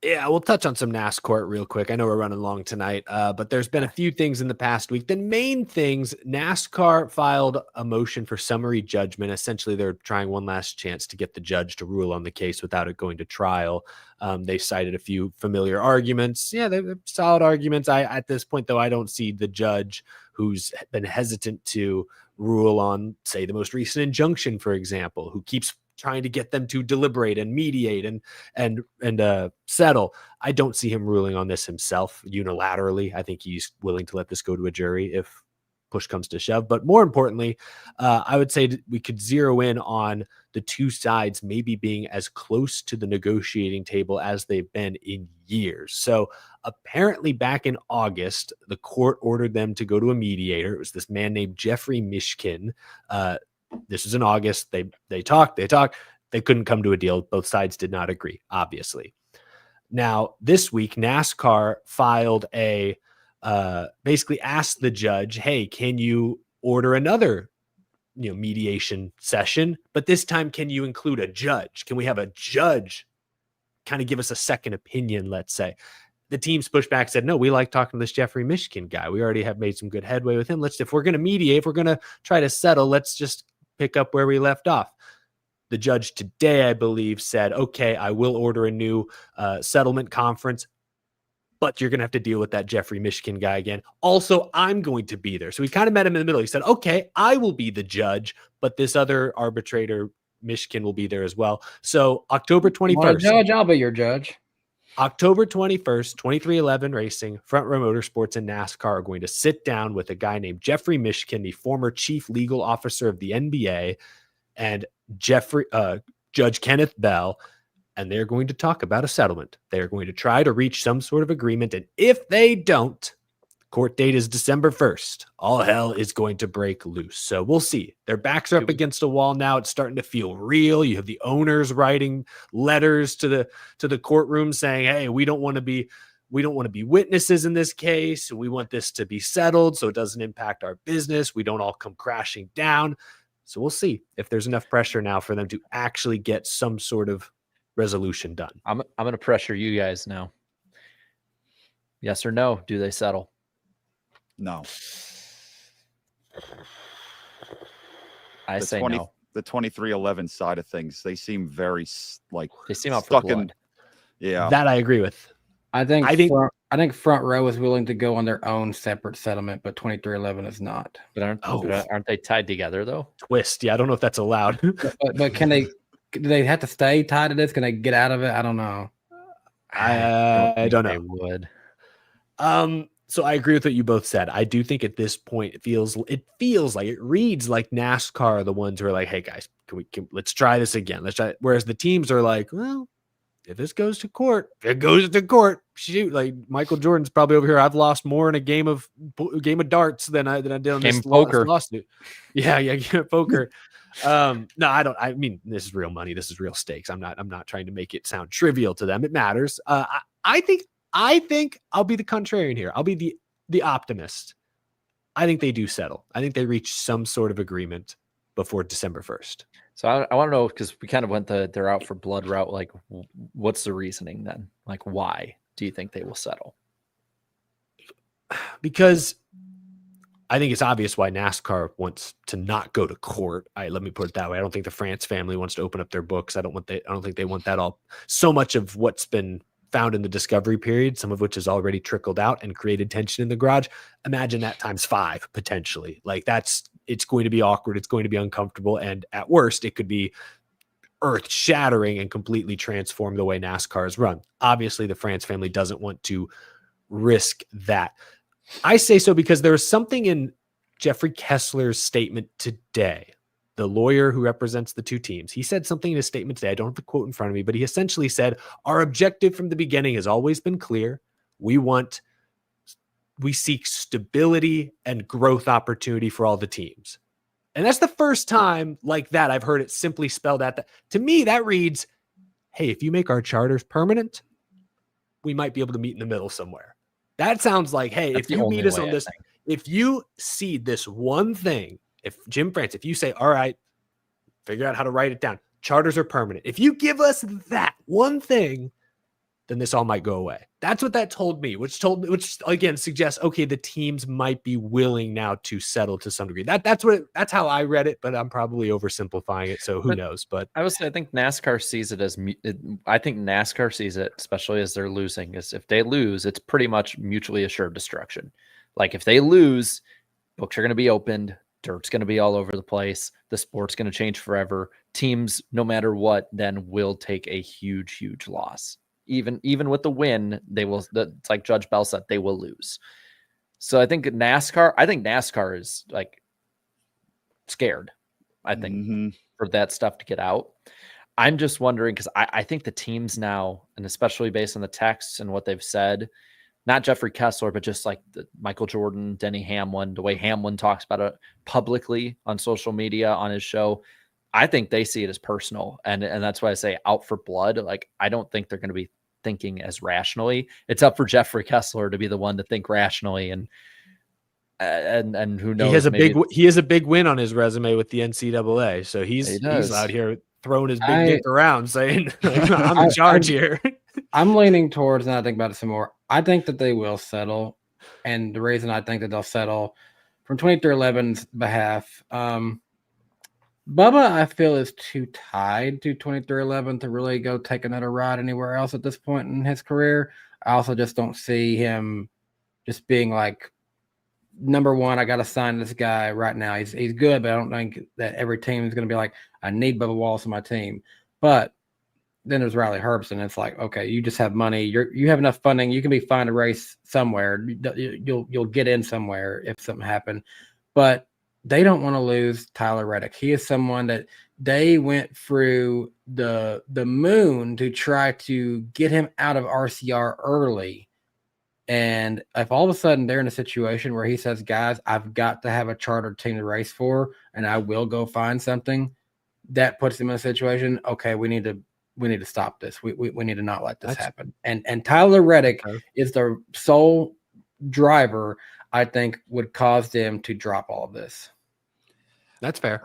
Yeah, we'll touch on some NASCORT real quick. I know we're running long tonight, but there's been a few things in the past week. The main things, NASCAR filed a motion for summary judgment. Essentially, they're trying one last chance to get the judge to rule on the case without it going to trial. They cited a few familiar arguments. Yeah, they're solid arguments. At this point, though, I don't see the judge who's been hesitant to rule on, say, the most recent injunction, for example, who keeps trying to get them to deliberate and mediate and settle. I don't see him ruling on this himself unilaterally. I think he's willing to let this go to a jury if push comes to shove. But more importantly, I would say we could zero in on the two sides maybe being as close to the negotiating table as they've been in years. So apparently back in August, the court ordered them to go to a mediator. It was this man named Jeffrey Mishkin. This was in August. They talked. They couldn't come to a deal. Both sides did not agree, obviously. Now, this week, NASCAR filed a basically asked the judge, hey, can you order another mediation session? But this time, can you include a judge? Can we have a judge kind of give us a second opinion, let's say? The teams pushed back, said, no, we like talking to this Jeffrey Michigan guy. We already have made some good headway with him. If we're going to mediate, if we're going to try to settle, let's just pick up where we left off. The judge today, I believe, said, okay, I will order a new settlement conference, but you're going to have to deal with that Jeffrey Michigan guy again. Also, I'm going to be there. So we kind of met him in the middle. He said, okay, I will be the judge, but this other arbitrator, Michigan, will be there as well. So October 21st. Judge, I'll be your judge. October 21st, 2311 Racing, Front Row Motorsports, and NASCAR are going to sit down with a guy named Jeffrey Michigan, the former chief legal officer of the NBA, and Judge Kenneth Bell, and they're going to talk about a settlement. They're going to try to reach some sort of agreement, and if they don't, court date is December 1st. All hell is going to break loose. So we'll see. Their backs are up against a wall now. It's starting to feel real. You have the owners writing letters to the courtroom saying, hey, we don't want to be witnesses in this case. We want this to be settled so it doesn't impact our business. We don't all come crashing down. So we'll see if there's enough pressure now for them to actually get some sort of resolution done. I'm going to pressure you guys now. Yes or no? Do they settle? No. I say no. The 2311 side of things, they seem very they seem out for stuck in. blood. Yeah, That I agree with. I think Front Row is willing to go on their own separate settlement, but 2311 is not. But aren't they tied together though? Twist. Yeah, I don't know if that's allowed. but can they? Do they have to stay tied to this? Can they get out of it? I don't know. I don't know. They would. So I agree with what you both said. I do think at this point it feels like it reads like NASCAR are the ones who are like, hey guys, let's try this again. Let's try it. Whereas the teams are like, well, if this goes to court, it goes to court. Shoot, like Michael Jordan's probably over here. I've lost more in a game of darts than I did on this lawsuit. Yeah, poker. No, I don't. I mean, this is real money. This is real stakes. I'm not trying to make it sound trivial to them. It matters. I think I'll be the contrarian here. I'll be the optimist. I think they do settle. I think they reach some sort of agreement before December 1st. So I want to know, because we kind of went they're out for blood route. Like, what's the reasoning then? Like, why do you think they will settle? Because I think it's obvious why NASCAR wants to not go to court. Let me put it that way. I don't think the France family wants to open up their books. I don't think they want that all. So much of what's been found in the discovery period, some of which has already trickled out and created tension in the garage. Imagine that times 5 potentially. Like it's going to be awkward. It's going to be uncomfortable. And at worst, it could be earth shattering and completely transform the way NASCAR is run. Obviously, the France family doesn't want to risk that. I say so because there was something in Jeffrey Kessler's statement today, the lawyer who represents the two teams. He said something in his statement today. I don't have the quote in front of me, but he essentially said, our objective from the beginning has always been clear. We seek stability and growth opportunity for all the teams. And that's the first time like that I've heard it simply spelled out. To me, that reads, hey, if you make our charters permanent, we might be able to meet in the middle somewhere. That sounds like, hey, if you meet us on this, if you see this one thing, if Jim France, if you say, all right, figure out how to write it down, charters are permanent. If you give us that one thing, then this all might go away. That's what that told me, which again suggests, okay, the teams might be willing now to settle to some degree. That's how I read it, but I'm probably oversimplifying it. So who knows? But I think NASCAR sees it as, I think NASCAR sees it, especially as they're losing, is if they lose, it's pretty much mutually assured destruction. Like if they lose, books are going to be opened. Dirt's going to be all over the place. The sport's going to change forever. Teams, no matter what, then will take a huge, huge loss. Even with the win, they will. It's like Judge Bell said, they will lose. So I think NASCAR is like scared. I think for that stuff to get out. I'm just wondering because I think the teams now, and especially based on the texts and what they've said, not Jeffrey Kessler, but just like Michael Jordan, Denny Hamlin, the way Hamlin talks about it publicly on social media on his show. I think they see it as personal. And that's why I say out for blood. Like, I don't think they're going to be thinking as rationally. It's up for Jeffrey Kessler to be the one to think rationally, and who knows? He has a big win on his resume with the NCAA, so he's out here throwing his big dick around, saying like, I'm in charge here. I'm leaning towards, and I think about it some more. I think that they will settle, and the reason I think that they'll settle from 2311's behalf, Bubba, I feel, is too tied to 2311 to really go take another ride anywhere else at this point in his career. I also just don't see him just being like, number one, I got to sign this guy right now. He's good, but I don't think that every team is going to be like, I need Bubba Wallace on my team. But then there's Riley Herbst, it's like, okay, you just have money. You have enough funding. You can be fine to race somewhere. You'll get in somewhere if something happened. But they don't want to lose Tyler Reddick. He is someone that they went through the moon to try to get him out of RCR early. And if all of a sudden they're in a situation where he says, guys, I've got to have a chartered team to race for, and I will go find something, that puts him in a situation, okay, we need to stop this. We need to not let this happen. And Tyler Reddick is the sole driver I think would cause them to drop all of this. That's fair.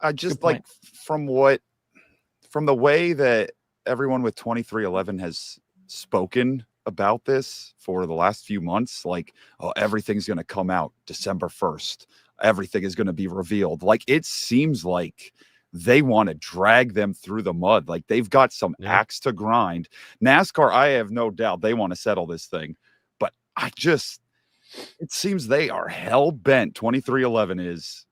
I just like from the way that everyone with 2311 has spoken about this for the last few months, like, oh, everything's going to come out December 1st. Everything is going to be revealed. Like, it seems like they want to drag them through the mud. Like, they've got some axe to grind. NASCAR, I have no doubt they want to settle this thing, but it seems they are hell bent. 2311 is,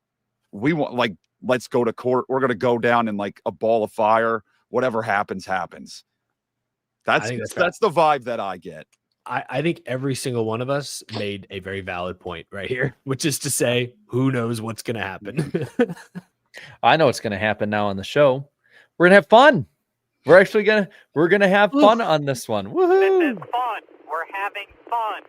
we want, like, let's go to court. We're going to go down in like a ball of fire. Whatever happens, happens. That's the vibe that I get. I think every single one of us made a very valid point right here, which is to say, who knows what's going to happen? I know what's going to happen now on the show. We're going to have fun. We're going to have fun on this one. Woohoo! This is fun. We're having fun.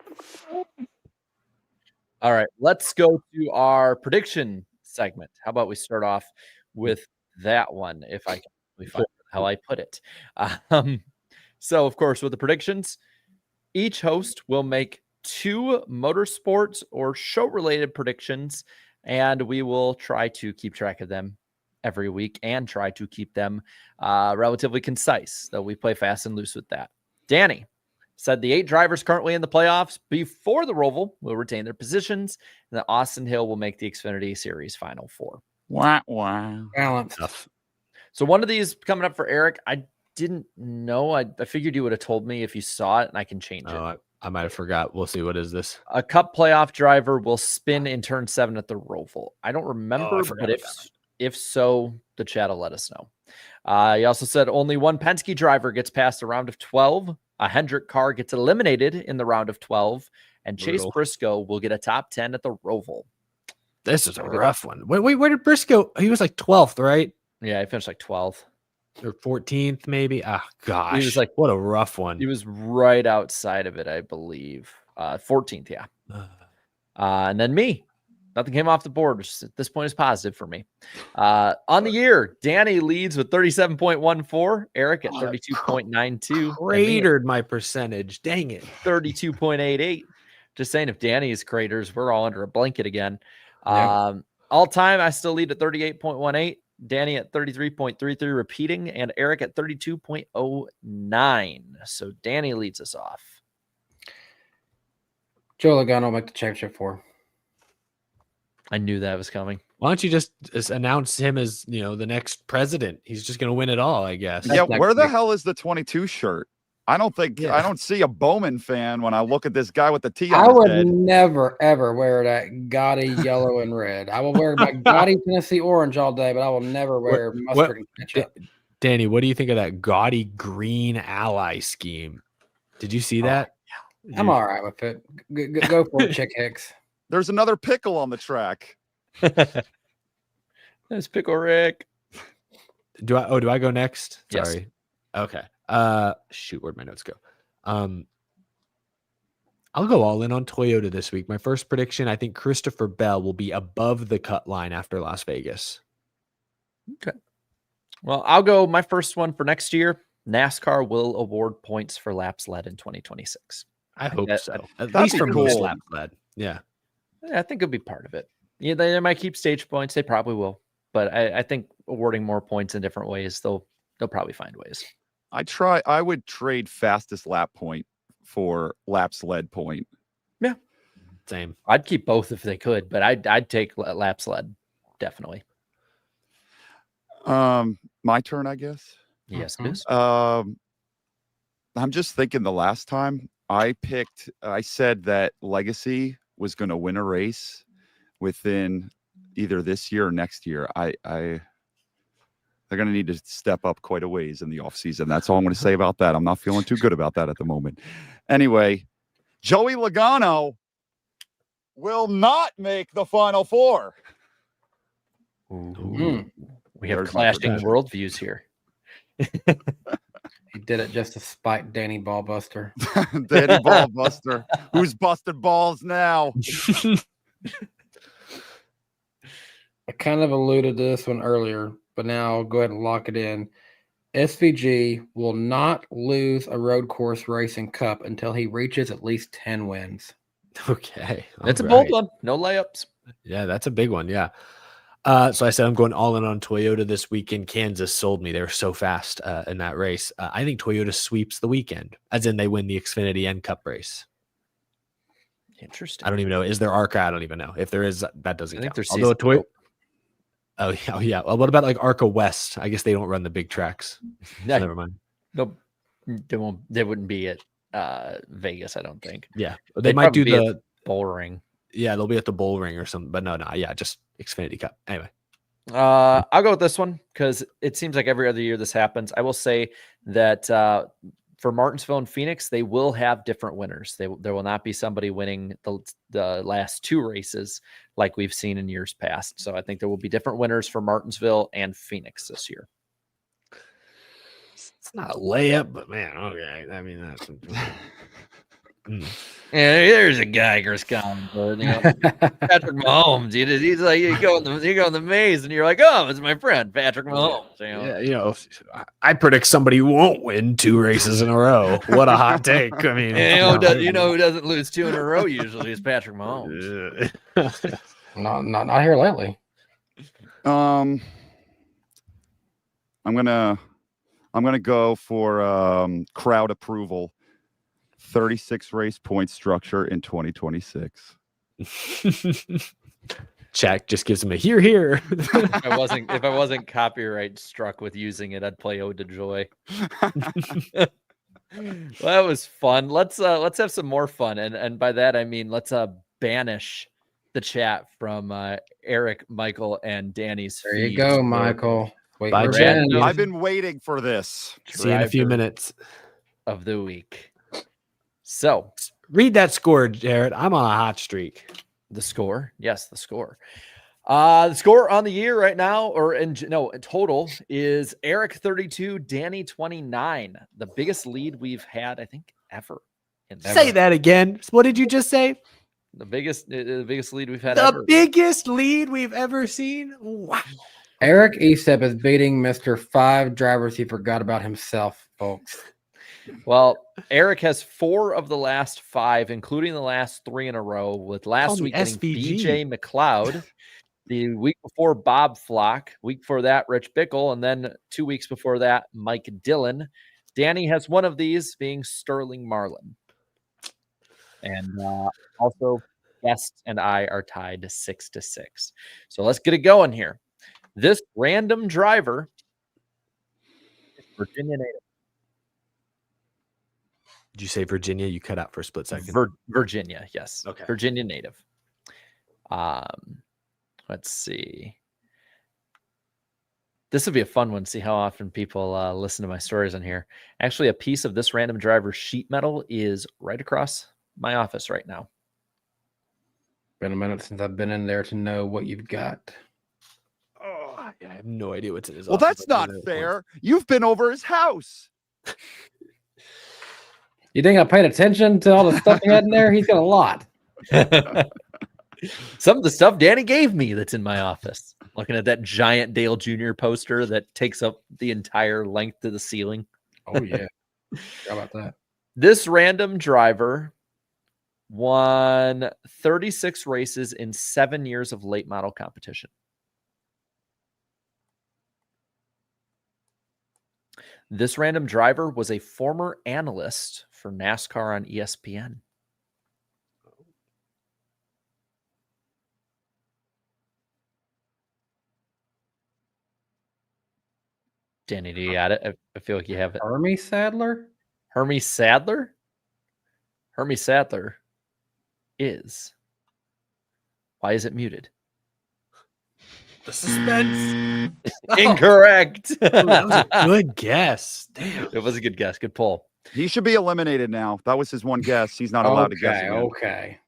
All right, let's go to our prediction segment. How about we start off with that one, if I can find how I put it. So, of course, with the predictions, each host will make 2 motorsports or show-related predictions, and we will try to keep track of them every week and try to keep them relatively concise, though we play fast and loose with that. Danny said the 8 drivers currently in the playoffs before the Roval will retain their positions, and that Austin Hill will make the Xfinity Series Final 4. Wow. Balance. So one of these coming up for Eric, I didn't know. I figured you would have told me if you saw it, and I can change it. I might have forgot. We'll see. What is this? A Cup playoff driver will spin in turn 7 at the Roval. I don't remember, but if so, the chat will let us know. He also said only one Penske driver gets past the round of 12. A Hendrick car gets eliminated in the round of 12, and Chase Briscoe will get a top 10 at the Roval. This is a rough one. Wait, where did Briscoe? He was like 12th, right? Yeah, he finished like 12th. Or 14th, maybe. Ah, gosh. He was like, what a rough one. He was right outside of it, I believe. 14th, yeah. And then me. Nothing came off the board, which at this point is positive for me. On the year, Danny leads with 37.14, Eric at 32.92. Cratered my percentage. Dang it. 32.88. Just saying, if Danny is craters, we're all under a blanket again. All time, I still lead at 38.18. Danny at 33.33 repeating, and Eric at 32.09. So Danny leads us off. Joe Logano will make the championship 4. I knew that was coming. Why don't you just announce him as, the next president? He's just going to win it all, I guess. Yeah, where the hell is the 22 shirt? I don't see a Bowman fan when I look at this guy with the T on his head. I would never, ever wear that gaudy yellow and red. I will wear my gaudy Tennessee orange all day, but I will never wear mustard and ketchup. Danny, what do you think of that gaudy green ally scheme? Did you see that? I'm all right with it. Go for it, Chick Hicks. There's another pickle on the track. That's Pickle Rick. Do I go next? Yes. Sorry. Okay. Shoot, where'd my notes go? I'll go all in on Toyota this week. My first prediction, I think Christopher Bell will be above the cut line after Las Vegas. Okay. Well, I'll go my first one for next year. NASCAR will award points for laps led in 2026. I hope so. At that'd least be for cool. most lap led. Yeah. I think it'll be part of it. Yeah, they might keep stage points. They probably will. But I think awarding more points in different ways, they'll probably find ways. I would trade fastest lap point for laps led point. Yeah. Same. I'd keep both if they could, but I'd take laps led, definitely. My turn, I guess. Yes, it is. I'm just thinking the last time I said that Legacy was going to win a race within either this year or next year. They're going to need to step up quite a ways in the offseason. That's all I'm going to say about that. I'm not feeling too good about that at the moment. Anyway, Joey Logano will not make the Final Four. Ooh. We have There's my clashing prediction. worldviews here. He did it just to spite Danny Ballbuster. Danny Ballbuster, who's busted balls now. I kind of alluded to this one earlier, but now I'll go ahead and lock it in. SVG will not lose a road course racing cup until he reaches at least 10 wins. Okay. It's a all bold right. one. No layups. Yeah, that's a big one. Yeah. So I said I'm going all in on Toyota this weekend. Kansas sold me. They were so fast in that race. I think Toyota sweeps the weekend, as in they win the Xfinity and Cup race. Interesting. I don't even know. Is there ARCA? I don't even know. If there is, that doesn't I think count. there's Although season- Toyota. Oh yeah. Well, what about like ARCA West? I guess they don't run the big tracks. Yeah. Never mind. No, they wouldn't be at Vegas, I don't think. Yeah, they They'd might do probably be at the. Bull Ring. Yeah, they'll be at the Bull Ring or something. But no, yeah, just Xfinity Cup. Anyway. I'll go with this one because it seems like every other year this happens. I will say that for Martinsville and Phoenix, they will have different winners. There will not be somebody winning the last two races like we've seen in years past. So I think there will be different winners for Martinsville and Phoenix this year. It's not a layup, but man, okay. I mean, that's. Yeah, there's a Geiger's coming. Patrick Mahomes. He's like you go in the maze, and you're like, oh, it's my friend Patrick Mahomes. Yeah, I predict somebody won't win 2 races in a row. What a hot take! I mean, you know who doesn't lose 2 in a row usually is Patrick Mahomes. Not here lately. I'm gonna go for crowd approval. 36 race point structure in 2026. Jack just gives him a here. If I wasn't copyright struck with using it, I'd play Ode to Joy. Well, that was fun. Let's have some more fun, and by that I mean let's banish the chat from Eric, Michael, and Danny's. There you feeds. go, Michael. Wait, Bye, for Jen. Ben. I've been waiting for this. See you in a few minutes. Of the week. So Read that score, Jared. I'm on a hot streak. the score, yes, the score. The score on the year right now, or in total, is Eric 32, Danny 29. The biggest lead we've had, I think, ever. Say that again. What did you just say? The biggest lead we've had The ever. biggest lead we've ever seen. Wow. Eric Estep is beating Mr. 5 drivers he forgot about himself, folks. Well, Eric has 4 of the last 5, including the last 3 in a row, with last week getting SVG. BJ McLeod, the week before Bob Flock, week before that Rich Bickle, and then 2 weeks before that Mike Dillon. Danny has one of these, being Sterling Marlin. And also Guest and I are tied 6-6. So let's get it going here. This random driver is Virginia native. Did you say Virginia? You cut out for a split second. Virginia, yes. Okay. Virginia native. Let's see. This would be a fun one. See how often people listen to my stories on here. Actually, a piece of this random driver sheet metal is right across my office right now. Been a minute since I've been in there to know what you've got. Oh, I have no idea what's in his Well, office. that's not fair. You've been over his house. You think I paid attention to all the stuff he had in there? He's got a lot. Some of the stuff Danny gave me that's in my office. Looking at that giant Dale Jr. poster that takes up the entire length of the ceiling. Oh yeah. How about that? This random driver won 36 races in 7 years of late model competition. This random driver was a former analyst for NASCAR on ESPN. Danny, do you got it? I feel like you have it. Hermie Sadler? Hermie Sadler? Hermie Sadler is. Why is it muted? The suspense. Incorrect. That was a good guess. Damn. It was a good guess. Good pull. He should be eliminated now. That was his one guess. He's not allowed to guess again. Okay.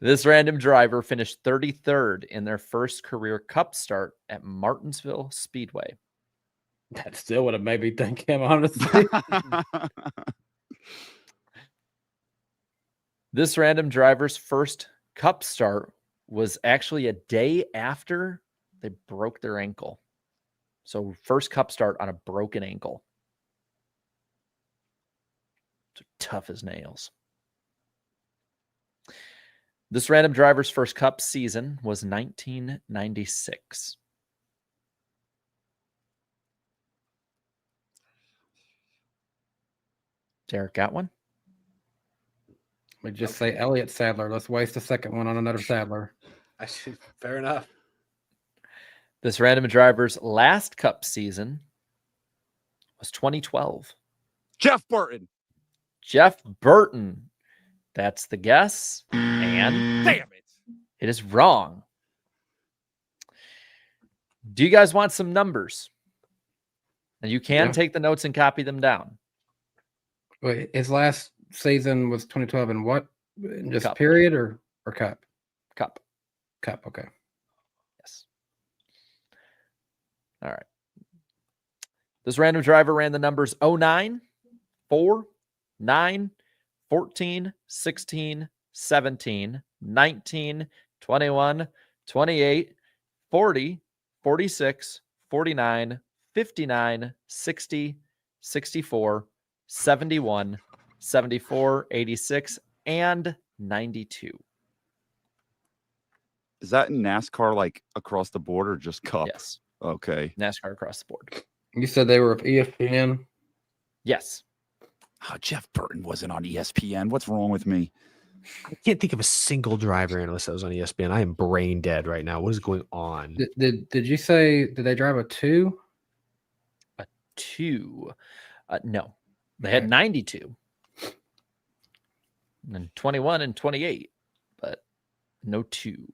This random driver finished 33rd in their first career Cup start at Martinsville Speedway. That still would have made me think him, honestly. This random driver's first Cup start was actually a day after they broke their ankle. So first Cup start on a broken ankle. So tough as nails. This random driver's first Cup season was 1996. Derek got one? We just say Elliott Sadler. Let's waste a second one on another Sadler. Fair enough. This random driver's last Cup season was 2012. Jeff Burton. Jeff Burton. That's the guess. And damn it. It is wrong. Do you guys want some numbers? And you can take the notes and copy them down. Wait, his last season was 2012 and what? Just Cup. period or Cup? Cup. Cup, okay. Yes. All right. This random driver ran the numbers 09, 4, 9, 14, 16, 17, 19, 21, 28, 40, 46, 49, 59, 60, 64, 71, 74, 86, and 92. Is that in NASCAR like across the board or just Cup? Yes. Okay. NASCAR across the board. You said they were with ESPN? Yes. Oh, Jeff Burton wasn't on ESPN. What's wrong with me? I can't think of a single driver analyst that was on ESPN. I am brain dead right now. What is going on? Did you say, did they drive a 2? A 2. No. They had 92. And 21 and 28. But no 2.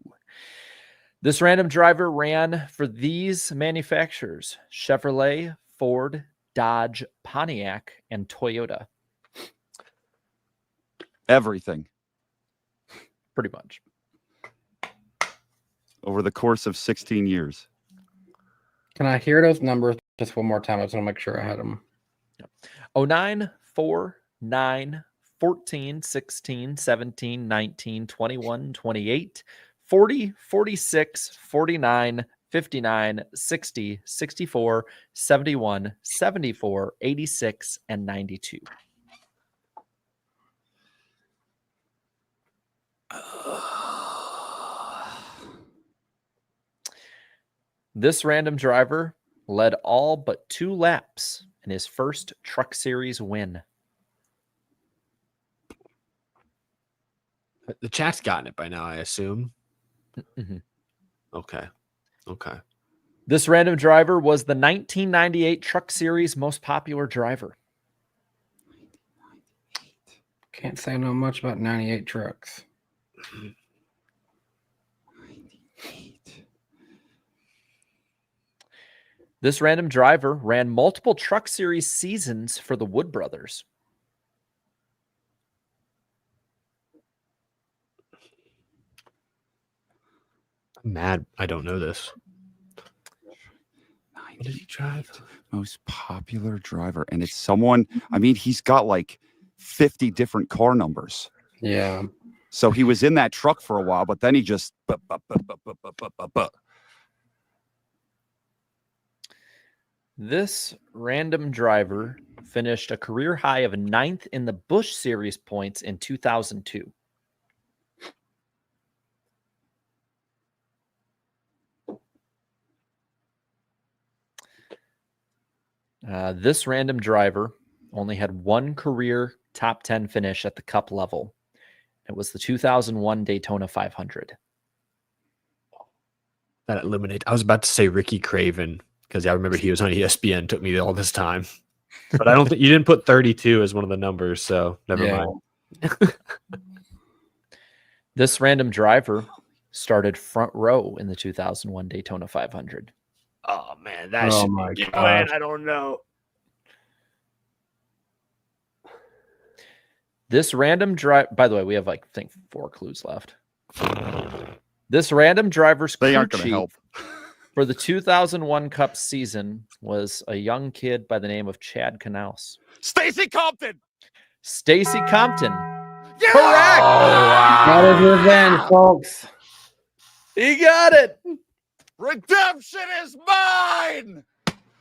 This random driver ran for these manufacturers: Chevrolet, Ford, Dodge, Pontiac, and Toyota. Everything. Pretty much. Over the course of 16 years. Can I hear those numbers just one more time? I just want to make sure I had them. 09, 4, 9, 14, 16, 17, 19, 21, 28, 40, 46, 49, 59, 60, 64, 71, 74, 86, and 92. This random driver led all but 2 laps in his first Truck Series win. The chat's gotten it by now, I assume. Mm-hmm. Okay. This random driver was the 1998 Truck Series most popular driver. Can't say no much about 98 trucks. 98. This random driver ran multiple Truck Series seasons for the Wood Brothers. I'm mad I don't know this. 98 most popular driver. And it's someone, I mean, he's got like 50 different car numbers. Yeah. So he was in that truck for a while, but then he just This random driver finished a career high of 9th in the Busch Series points in 2002. This random driver only had one career top 10 finish at the Cup level. It was the 2001 Daytona 500. That eliminate. I was about to say Ricky Craven because I remember he was on ESPN. Took me all this time, but I don't think you didn't put 32 as one of the numbers, so never mind. This random driver started front row in the 2001 Daytona 500. Oh man, that should be good. I don't know. This random drive. By the way, we have I think 4 clues left. This random driver's They crew aren't going to chief help. for the 2001 Cup season was a young kid by the name of Chad Knaus. Stacy Compton. Stacy Compton. Yeah! Correct. That is revenge, folks. He got it. Redemption is mine.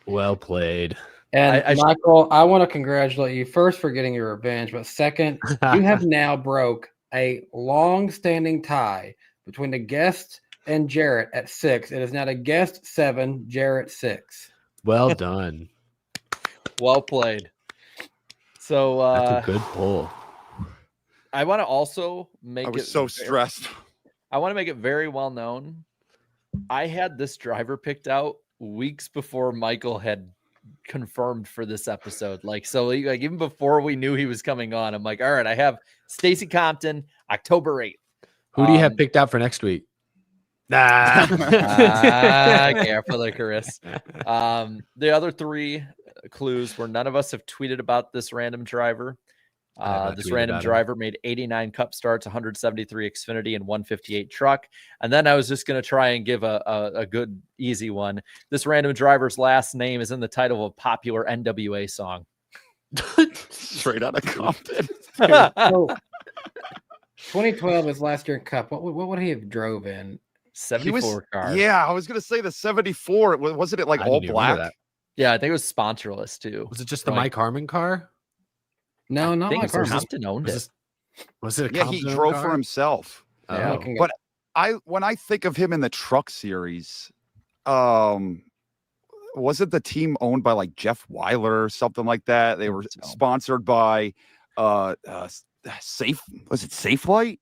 Well played. And Michael, I want to congratulate you first for getting your revenge, but second, you have now broke a long-standing tie between the guest and Jarrett at 6. It is now the guest 7, Jarrett 6. Well done. Well played. So That's a good pull. I want to also make I was it so stressed. I want to make it very well known. I had this driver picked out weeks before Michael had confirmed for this episode. Like even before we knew he was coming on, I'm like, all right, I have Stacy Compton, October 8th. Who do you have picked out for next week? Careful there, Chris. The other 3 clues were none of us have tweeted about this random driver. This random driver made 89 Cup starts, 173 Xfinity, and 158 truck. And then I was just going to try and give a good, easy one. This random driver's last name is in the title of a popular NWA song. Straight out of Compton. So, 2012 is last year in Cup. What would he have drove in? 74 car. Yeah, I was going to say the 74. Wasn't it like all black? Yeah, I think it was sponsorless too. Was it just the Mike Harmon car? No, not Mike Harmon. Compton owned it. Was it? Yeah, he drove for himself. Yeah. But when I think of him in the truck series, wasn't the team owned by like Jeff Weiler or something like that? They were sponsored by Safe Light?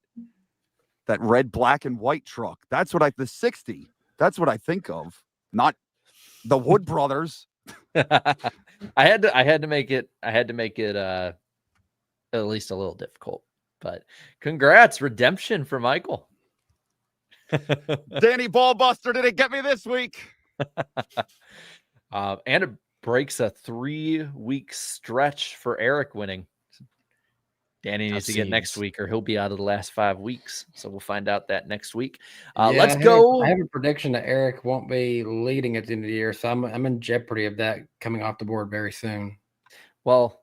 That red, black, and white truck. That's what the 60. That's what I think of. Not the Wood brothers. I had to make it at least a little difficult. But congrats, redemption for Michael. Danny Ballbuster didn't get me this week. And it breaks a 3-week stretch for Eric winning. Danny needs to get next week or he'll be out of the last 5 weeks. So we'll find out that next week. Let's go. I have a prediction that Eric won't be leading at the end of the year. So I'm in jeopardy of that coming off the board very soon. Well,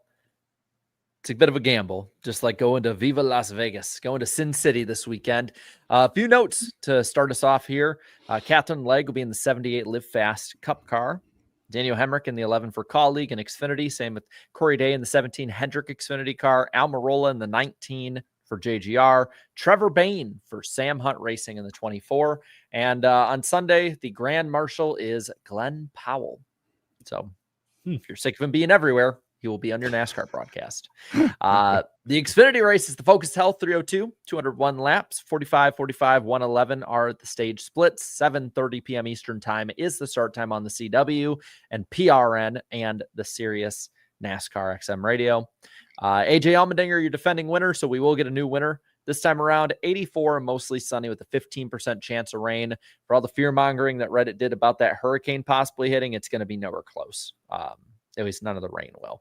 it's a bit of a gamble, just like going to Viva Las Vegas, going to Sin City this weekend. A few notes to start us off here. Catherine Legg will be in the 78 Live Fast Cup car. Daniel Hemrick in the 11 for Colleague and Xfinity. Same with Corey Day in the 17 Hendrick Xfinity car. Almirola in the 19 for JGR. Trevor Bayne for Sam Hunt Racing in the 24. And on Sunday, the Grand Marshal is Glenn Powell. So if you're sick of him being everywhere, he will be on your NASCAR broadcast. The Xfinity race is the Focus Health 302, 201 laps, 45, 45, 111 are the stage splits. 7:30 p.m. Eastern time is the start time on the CW and PRN and the Sirius NASCAR XM radio. AJ Allmendinger, your defending winner, so we will get a new winner. This time around, 84 and mostly sunny with a 15% chance of rain. For all the fear-mongering that Reddit did about that hurricane possibly hitting, it's going to be nowhere close. At least none of the rain will.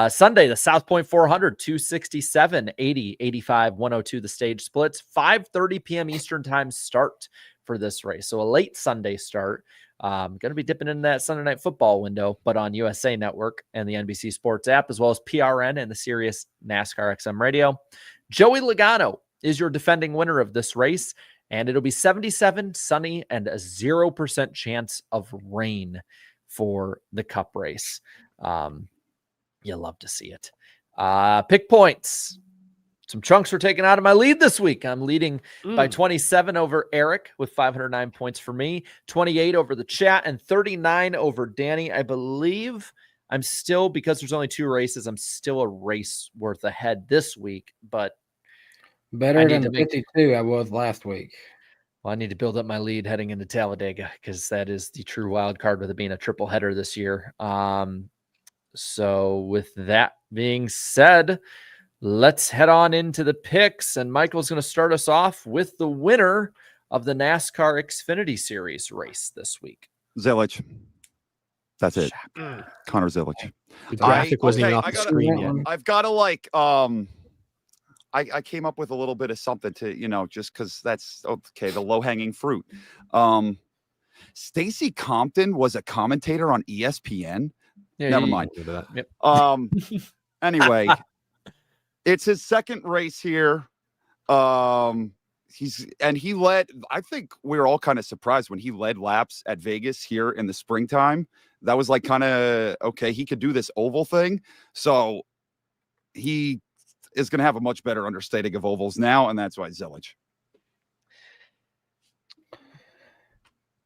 Sunday, the South Point 400, 267, 80, 85, 102, the stage splits. 5:30 p.m. Eastern time start for this race. So a late Sunday start. Going to be dipping in that Sunday Night Football window, but on USA Network and the NBC Sports app, as well as PRN and the Sirius NASCAR XM radio. Joey Logano is your defending winner of this race, and it'll be 77, sunny, and a 0% chance of rain for the Cup race. You love to see it. Pick points. Some chunks were taken out of my lead this week. I'm leading by 27 over Eric with 509 points for me, 28 over the chat, and 39 over Danny. I believe I'm still, because there's only 2 races, I'm still a race worth ahead this week, but better than the 52 I was last week. Well, I need to build up my lead heading into Talladega because that is the true wild card with it being a triple header this year. So with that being said, let's head on into the picks, and Michael's going to start us off with the winner of the NASCAR Xfinity Series race this week. Zilich. That's it. Connor Zilich. The graphic wasn't even off the screen yet. I've got to I came up with a little bit of something to, just because that's okay. The low hanging fruit. Stacy Compton was a commentator on ESPN. Yeah, Never mind. Yep. Anyway, it's his second race here. He led. I think we were all kind of surprised when he led laps at Vegas here in the springtime. That was like kind of okay. He could do this oval thing, so he is going to have a much better understanding of ovals now, and that's why Zilich.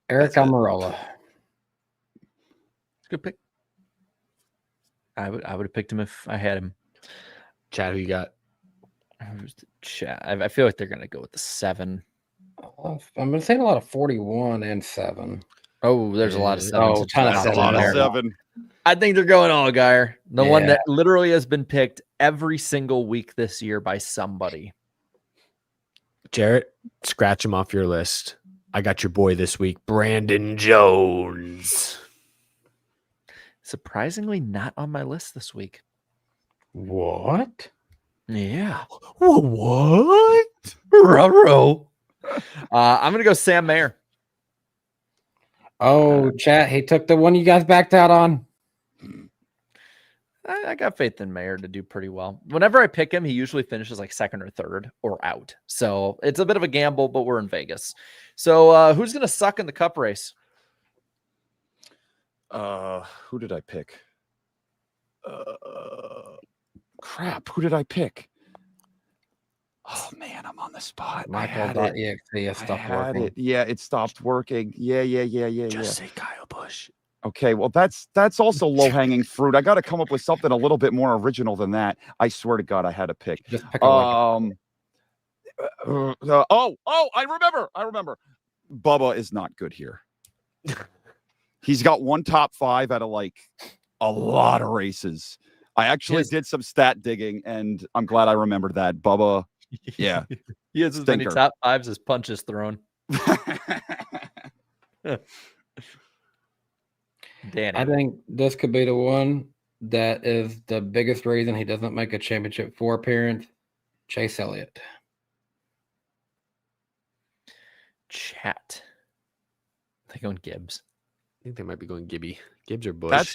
Eric Almirola. Good pick. I would have picked him if I had him. Chad, who you got? Chat. I feel like they're going to go with the 7. I'm going to say a lot of 41 and 7. Oh, there's a lot of 7s. A lot of 7. I think they're going Allgaier, the one that literally has been picked every single week this year by somebody. Jarrett, scratch him off your list. I got your boy this week, Brandon Jones. Surprisingly not on my list this week. What? Yeah. What? Ruh-roh. I'm going to go Sam Mayer. Oh, chat. He took the one you guys backed out on. I got faith in Mayer to do pretty well. Whenever I pick him, he usually finishes like 2nd or 3rd or out. So it's a bit of a gamble, but we're in Vegas. So who's going to suck in the Cup race? Who did I pick? Crap. Who did I pick? Oh man, I'm on the spot. Michael.exe has stopped working. Yeah, it stopped working. Yeah. Just say Kyle Busch. Okay, well that's also low hanging fruit. I got to come up with something a little bit more original than that. I swear to God, I had to pick. Just pick a I remember. Bubba is not good here. He's got one top 5 out of like a lot of races. I actually did some stat digging, and I'm glad I remembered that. Bubba, yeah. He has as many top 5s as punches thrown. Danny. I think this could be the one that is the biggest reason he doesn't make a championship 4 appearance. Chase Elliott. Chat. They going Gibbs. I think they might be going Gibby. Gibbs or Busch. That's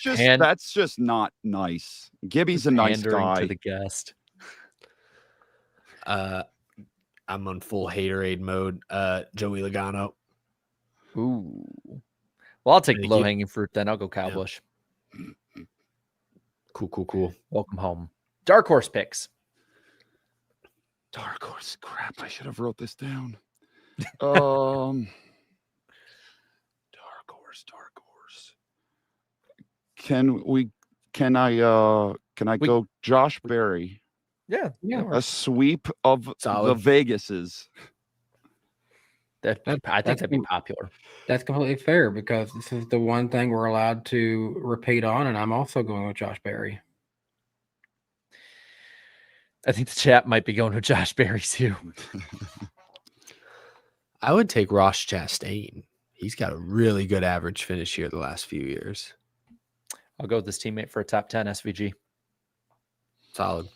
just not nice. Gibby's a nice guy. To the guest. I'm on full haterade mode. Joey Logano. Ooh. Well, I'll take low hanging fruit then. I'll go Kyle Busch. Cool. Welcome home. Dark horse picks. Dark horse. Crap. I should have wrote this down. Dark horse. Can I go Josh Berry? Yeah. A sweep of the Vegases. I think that'd be popular. That's completely fair because this is the one thing we're allowed to repeat on, and I'm also going with Josh Berry. I think the chat might be going with Josh Berry too. I would take Ross Chastain. He's got a really good average finish here the last few years. I'll go with this teammate for a top 10 SVG. Solid.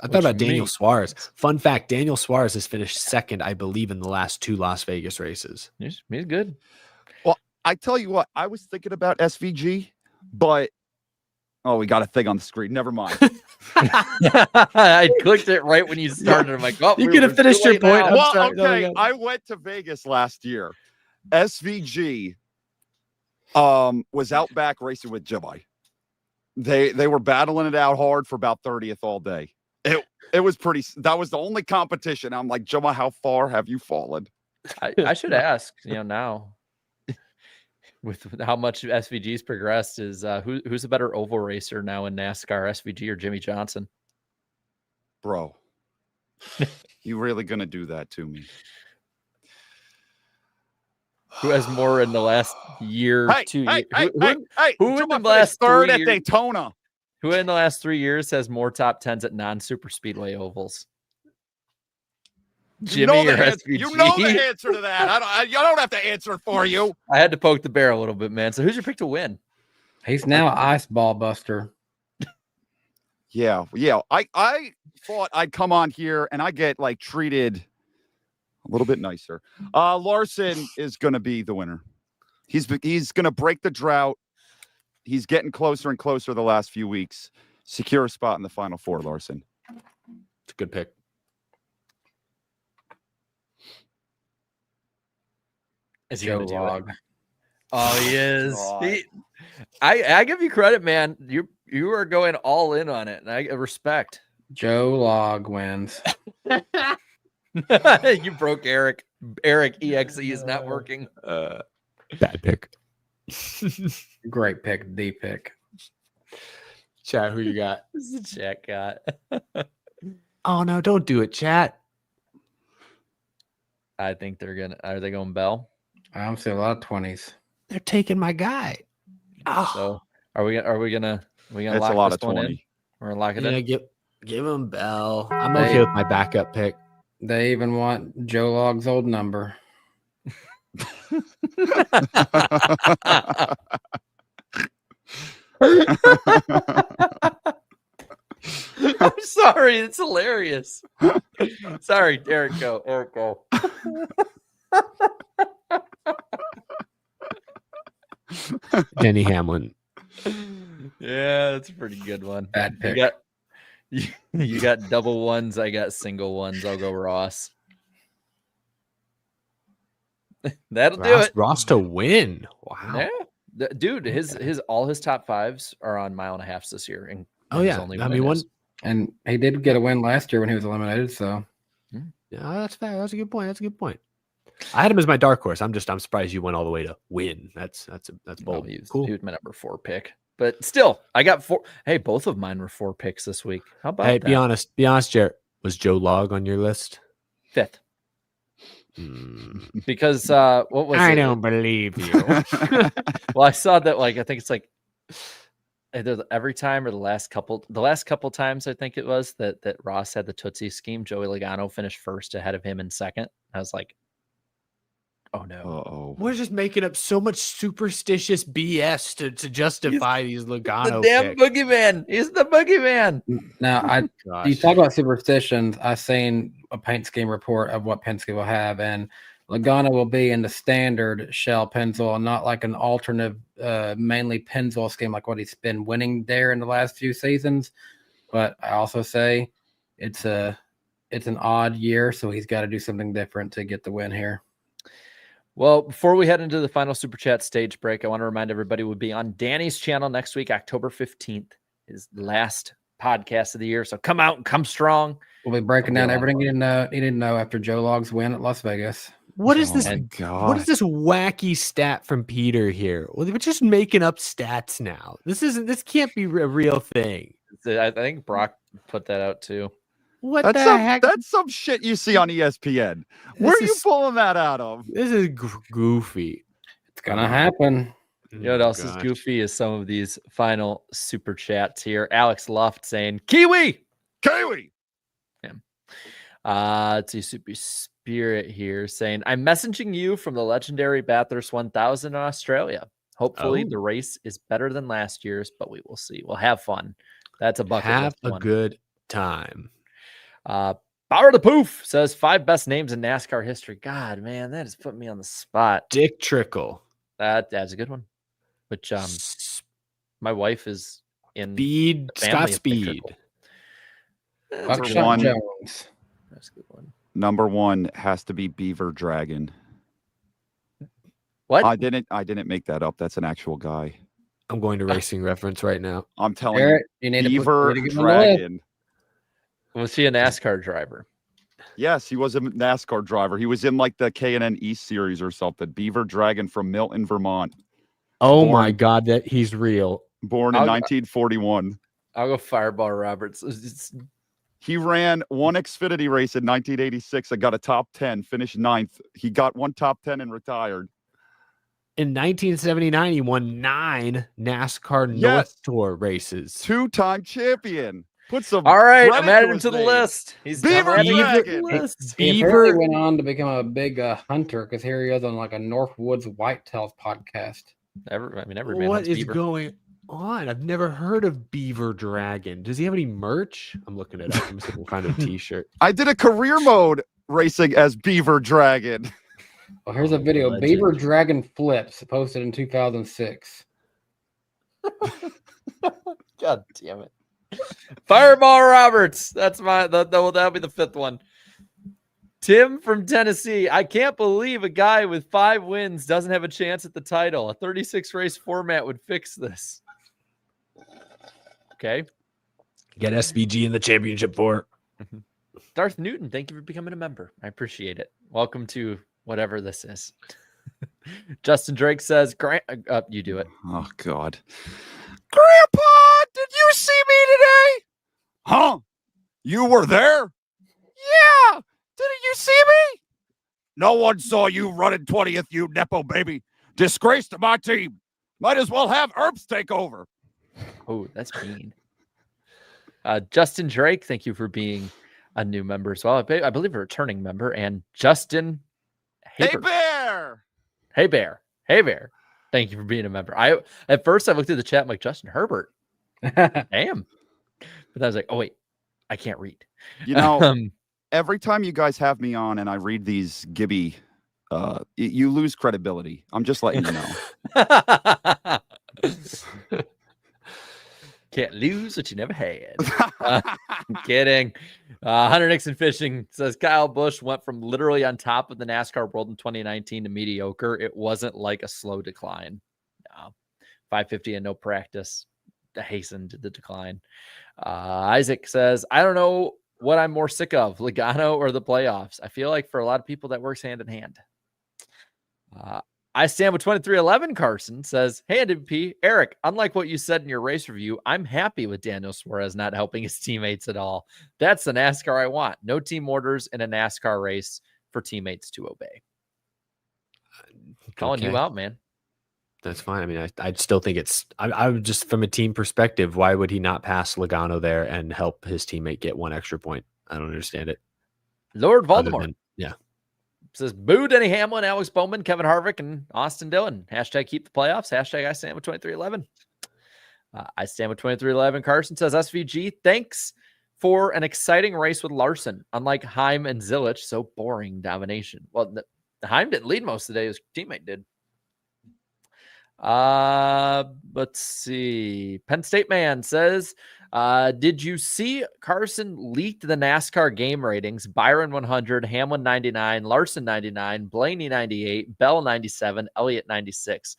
I thought about Daniel Suarez. Fun fact, Daniel Suarez has finished 2nd, I believe, in the last 2 Las Vegas races. He's good. Well, I tell you what, I was thinking about SVG, but we got a thing on the screen. Never mind. I clicked it right when you started. I'm like, you could have finished your point. Well, okay. I went to Vegas last year. SVG was out back racing with Jimmy. They were battling it out hard for about 30th all day. It was pretty. That was the only competition. I'm like, Jimmy, how far have you fallen? I should ask, now with how much SVG's progressed, is who's a better oval racer now in NASCAR, SVG or Jimmy Johnson? Bro, you really gonna do that to me? Who has more in the last year, 2 years? Who in the Jimmy last third 3 at years? Daytona? Who in the last 3 years has more top tens at non-super speedway ovals? Jimmy or SVG? You know the answer to that. I don't have to answer it for you. I had to poke the bear a little bit, man. So who's your pick to win? He's now Ice Ball Buster. Yeah. I thought I'd come on here and I get like treated a little bit nicer. Larson is going to be the winner. He's going to break the drought. He's getting closer and closer the last few weeks. Secure a spot in the Final Four, Larson. It's a good pick. Is he Joe gonna do Log. it? Oh, he is. I give you credit, man. You are going all in on it, and I respect. Joe Log wins. You broke Eric. Eric EXE is not working. Bad pick. Great pick. D pick. Chat, who you got? This is a chat got. Oh no, don't do it, chat. I think they're gonna. Are they going Bell? I'm seeing a lot of 20s. They're taking my guy. Oh, So are we gonna That's lock a lot this of one in? 20. We're gonna lock it yeah, in. give him Bell. I'm They- okay with my backup pick. They even want Joe Log's old number. I'm sorry, it's hilarious. Sorry, Eric, go. Eric, go. Denny Hamlin. Yeah, that's a pretty good one. Bad pick. You got double ones. I got single ones. I'll go Ross. That'll do it. Ross to win. Wow. Yeah. Dude, his all his top fives are on mile and a halfs this year. And Oh his yeah. only I win mean, one. is- And he did get a win last year when he was eliminated. So Yeah, that's fair. That's a good point. That's a good point. I had him as my dark horse. I'm surprised you went all the way to win. That's bold. he was, Cool. he was my number 4 pick. But still, I got 4. Hey, both of mine were 4 picks this week. How about Hey, that? be honest, Jared. Was Joe Log on your list? 5th. Because what was I it? don't believe you. Well, I saw that I think it's like either every time or the last couple times I think it was that Ross had the Tootsie scheme. Joey Logano finished first ahead of him in second. I was like, oh no. Uh-oh. We're just making up so much superstitious BS to justify these Logano The damn picks. boogeyman. He's the boogeyman. now Gosh. you talk about superstitions. I seen a paint scheme report of what Penske will have, and Logano will be in the standard shell Pennzoil and not like an alternative, mainly Pennzoil scheme like what he's been winning there in the last few seasons. But I also say it's an odd year, so he's got to do something different to get the win here. Well, before we head into the final Super Chat stage break, I want to remind everybody we'll be on Danny's channel next week, October 15th, his last podcast of the year. So come out and come strong. We'll be breaking down everything you didn't know after Joe Log's win at Las Vegas. What is this? God. What is this wacky stat from Peter here? Well, we're just making up stats now. This can't be a real thing. I think Brock put that out too. What That's the heck? that's some shit you see on ESPN. Where are you is- pulling that out of? This is goofy. It's gonna happen. You know what else is goofy is some of these final Super Chats here. Alex Luft saying, Kiwi! Kiwi! Let's see, Super Spirit here saying, I'm messaging you from the legendary Bathurst 1000 in Australia. Hopefully the race is better than last year's, but we will see. We'll have fun. That's a bucket Have list a one. good time. Power the Poof says 5 best names in NASCAR history. God, man, that has put me on the spot. Dick Trickle. That's a good one. Which my wife is in Speed. the family Scott of Dick Speed. Trickle. That's a Number good Buckshot one. Jones. That's a good one. Number 1 has to be Beaver Dragon. What? I didn't make that up. That's an actual guy. I'm going to Racing Reference right now. I'm telling Garrett, you need Beaver to get on the list. Dragon. Was he a NASCAR driver? Yes, he was a NASCAR driver. He was in like the K&N East series or something. Beaver Dragon from Milton, Vermont. Oh Born- my God, that he's real. Born in I'll- 1941. I'll go Fireball Roberts. He ran one Xfinity race in 1986 and got a top 10, finished 9th. He got one top 10 and retired. In 1979, he won 9 NASCAR North Yes. Tour races. Two-time champion. Put some All right, credit I'm adding him his to the name. list. He's Beaver adding him to the Dragon. list. He Beaver, apparently went on to become a big hunter because here he is on like a Northwoods Whitetails podcast. Every man what hunts is beaver. going on? I've never heard of Beaver Dragon. Does he have any merch? I'm looking it up. I'm seeing what kind of t-shirt. I did a career mode racing as Beaver Dragon. Well, here's a video. Legend. Beaver Dragon flips posted in 2006. God damn it. Fireball Roberts. That's that'll be the 5th one. Tim from Tennessee. I can't believe a guy with 5 wins doesn't have a chance at the title. A 36 race format would fix this. Okay. Get SVG in the championship for. Darth Newton, thank you for becoming a member. I appreciate it. Welcome to whatever this is. Justin Drake says, Grant, you do it. Oh, God. Grandpa, did you see me today? Huh? You were there? Yeah. Didn't you see me? No one saw you running 20th, you Nepo baby. Disgrace to my team. Might as well have Herbs take over. Oh, that's mean. Justin Drake, thank you for being a new member as well. I believe a returning member. And Justin Hey, Haber. Bear. Hey Bear. Hey Bear. Thank you for being a member. At first I looked at the chat, I'm like, Justin Herbert. Damn. But I was like, oh wait, I can't read. You know, every time you guys have me on and I read these Gibby, you lose credibility. I'm just letting you know. Can't lose what you never had. I'm kidding. Hunter Nixon Fishing says Kyle Busch went from literally on top of the NASCAR world in 2019 to mediocre. It wasn't like a slow decline. No. 550 and no practice hastened the decline. Isaac says, I don't know what I'm more sick of, Logano or the playoffs. I feel like for a lot of people that works hand in hand. I stand with 2311. Carson says, hey, NWP, Eric, unlike what you said in your race review, I'm happy with Daniel Suarez not helping his teammates at all. That's the NASCAR I want. No team orders in a NASCAR race for teammates to obey. Calling you out, man. That's fine. I mean, I still think it's, I would just, from a team perspective, why would he not pass Logano there and help his teammate get 1 extra point? I don't understand it. Lord Voldemort. Yeah. Says, boo Denny Hamlin, Alex Bowman, Kevin Harvick, and Austin Dillon. Hashtag keep the playoffs. Hashtag I stand with 2311. I stand with 2311. Carson says, SVG, thanks for an exciting race with Larson. Unlike Heim and Zilich, so boring domination. Well, Heim didn't lead most of the day. His teammate did. Let's see. Penn State Man says, did you see Carson leaked the NASCAR game ratings? Byron 100, Hamlin 99, Larson 99, Blaney 98, Bell 97, Elliott 96.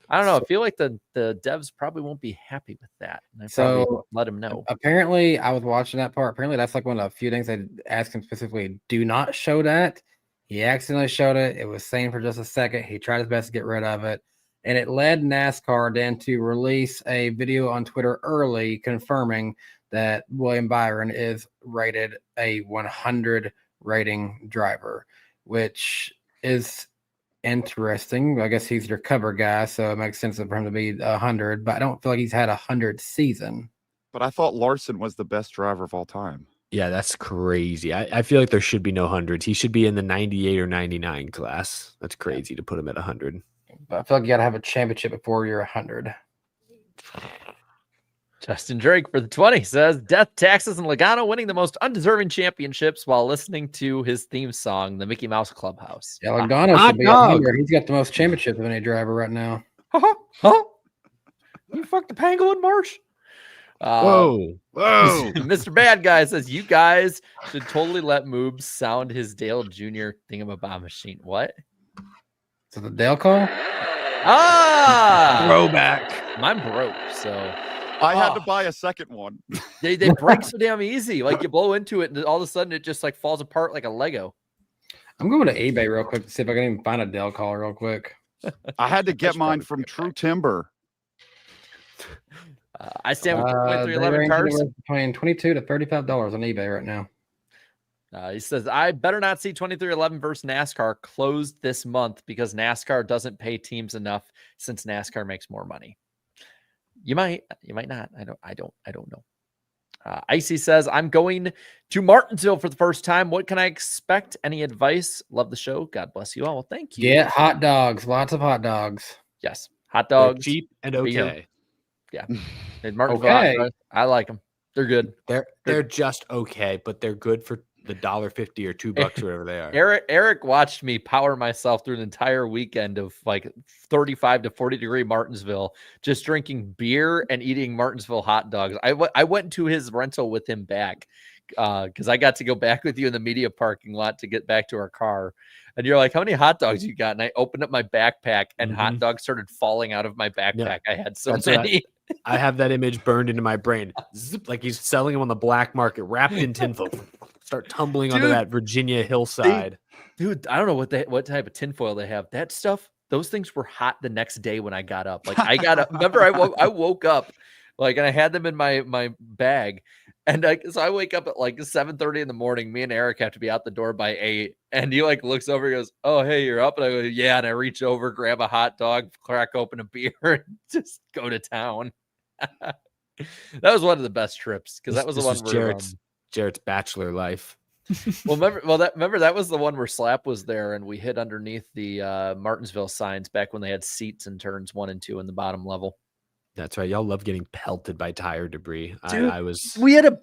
I don't know. I feel like the devs probably won't be happy with that. And I probably So let him know. apparently, I was watching that part. Apparently, that's like one of the few things I asked him specifically. Do not show that. He accidentally showed it. It was sane for just a second. He tried his best to get rid of it. And it led NASCAR then to release a video on Twitter early confirming that William Byron is rated a 100 rating driver, which is interesting. I guess he's your cover guy, so it makes sense for him to be 100, but I don't feel like he's had 100 season. But I thought Larson was the best driver of all time. Yeah, that's crazy. I feel like there should be no hundreds. He should be in the 98 or 99 class. That's crazy to put him at 100. But I feel like you got to have a championship before you're 100. Justin Drake for the 20 says, Death, Taxes, and Logano winning the most undeserving championships while listening to his theme song, the Mickey Mouse Clubhouse. Yeah, Logano should be 100. He's got the most championships of any driver right now. Huh? You fucked the pangolin, Marsh? Whoa. Mr. Bad Guy says, you guys should totally let Mrucz sound his Dale Jr. thingamabobber machine. What? Is it the Dale call? Ah, Throwback. mine broke. So I had to buy a second one. they break so damn easy. Like you blow into it, and all of a sudden it just like falls apart like a Lego. I'm going to eBay real quick to see if I can even find a Dale call real quick. I had to get should mine probably from get True Timber. I stand with They 2311 range cars. anywhere between $22 to $35 on eBay right now. He says, I better not see 2311 versus NASCAR closed this month because NASCAR doesn't pay teams enough since NASCAR makes more money. You might not. I don't know. Icy says, I'm going to Martinsville for the first time. What can I expect? Any advice? Love the show. God bless you all. Well, thank you. Get hot dogs. Lots of hot dogs. Yes. Hot They're dogs. cheap and beer. okay. Yeah. And Martinsville hot Okay. dogs, I like them. They're good. They're just okay, but they're good for the $1.50 or $2 or whatever they are. Eric watched me power myself through an entire weekend of like 35 to 40 degree Martinsville, just drinking beer and eating Martinsville hot dogs. I went to his rental with him back because I got to go back with you in the media parking lot to get back to our car. And you're like, how many hot dogs you got? And I opened up my backpack and hot dogs started falling out of my backpack. Yeah, I had so that's many. I have that image burned into my brain. Zip, like he's selling them on the black market, wrapped in tinfoil. Start tumbling onto Dude, that Virginia hillside. Dude, I don't know what type of tinfoil they have. That stuff, those things were hot the next day when I got up. Like I got up. Remember, I woke up like, and I had them in my bag. And so I wake up at like 7:30 in the morning. Me and Eric have to be out the door by 8. And he like looks over, he goes, "Oh, hey, you're up." And I go, "Yeah." And I reach over, grab a hot dog, crack open a beer, and just go to town. That was one of the best trips because that was the one where Jared's bachelor life. remember that was the one where Slap was there and we hid underneath the Martinsville signs back when they had seats in turns 1 and 2 in the bottom level. That's right. Y'all love getting pelted by tire debris. Dude, I was. We had a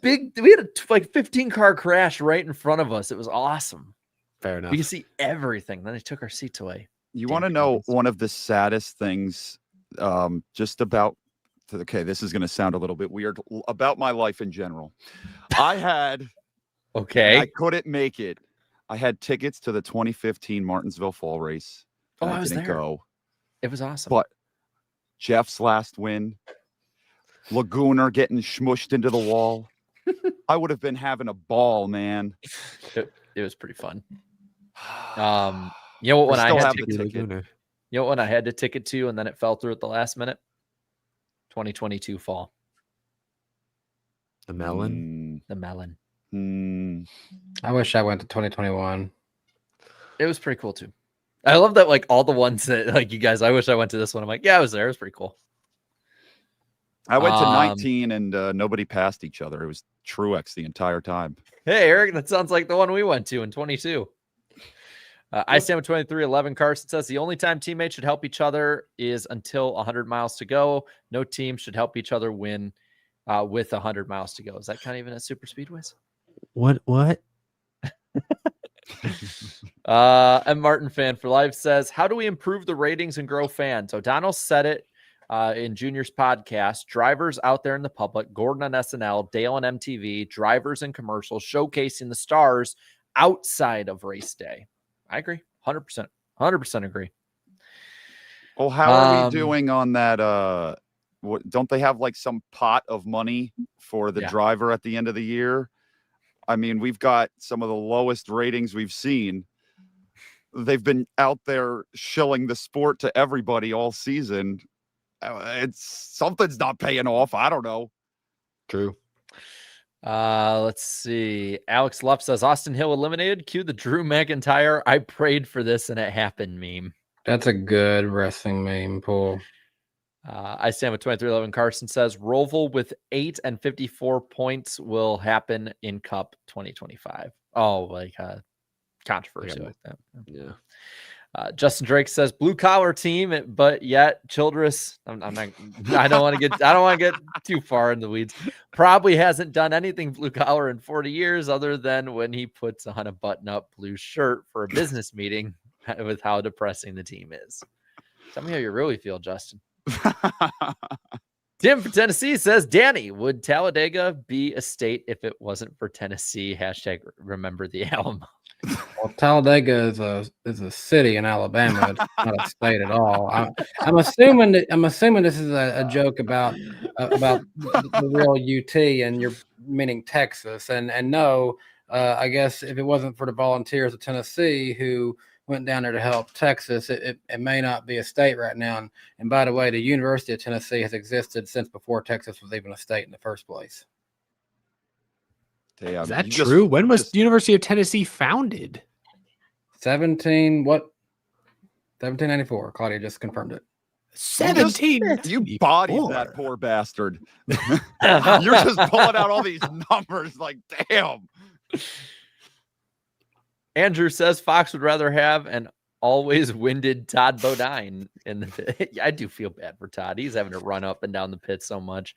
like 15 car crash right in front of us. It was awesome. Fair enough. We could see everything. Then they took our seats away. You want to know one of the saddest things just about, okay, this is going to sound a little bit weird, about my life in general. I had, okay, I couldn't make it. I had tickets to the 2015 Martinsville Fall Race. Oh, I was didn't there. go. It was awesome. But Jeff's last win, Lagooner getting smushed into the wall. I would have been having a ball, man. It was pretty fun. You know what? When I had when I had to ticket to, and then it fell through at the last minute. 2022 fall. The melon. The melon. I wish I went to 2021. It was pretty cool too. I love that, like all the ones that like you guys. I wish I went to this one. I'm like, yeah, I was there. It was pretty cool. I went to 19 and nobody passed each other. It was Truex the entire time. Hey, Eric, that sounds like the one we went to in 22. I stand with 2311. Carson says the only time teammates should help each other is until 100 miles to go. No team should help each other win with 100 miles to go. Is that kind of even at super speedways? What? And Martin Fan for Life says, how do we improve the ratings and grow fans? O'Donnell said it in Junior's podcast. Drivers out there in the public, Gordon on SNL, Dale on MTV, drivers and commercials showcasing the stars outside of race day. I agree. 100%. 100% agree. Oh, how are we doing on that? Don't they have like some pot of money for the driver at the end of the year? I mean, we've got some of the lowest ratings we've seen. They've been out there shilling the sport to everybody all season. Something's not paying off. I don't know. True. Let's see. Alex Luff says Austin Hill eliminated. Cue the Drew McIntyre. I prayed for this and it happened meme. That's a good wrestling meme, Paul. I stand with 2311. Carson says Roval with 8 and 54 points will happen in Cup 2025. Oh, like controversy like that. Yeah. Justin Drake says blue collar team, but yet Childress. I'm not. I don't want to get too far in the weeds. Probably hasn't done anything blue collar in 40 years, other than when he puts on a button up blue shirt for a business meeting. With how depressing the team is. Tell me how you really feel, Justin. Tim from Tennessee says, Danny, would Talladega be a state if it wasn't for Tennessee? Hashtag remember the Alamo. Well, Talladega is a city in Alabama. It's not a state at all. I'm assuming this is a joke about the real UT, and you're meaning Texas. And no, I guess if it wasn't for the volunteers of Tennessee who went down there to help Texas, it may not be a state right now. And by the way, the University of Tennessee has existed since before Texas was even a state in the first place. Damn, Is that true? When was the University of Tennessee founded? 1794. Claudia just confirmed it. 17. You bodied that poor bastard. You're just pulling out all these numbers like, damn. Andrew says Fox would rather have an always winded Todd Bodine. And I do feel bad for Todd. He's having to run up and down the pit so much.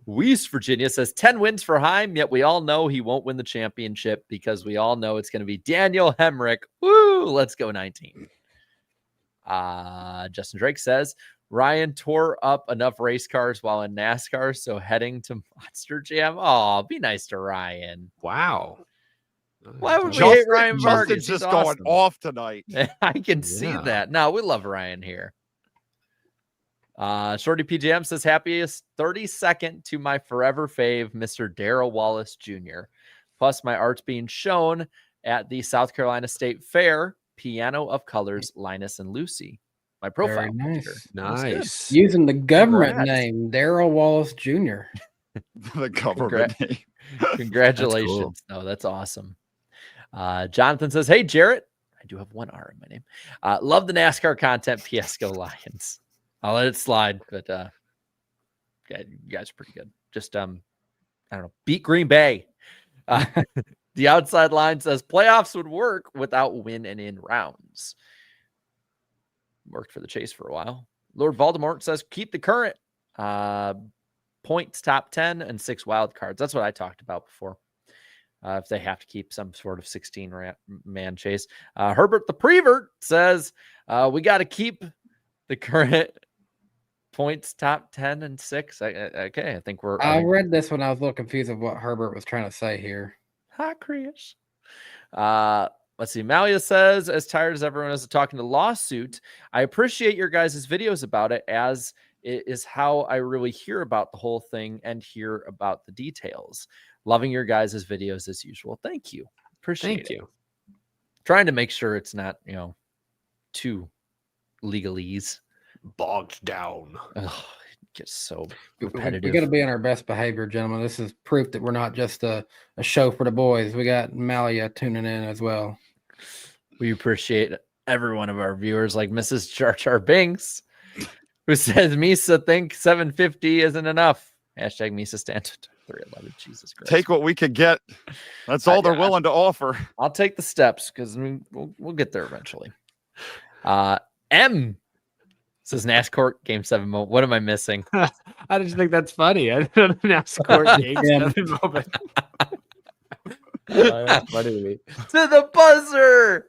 West Virginia says 10 wins for Heim, yet we all know he won't win the championship because we all know it's going to be Daniel Hemrick. Woo! Let's go 19. Justin Drake says Ryan tore up enough race cars while in NASCAR, so heading to Monster Jam. Oh, be nice to Ryan. Wow. Why would we hate Ryan Vargas? Justin's just going off tonight. I can see that. No, we love Ryan here. Shorty PJM says happiest 32nd to my forever fave, Mr. Darrell Wallace Jr. Plus my art's being shown at the South Carolina State Fair. Piano of Colors, Linus and Lucy. My profile. Very nice. Using the government name, Darrell Wallace Jr. The government name. Congratulations. That's cool. No, that's awesome. Jonathan says, hey, Jarrett. I do have one R in my name. Love the NASCAR content. PS Go Lions. I'll let it slide, but yeah, you guys are pretty good. Just I don't know, beat Green Bay. The outside line says playoffs would work without win and in rounds. Worked for the Chase for a while. Lord Voldemort says keep the current points top 10 and 6 wild cards. That's what I talked about before. If they have to keep some sort of 16-man chase. Herbert the Prevert says we got to keep the current points top 10 and 6. Okay, I think we're. I read this when I was a little confused of what Herbert was trying to say here. Hi, Chris. Let's see. Malia says, as tired as everyone is talking to lawsuit, I appreciate your guys' videos about it, as it is how I really hear about the whole thing and hear about the details. Loving your guys' videos as usual. Thank you. Appreciate it. Trying to make sure it's not, too legalese. Bogged down. Ugh, it gets so repetitive. We got to be on our best behavior, gentlemen. This is proof that we're not just a show for the boys. We got Malia tuning in as well. We appreciate every one of our viewers, like Mrs. Char Char Binks, who says Misa think 750 isn't enough. Hashtag Misa stand 311. Jesus Christ. Take what we could get. That's all they're willing to offer. I'll take the steps because we'll get there eventually. M says NASCORT Game 7 moment. What am I missing? I just think that's funny. NASCOR Game 7 moment. That's funny to me. To the buzzer.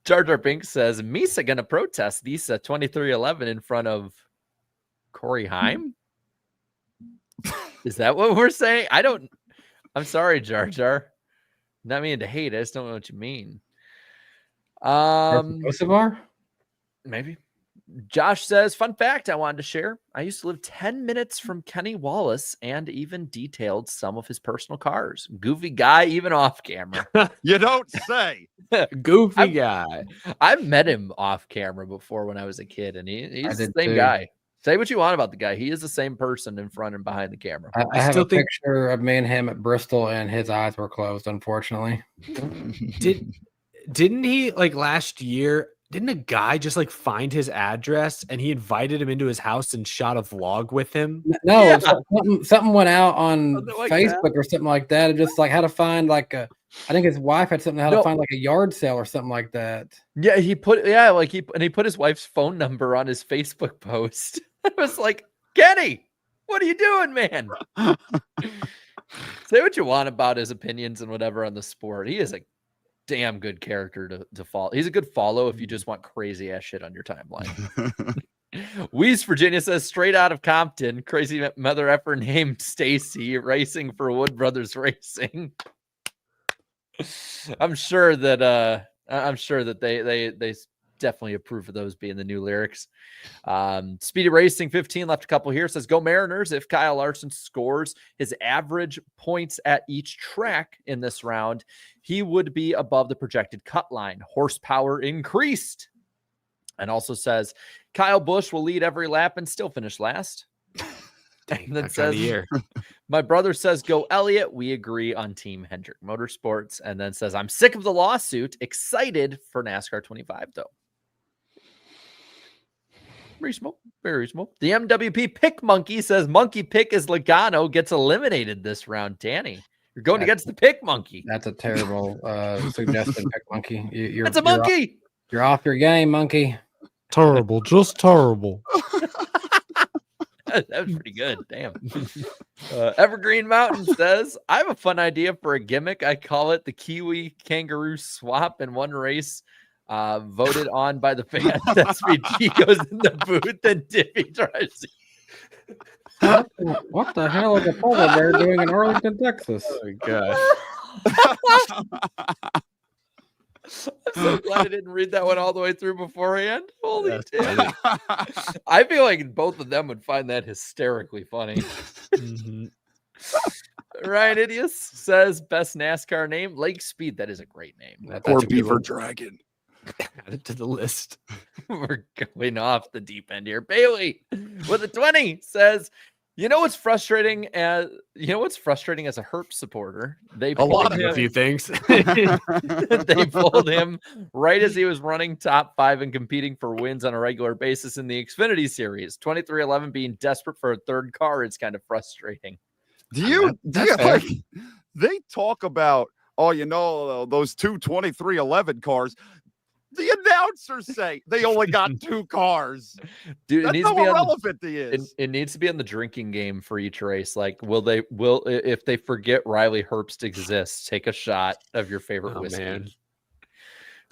Jar Jar Binks says Misa gonna protest Visa 2311 in front of Corey Haim. Is that what we're saying? I'm sorry, Jar Jar. Not meaning to hate. I just don't know what you mean. Kosovar? Maybe. Josh says, fun fact I wanted to share. I used to live 10 minutes from Kenny Wallace and even detailed some of his personal cars. Goofy guy, even off camera. You don't say. Goofy guy. I've met him off camera before when I was a kid, and he's the same too. guy. Say what you want about the guy. He is the same person in front and behind the camera. I have a picture of me and him at Bristol, and his eyes were closed, unfortunately. Didn't he, like, last year, didn't a guy just, like, find his address and he invited him into his house and shot a vlog with him? No, yeah. something went out on Facebook or something like that. It just, like, how to find, like, I think his wife had something to find, like, a yard sale or something like that. Yeah, he put his wife's phone number on his Facebook post. I was like, Kenny, what are you doing, man? Say what you want about his opinions and whatever on the sport. He is a damn good character to follow. He's a good follow if you just want crazy ass shit on your timeline. West Virginia says straight out of Compton, crazy mother effer named Stacy racing for Wood Brothers Racing. I'm sure that they definitely approve of those being the new lyrics. Speedy Racing 15 left a couple here, says, go Mariners. If Kyle Larson scores his average points at each track in this round, he would be above the projected cut line. Horsepower increased. And also says, Kyle Busch will lead every lap and still finish last. And then says, my brother says, go Elliott. We agree on Team Hendrick Motorsports. And then says, I'm sick of the lawsuit. Excited for NASCAR 25, though. Reasonable. Very reasonable. The MWP Pick Monkey says, Monkey Pick is Logano gets eliminated this round. Danny, you're going against the Pick Monkey. That's a terrible suggestion, Pick Monkey. That's a monkey. You're off your game, monkey. Terrible. Just terrible. That was pretty good. Damn. Evergreen Mountain says, I have a fun idea for a gimmick. I call it the Kiwi Kangaroo Swap. In one race voted on by the fans, SVG goes in the booth and Dippy drives. What the hell is a polar bear doing in Arlington, Texas? Oh, my God. I'm so glad I didn't read that one all the way through beforehand. Holy damn. I feel like both of them would find that hysterically funny. Mm-hmm. Ryan Idius says, best NASCAR name, Lake Speed. That is a great name. Or Beaver Dragon. Add it to the list. We're going off the deep end here. Bailey with a 20 says, you know what's frustrating as a Herp supporter? They pulled A few things. they pulled him right as he was running top 5 and competing for wins on a regular basis in the Xfinity series. 23-11 being desperate for a third car is kind of frustrating. They talk about, those two 23-11 cars. The announcers say they only got 2 cars. Dude, that's how irrelevant he is. It needs to be on the drinking game for each race. Like, if they forget Riley Herbst exists, take a shot of your favorite whiskey. Man.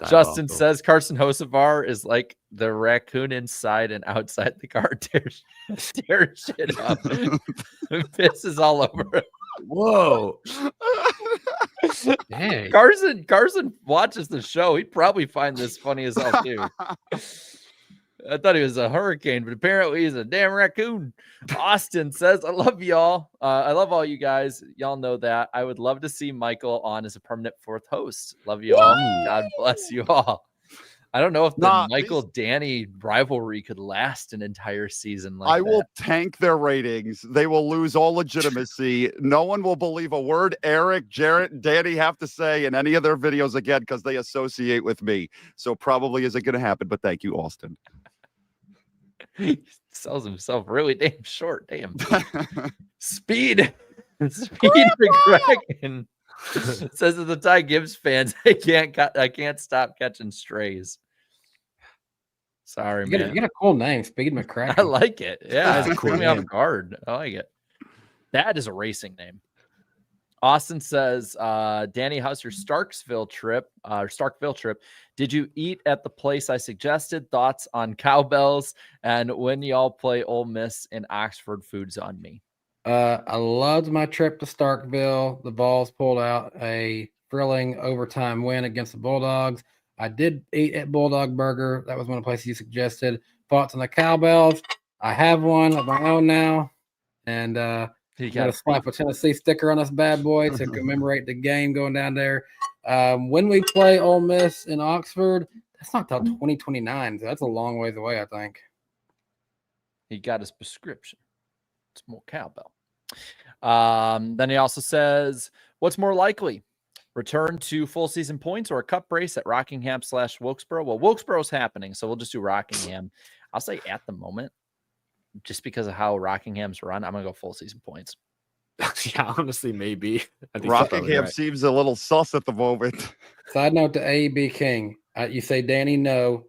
Justin says Carson Hocevar is like the raccoon inside and outside the car. Tears shit up. Pisses all over it. Whoa. Dang. Carson watches the show. He'd probably find this funny as hell too. I thought he was a hurricane, but apparently he's a damn raccoon. Austin says, I love y'all. I love all you guys. Y'all know that. I would love to see Michael on as a permanent 4th host. Love you all. God bless you all. I don't know if the Michael-Danny rivalry could last an entire season like that. I will tank their ratings. They will lose all legitimacy. No one will believe a word Eric, Jarrett, and Danny have to say in any of their videos again because they associate with me. So probably isn't going to happen, but thank you, Austin. He sells himself really damn short. Damn. Speed McCracken says to the Ty Gibbs fans, I can't stop catching strays. Sorry, man. You get a cool name, Speed McCracken. I like it. Yeah, it's cool me off guard. I like it. That is a racing name. Austin says, Danny, how's your Starkville trip? Did you eat at the place I suggested? Thoughts on cowbells and when y'all play Ole Miss in Oxford? Food's on me. I loved my trip to Starkville. The Vols pulled out a thrilling overtime win against the Bulldogs. I did eat at Bulldog Burger. That was one of the places you suggested. Thoughts on the cowbells? I have one of my own now. And you got to slap a Tennessee sticker on this bad boy to commemorate the game going down there. When we play Ole Miss in Oxford, that's not till 2029. So that's a long ways away, I think. He got his prescription. It's more cowbell. Then he also says, what's more likely? Return to full season points or a cup race at Rockingham/Wilkesboro? Well, Wilkesboro's happening, so we'll just do Rockingham. I'll say at the moment, just because of how Rockingham's run, I'm going to go full season points. Yeah, honestly, maybe. Rockingham seems a little sus at the moment. Side note to A.B. King. You say, Danny, no.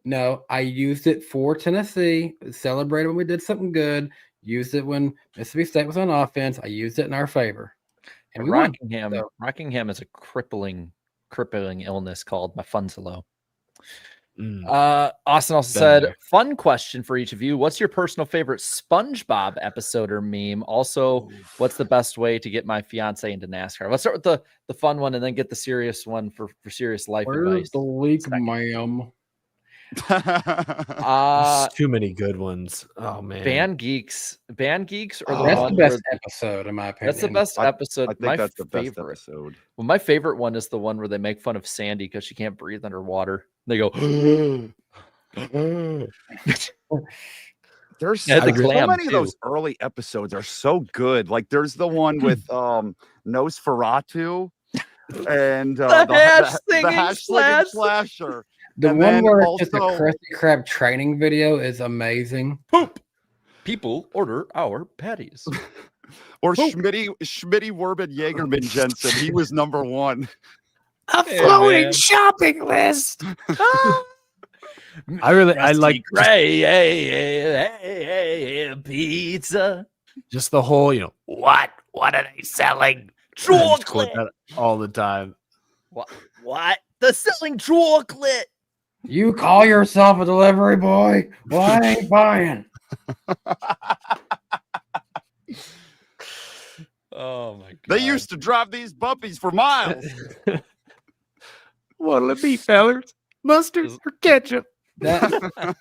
I used it for Tennessee. Celebrated when we did something good. Used it when Mississippi State was on offense. I used it in our favor. And Rockingham has a crippling illness called my funds low. Austin also said, fun question for each of you. What's your personal favorite SpongeBob episode or meme? Also, what's the best way to get my fiance into NASCAR? Let's start with the fun one and then get the serious one for serious life advice. Where's the leak, ma'am? Too many good ones. Oh man, Band Geeks or that's the best episode in my opinion. That's the best episode. I think that's the best episode. Well, my favorite one is the one where they make fun of Sandy because she can't breathe underwater. They go, there's so many of those early episodes are so good. Like there's the one with Nosferatu and the hash slasher. The one where it's just a Krusty Krab training video is amazing. Poop. People order our patties. Or Schmitty Werben Jaegerman Jensen. He was number one. A floating shopping list. I like pizza. Just the whole, what are they selling? Chocolate all the time. What? They're selling chocolate. You call yourself a delivery boy? Well, I ain't buying. Oh my god! They used to drive these puppies for miles. What'll it be, fellas? Mustard or ketchup? That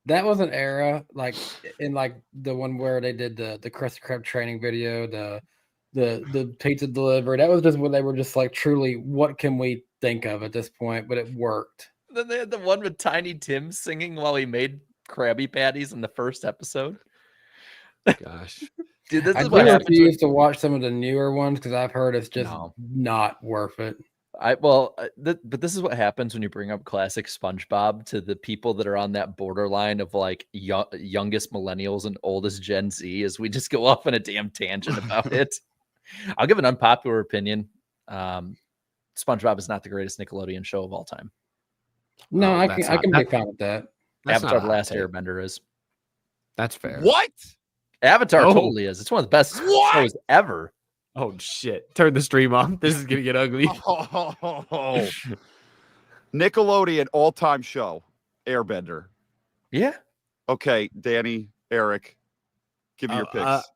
was an era, like in like the one where they did the Krusty Krab training video, the pizza delivery. That was just when they were just like, truly, what can we think of at this point? But it worked. Then they had the one with Tiny Tim singing while he made Krabby Patties in the first episode. Gosh. Dude, this I is what happens. I used to watch some of the newer ones because I've heard it's just not worth it. But this is what happens when you bring up classic SpongeBob to the people that are on that borderline of like youngest millennials and oldest Gen Z, is we just go off on a damn tangent about it. I'll give an unpopular opinion. SpongeBob is not the greatest Nickelodeon show of all time. No, I can be fine with that. Avatar: The Last Airbender is. That's fair. What? Avatar totally is. It's one of the best shows ever. Oh shit! Turn the stream off. This is gonna get ugly. Nickelodeon all-time show, Airbender. Yeah. Okay, Danny, Eric, give me your picks.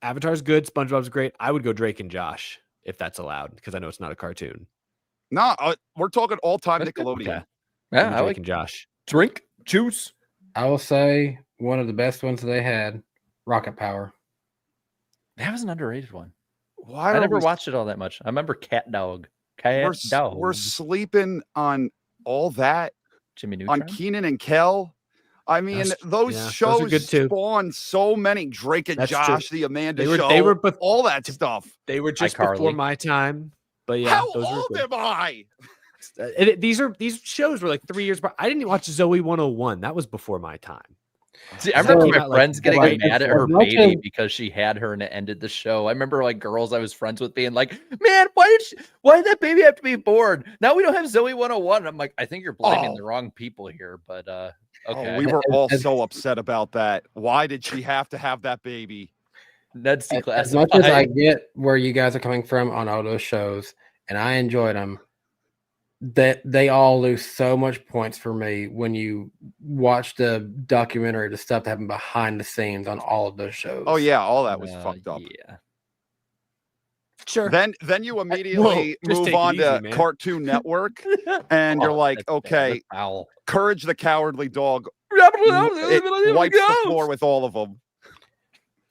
Avatar's good. SpongeBob's great. I would go Drake and Josh if that's allowed, because I know it's not a cartoon. No, we're talking all-time Nickelodeon. Okay. Yeah, Drake and Josh. Drink juice. I will say one of the best ones they had, Rocket Power. That was an underrated one. Why? I never watched it all that much. I remember Cat Dog. We're sleeping on all that. Jimmy Neutron? On Keenan and Kel. I mean, those shows spawned so many. Drake and Josh, the Amanda Show. They were all that stuff. They were just before my time. But yeah, how old am I? These shows were like 3 years. I didn't watch Zoe 101. That was before my time. See, I remember my friends getting mad at her baby because she had her and it ended the show. I remember like girls I was friends with being like, "Man, why did that baby have to be born? Now we don't have Zoe 101." And I'm like, I think you're blaming the wrong people here. But okay, we were all so upset about that. Why did she have to have that baby? Ned's declassified. As much as I get where you guys are coming from on all those shows, and I enjoyed them, that they all lose so much points for me when you watch the documentary, the stuff that happened behind the scenes on all of those shows. Oh yeah, all that was fucked up. Yeah. Sure. Then you immediately move on to Cartoon Network, and you're like, okay, Courage the Cowardly Dog. It wipes the floor with all of them.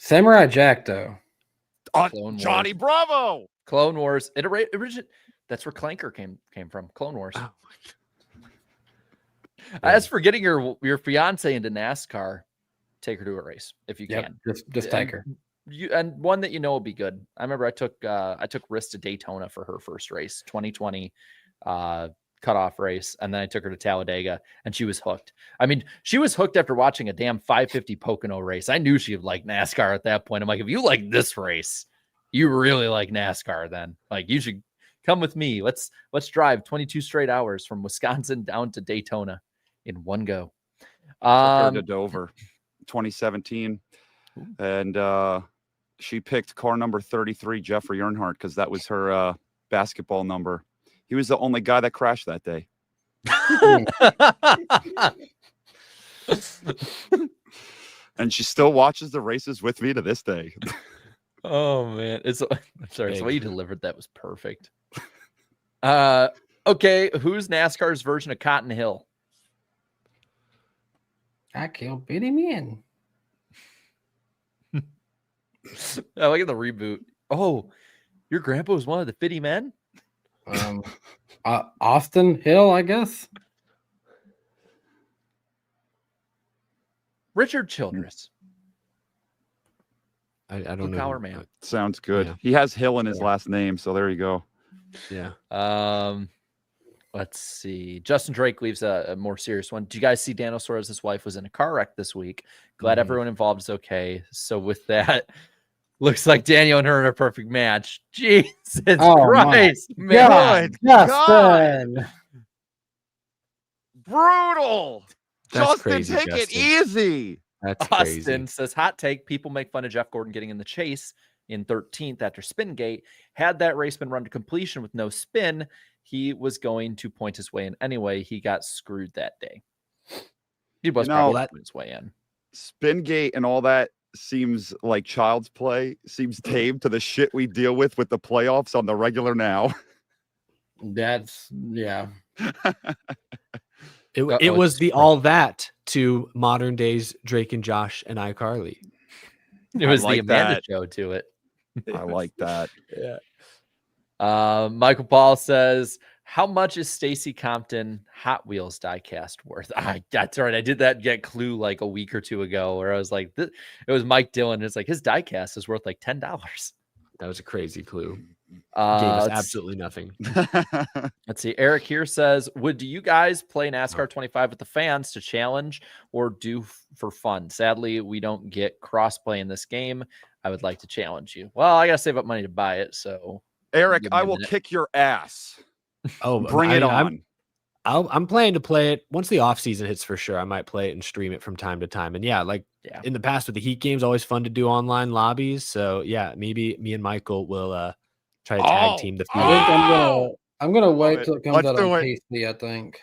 Samurai Jack, though. Johnny Bravo. Clone Wars. That's where Clanker came from. Clone Wars. Oh As for getting your fiance into NASCAR, take her to a race if you can. Just take her. And one that will be good. I remember I took Riss to Daytona for her first race, 2020 cutoff race, and then I took her to Talladega, and she was hooked. I mean, she was hooked after watching a damn 550 Pocono race. I knew she would like NASCAR at that point. I'm like, if you like this race, you really like NASCAR. Then like you should come with me. Let's drive 22 straight hours from Wisconsin down to Daytona in one go. To Dover, 2017, and she picked car number 33, Jeffrey Earnhardt, because that was her basketball number. He was the only guy that crashed that day. And she still watches the races with me to this day. Oh man, I'm sorry. Big. The way you delivered that was perfect. Okay, who's NASCAR's version of Cotton Hill? I killed Bitty Man. I like the reboot. Oh, your grandpa was one of the Fitty Men? Austin Hill, I guess. Richard Childress. I don't Blue know. collar man. Sounds good. Yeah. He has Hill in his last name, so there you go. Yeah. Let's see. Justin Drake leaves a more serious one. Do you guys see Daniel Suarez's wife was in a car wreck this week? Glad everyone involved is okay. So with that, looks like Daniel and her are a perfect match. Jesus Christ, man. Justin. Brutal. That's Justin, crazy, take it Justin. easy. That's Austin crazy. says, hot take, people make fun of Jeff Gordon getting in the chase in 13th after Spingate. Had that race been run to completion with no spin, he was going to point his way in anyway. He got screwed that day. He was probably pointing his way in. Spingate and all that seems like child's play, seems tame to the shit we deal with the playoffs on the regular now. That's, yeah. It was the all that to modern days Drake and Josh and iCarly. It was like the Amanda that. show to it. I like that. Yeah. Michael Paul says, how much is Stacy Compton Hot Wheels diecast worth? That's right. I did that get clue like a week or two ago where I was like, it was Mike Dillon. It's like his diecast is worth like $10. That was a crazy clue. Gave Uh, us let's- absolutely nothing. Let's see. Eric here says, would you guys play NASCAR 25 with the fans to challenge or do for fun? Sadly, we don't get crossplay in this game. I would like to challenge you. Well, I got to save up money to buy it. So, Eric, give me I a will minute. kick your ass. Oh, Bring it on. I'm planning to play it once the off season hits for sure. I might play it and stream it from time to time. And yeah, in the past with the Heat games, always fun to do online lobbies. So yeah, maybe me and Michael will try to tag team the I field. think I'm gonna wait it. till it comes Let's out do on it. PC, I think.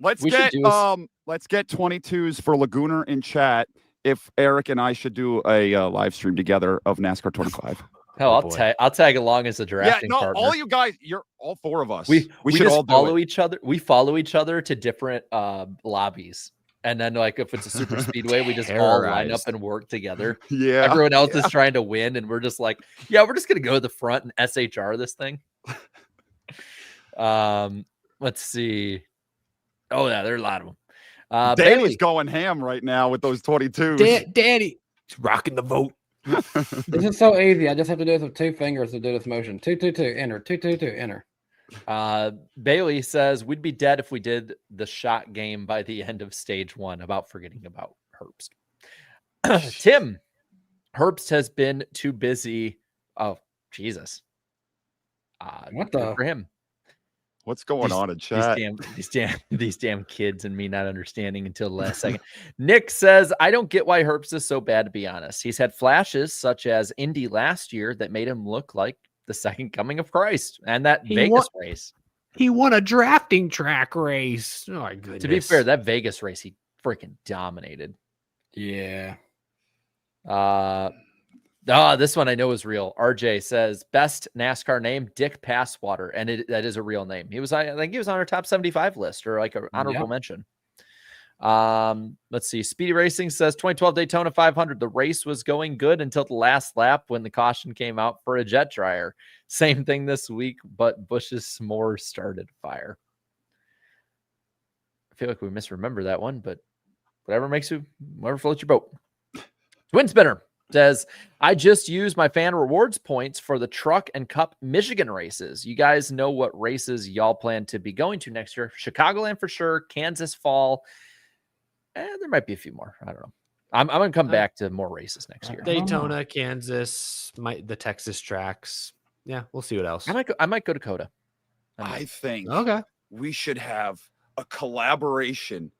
Let's We should get do let's get 22s for Laguna in chat. If Eric and I should do a live stream together of NASCAR 25. hell, boy. I'll tag along as a Yeah, drafting no, partner. all you guys, you're all four of us. we should just all do follow it. each other. We follow each other to different lobbies. And then like if it's a super speedway, we just all line up Terrorized. and work together. Yeah. Everyone else is trying to win, and we're just like, yeah, we're just gonna go to the front and SHR this thing. Let's see. Oh yeah, there are a lot of them. Danny's Bailey, going ham right now with those 22s. Danny, he's rocking the vote. This is so easy. I just have to do this with two fingers to do this motion. 2, 2, 2, enter. 2, 2, 2, enter. Bailey says we'd be dead if we did the shot game by the end of stage 1 about forgetting about Herbst. Tim, Herbst has been too busy. Oh, Jesus. What good the- for him? What's going on in chat? These damn kids and me not understanding until the last second. Nick says, I don't get why Herbst is so bad, to be honest. He's had flashes such as Indy last year that made him look like the second coming of Christ and that Vegas race. He won a drafting track race. Oh my goodness. To be fair, that Vegas race, he freaking dominated. Yeah. This one I know is real. RJ says best NASCAR name, Dick Passwater, and that is a real name. He was, I think, he was on our top 75 list or like an honorable mention. Let's see. Speedy Racing says 2012 Daytona 500. The race was going good until the last lap when the caution came out for a jet dryer. Same thing this week, but Busch's s'mores started fire. I feel like we misremember that one, but whatever floats your boat. Twin Spinner says, I just used my fan rewards points for the truck and cup Michigan races. You guys know what races y'all plan to be going to next year. Chicagoland for sure. Kansas fall. There might be a few more. I don't know. I'm going to come back to more races next year. Daytona, Kansas, the Texas tracks. Yeah, we'll see what else. I might go to Coda. I think Okay. we should have a collaboration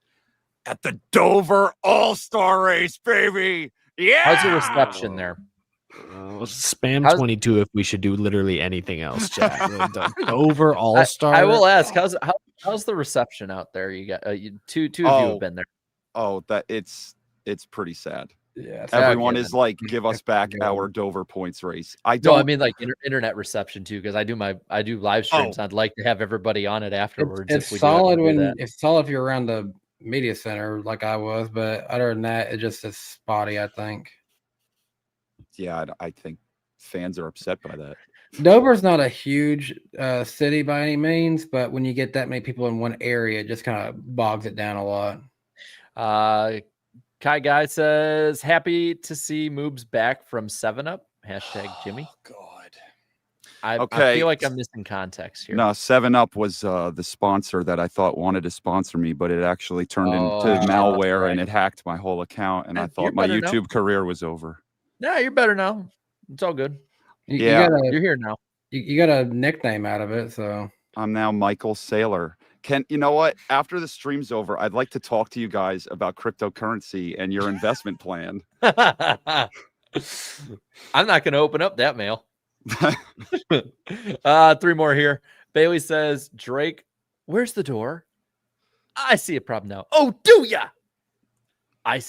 at the Dover All-Star Race, baby. Yeah. How's the reception there? Spam 22 if we should do literally anything else, Jack. Dover All-Star. I will ask, how's How's the reception out there? You got two of you have been there. Oh, it's pretty sad. Yeah, Everyone is like, give us back our Dover points race. I mean like internet reception too, because I do live streams. I'd like to have everybody on it afterwards. It's solid if you're around the media center like I was, but other than that, it just is spotty, I think. Yeah, I think fans are upset by that. Dover's not a huge city by any means, but when you get that many people in one area, it just kind of bogs it down a lot. Kai Guy says, happy to see Mrucz back from 7-Up. #Jimmy. God. I feel like I'm missing context here. No, 7-Up was the sponsor that I thought wanted to sponsor me, but it actually turned into malware and it hacked my whole account. And I thought my YouTube career was over. No, you're better now. It's all good. You're here now. You got a nickname out of it, so I'm now Michael Saylor. You know what? After the stream's over, I'd like to talk to you guys about cryptocurrency and your investment plan. I'm not going to open up that mail. 3 more here. Bailey says, Drake, where's the door? I see a problem now. Oh, do ya? I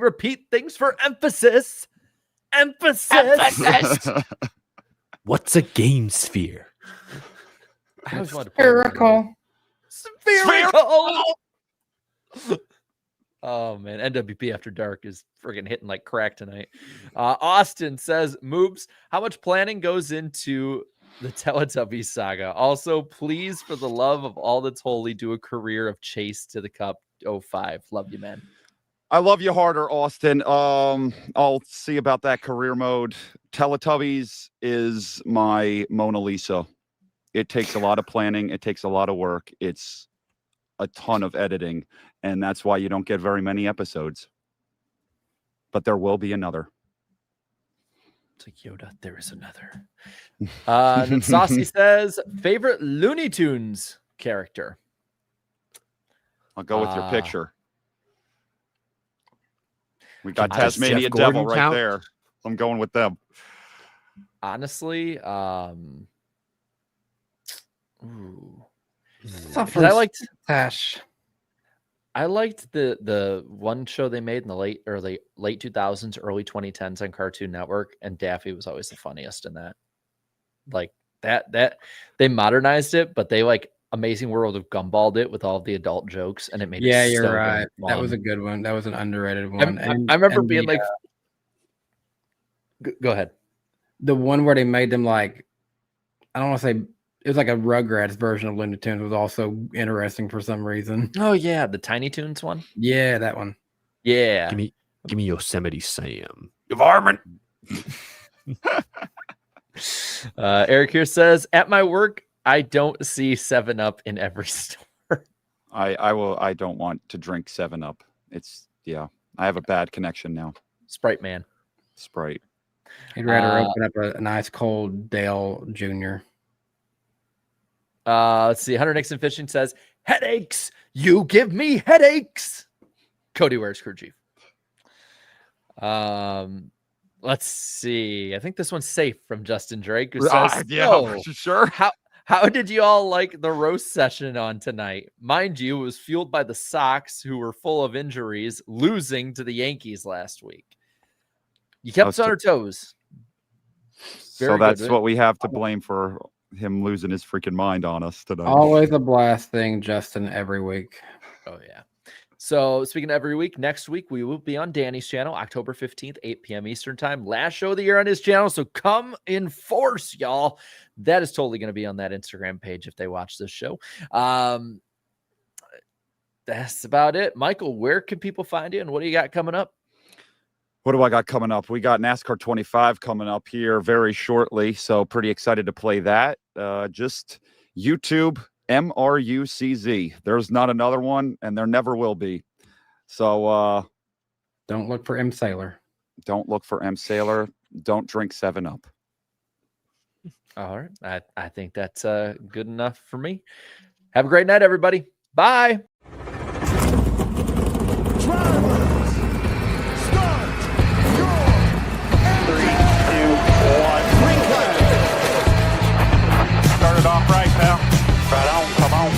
repeat things for emphasis. Emphasis. What's a game sphere? I always wanted to spherical. Oh man, NWP After Dark is friggin' hitting like crack tonight. Austin says, Mrucz, how much planning goes into the Teletubbies saga? Also, please, for the love of all that's holy, do a career of Chase to the Cup 05. Love you, man. I love you harder, Austin. I'll see about that career mode. Teletubbies is my Mona Lisa. It takes a lot of planning. It takes a lot of work. It's a ton of editing. And that's why you don't get very many episodes. But there will be another. It's like Yoda, there is another. And Saucy says, favorite Looney Tunes character? I'll go with your picture. We got Tasmania Devil right there. I'm going with them. Honestly, I liked the one show they made in the late 2000s, early 2010s on Cartoon Network, and Daffy was always the funniest in that. Like that they modernized it, but they like Amazing World of Gumballed it with all of the adult jokes, and it made it you're so right. fun. That was a good one. That was an underrated one. I remember being like, go ahead. The one where they made them like, I don't want to say, it was like a Rugrats version of Looney Tunes, was also interesting for some reason. Oh yeah, the Tiny Toons one. Yeah, that one. Yeah. Give me Yosemite Sam. Varmint. Eric here says, at my work, I don't see 7-Up in every store. I don't want to drink 7-Up. I have a bad connection now. Sprite man. Sprite. He'd rather open up a nice cold Dale Jr. Let's see. Hunter Nixon Fishing says, headaches. You give me headaches. Cody wears crew chief. Let's see. I think this one's safe from Justin Drake, who says, sure. How did you all like the roast session on tonight? Mind you, it was fueled by the Sox, who were full of injuries, losing to the Yankees last week. You kept us on our toes. So that's what we have to blame for him losing his freaking mind on us tonight. Always a blast thing, Justin, every week. Oh, yeah. So speaking of every week, next week we will be on Danny's channel, October 15th, 8 p.m. Eastern time. Last show of the year on his channel. So come in force, y'all. That is totally going to be on that Instagram page if they watch this show. That's about it. Michael, where can people find you and what do you got coming up? What do I got coming up? We got NASCAR 25 coming up here very shortly. So pretty excited to play that. Just YouTube. MRUCZ. There's not another one, and there never will be. So don't look for M Sailor. Don't look for M Sailor. Don't drink 7-Up. All right. I think that's good enough for me. Have a great night, everybody. Bye. Started off right now. Right on, come on.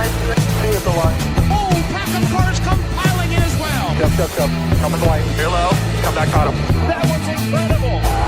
line. See at the line. Oh, pack of cars come piling in as well. Jump. Come in the line. Hello. Come back on him. That was incredible.